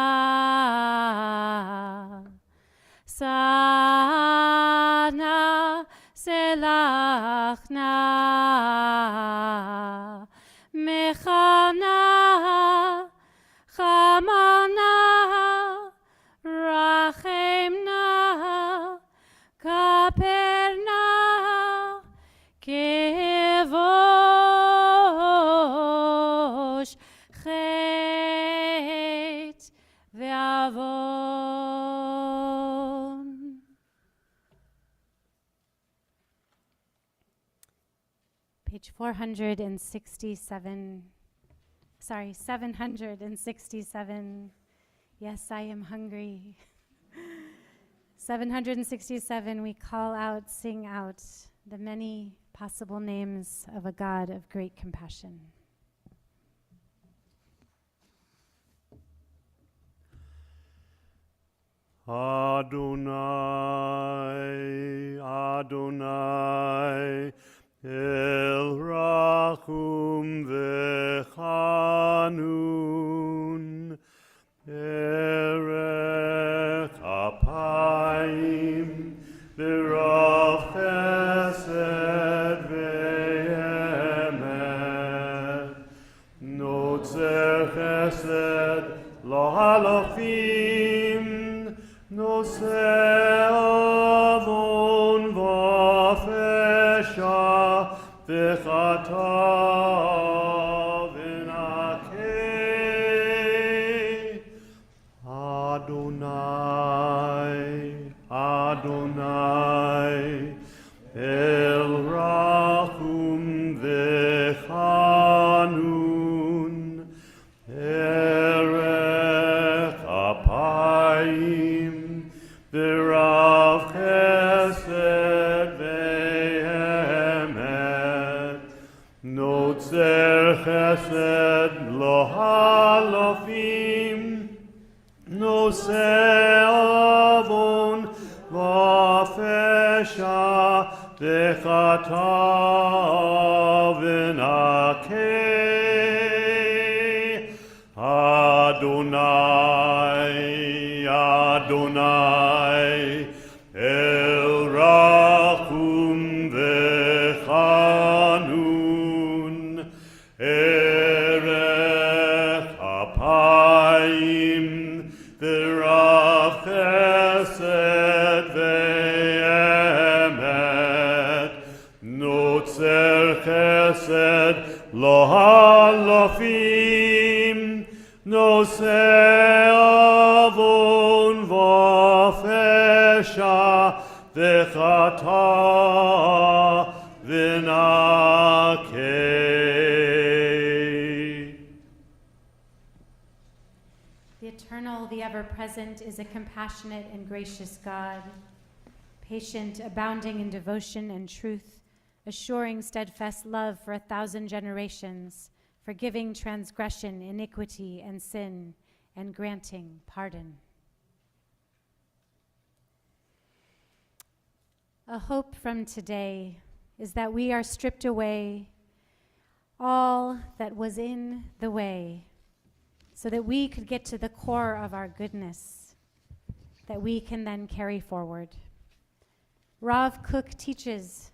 sana selachna mechana chamana rachemna kaperna kevosh chet ve'avon. Page 767. Yes, I am hungry. 767, we call out, sing out the many possible names of a God of great compassion. Adonai, Adonai, El Rachum Vechanun, Erech Apayim, B'Rav Chesed Ve'emet, v'nakeh. Adonai, Adonai, El Rachum v'chanun, Erech apayim, v'rav chesed v'emet, notzer chesed lo halofim, nose avon v'afesha v'chata v'nakeh. Adonai, Adonai, El Rachum v'chanun, Erech apayim, v'rav chesed v'emet, notzer chesed lo halofim, nose avon v'afesha v'chata v'nakeh. The eternal, the ever-present, is a compassionate and gracious God, patient, abounding in devotion and truth, assuring steadfast love for 1,000 generations, forgiving transgression, iniquity, and sin, and granting pardon. A hope from today is that we are stripped away all that was in the way, so that we could get to the core of our goodness, that we can then carry forward. Rav Kook teaches,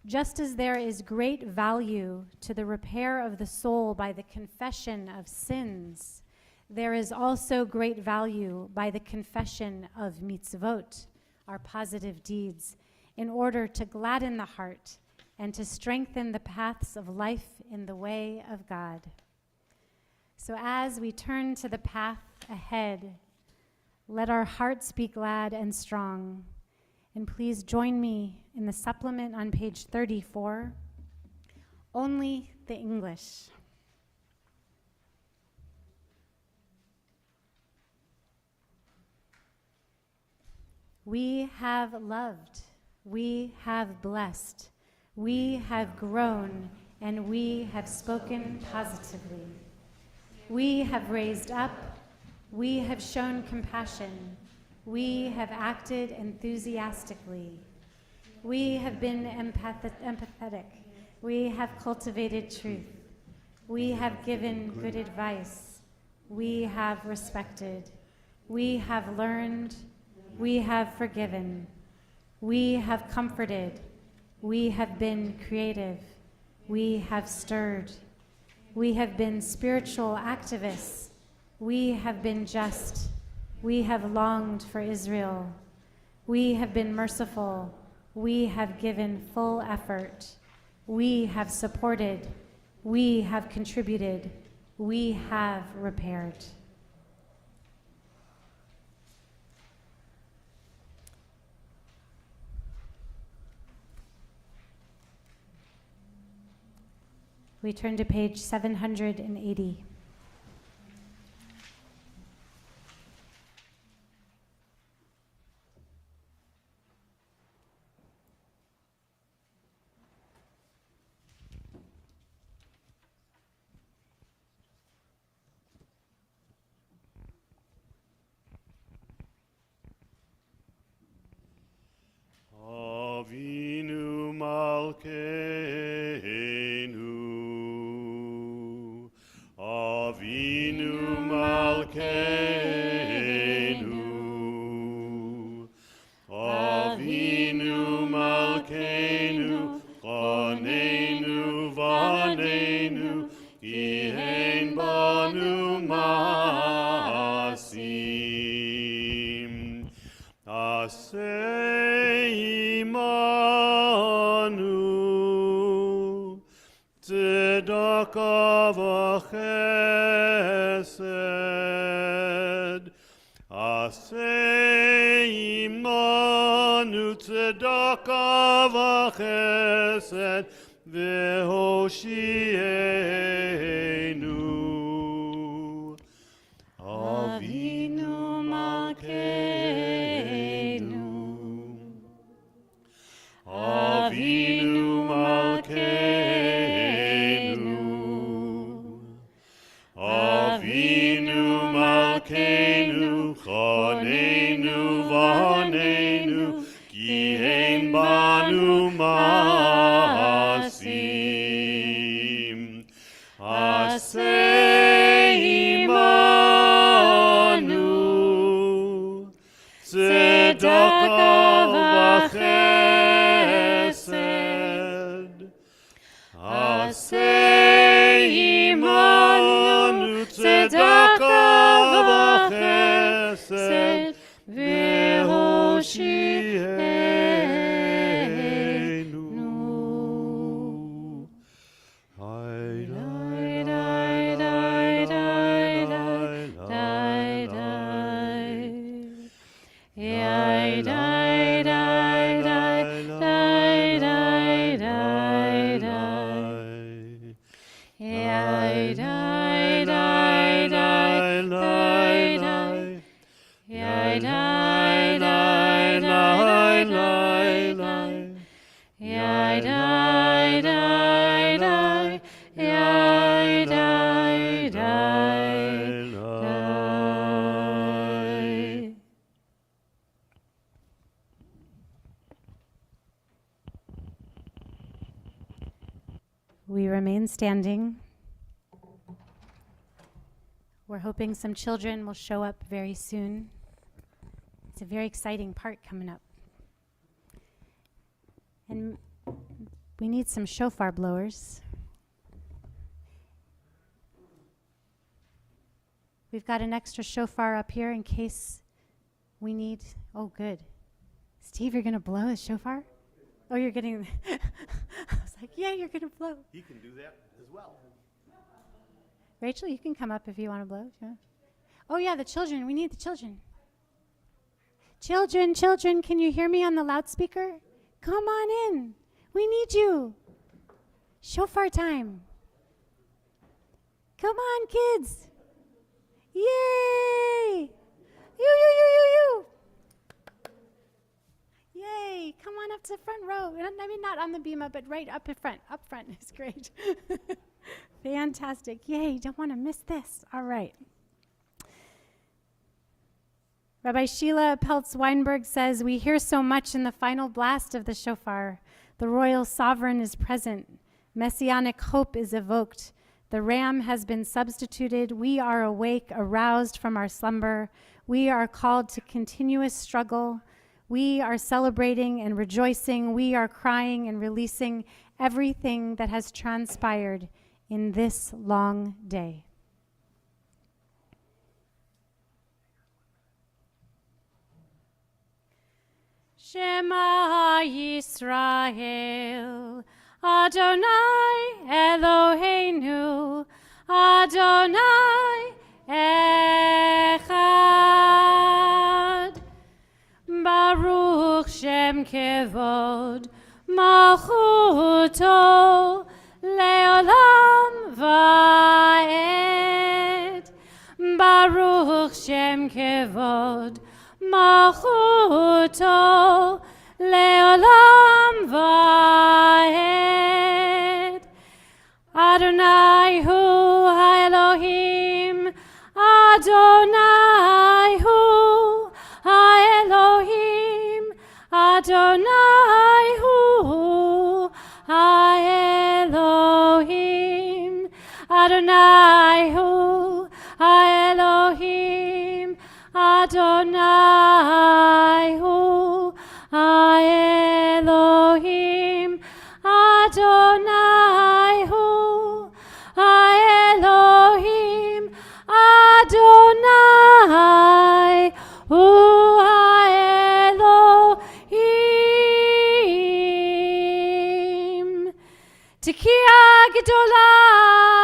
just as there is great value to the repair of the soul by the confession of sins, there is also great value by the confession of mitzvot, our positive deeds, in order to gladden the heart and to strengthen the paths of life in the way of God. So as we turn to the path ahead, let our hearts be glad and strong. And please join me in the supplement on page 34, only the English. We have loved, we have blessed, we have grown, and we have spoken positively. We have raised up, we have shown compassion, we have acted enthusiastically. We have been empathetic. We have cultivated truth. We have given good advice. We have respected. We have learned. We have forgiven. We have comforted. We have been creative. We have stirred. We have been spiritual activists. We have been just. We have longed for Israel. We have been merciful. We have given full effort. We have supported. We have contributed. We have repaired. We turn to page 780. Avinu Malkeinu, Avinu Malkeinu, Avinu Malkeinu, Chaneinu Vaneinu, Kihen Banu Masim, Aseh Imanu, Tzedakah tzedakah v'chesed. Aseh imanu tzedakah v'chesed v'hoshienu. Avinu Malkeinu, Avinu Malkeinu, Avinu Malkeinu, Chonenu v'Hanenu, ki ein banu ma'asim. Aseh imanu, tzedakah v'chesed. Aseh imanu, tzedakah v'chesed, v'hoshienu. Hai, dai, dai, dai, dai, dai, dai. Yai, dai, dai, dai, dai, dai, dai, dai. Yai, dai, dai, dai, dai, dai. Yai, dai, dai, dai, dai, dai. Yai, dai, dai, dai. Yai, dai, dai, dai. We remain standing. We're hoping some children will show up very soon. It's a very exciting part coming up. And we need some shofar blowers. We've got an extra shofar up here in case we need. Oh, good. Steve, you're going to blow a shofar? Oh, you're getting. I was like, yeah, you're going to blow. He can do that as well. Rachel, you can come up if you want to blow. Yeah. Oh, yeah, the children. We need the children. Children, children, can you hear me on the loudspeaker? Come on in. We need you. Shofar time. Come on, kids. Yay! You. Yay! Come on up to the front row. I mean, not on the bima, but right up in front. Up front is great. Fantastic. Yay, don't want to miss this. All right. Rabbi Sheila Peltz-Weinberg says, we hear so much in the final blast of the shofar. The royal sovereign is present. Messianic hope is evoked. The ram has been substituted. We are awake, aroused from our slumber. We are called to continuous struggle. We are celebrating and rejoicing. We are crying and releasing everything that has transpired in this long day. Shema Yisrael, Adonai Eloheinu, Adonai Echad. Baruch Shem Kevod, Malchuto, Leolam Vaed. Baruch Shem Kevod, Malchuto, Leolam Vaed. Adonai Hu HaElohim, Adonai Hu HaElohim, Adonai Hu HaElohim, Adonai Hu HaElohim, Adonai Hu HaElohim, Adonai Hu HaElohim, Adonai Hu HaElohim. Tekiah Gedolah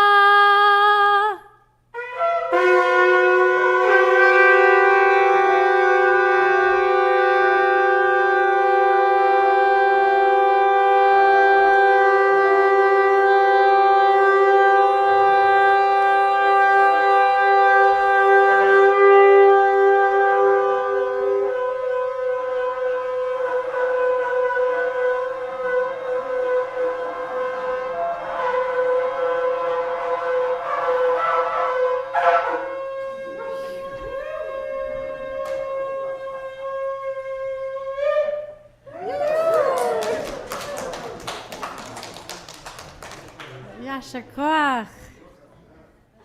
יישר כוח.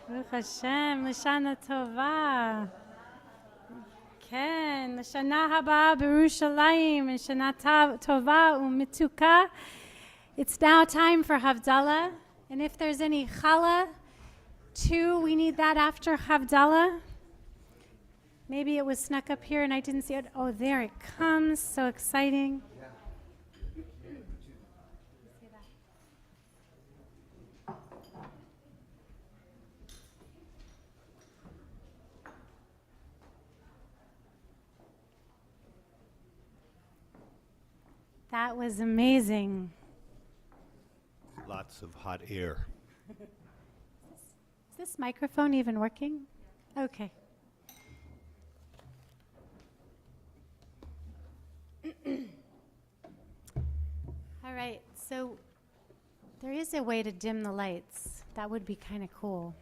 ברוך השם, לשנה טובה. כן, לשנה הבאה בירושלים, לשנה טובה ומתוקה. It's now time for Havdalah, and if there's any challah, too, we need that after Havdalah. Maybe it was snuck up here and I didn't see it. Oh, there it comes, so exciting. That was amazing. Lots of hot air. Is this microphone even working? Okay. All right, so there is a way to dim the lights. That would be kind of cool.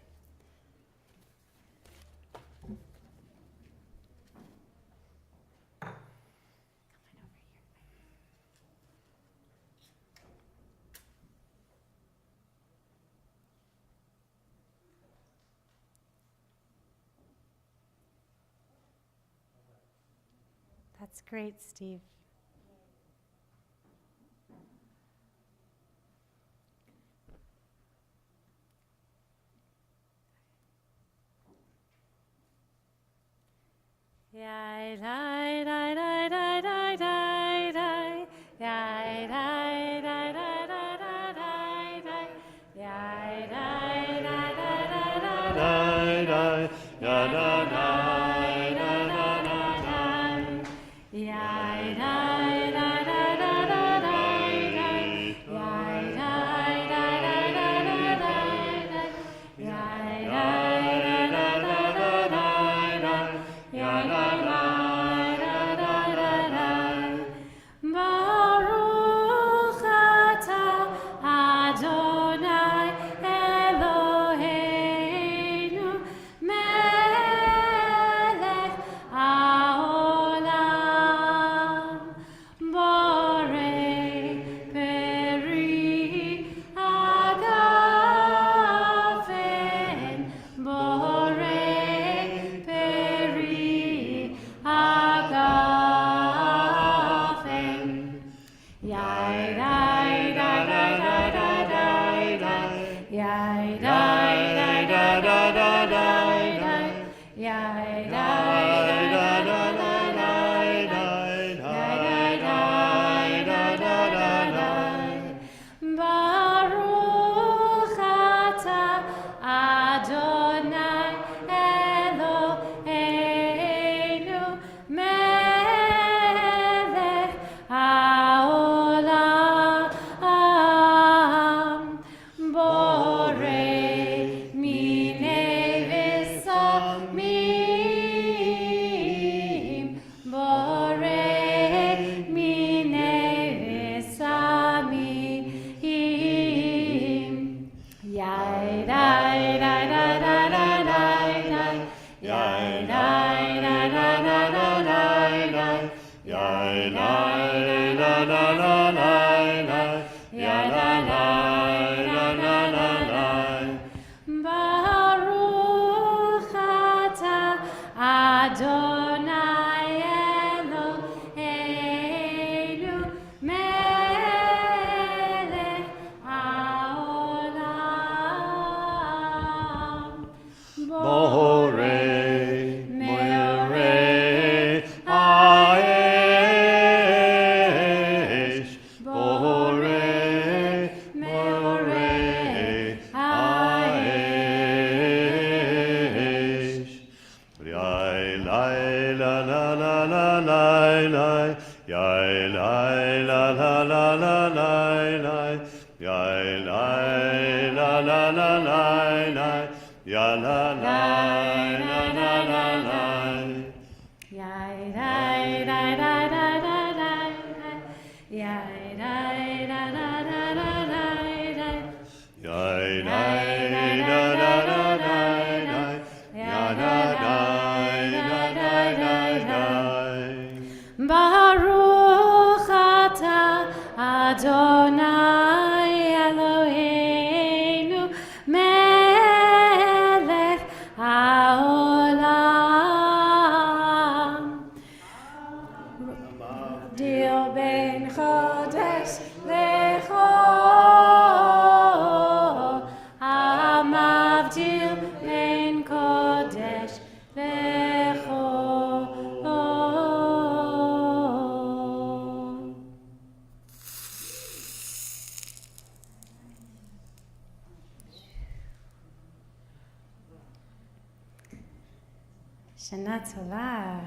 That's great, Steve. Yai dai dai dai dai dai dai dai. Yai dai dai dai dai dai dai dai. Yai dai dai dai dai dai Die, die, ja, da, die, da, da, da, die. Yai dai dai dai dai dai dai dai. Yai dai dai dai dai dai dai dai. Yai dai dai dai dai dai dai dai. Yai dai dai dai dai dai dai. Baruch atah Adonai Eloheinu melech haolam. Borei peri agafen. Borei peri agafen. Yai dai dai dai dai dai dai dai. Yai dai dai dai dai dai dai dai. Yai dai dai dai dai dai dai dai. Yai dai dai dai dai dai. Baruch atah Adonai Eloheinu melech haolam. Borei minei v'samim. Borei minei v'samim. Yai dai dai dai dai dai dai dai. Yai dai dai dai dai dai dai dai. Yai, dai, da, da, da, dai, dai. Ja, da, dai, da, da, da, dai. Baruch atah Adonai Eloheinu melech haolam. Borei, morei, aesh. Borei, morei, aesh. Yai, lai, la, la, la, la, lai, lai. Yai, lai, la, la, la, la, lai, lai. Yai, lai, la, la, la, lai, lai. Ya, la, lai, la, la, la, lai. Yai dai dai dai dai dai dai dai. Yai dai dai dai dai dai dai dai. Yai, dai, da, da, da, dai, dai. Ya, da, dai, da, dai, dai, dai. Baruch atah Adonai Eloheinu Magdil Ben Kodesh Lechol. Shana Tova.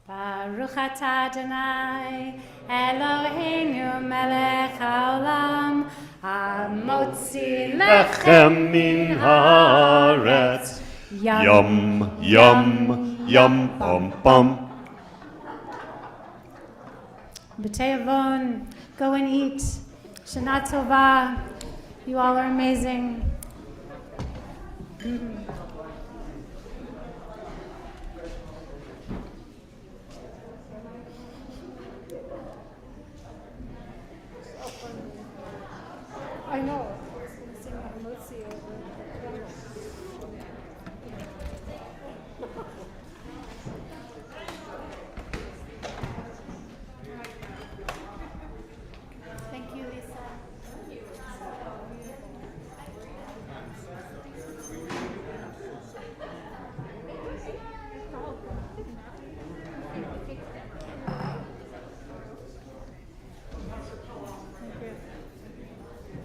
Baruch atah Adonai Eloheinu melech haolam hamotzi Lechem min haaretz. Yum, yum, yum, bum, bum. B'te'avon, go and eat. Shana Tova. You all are amazing.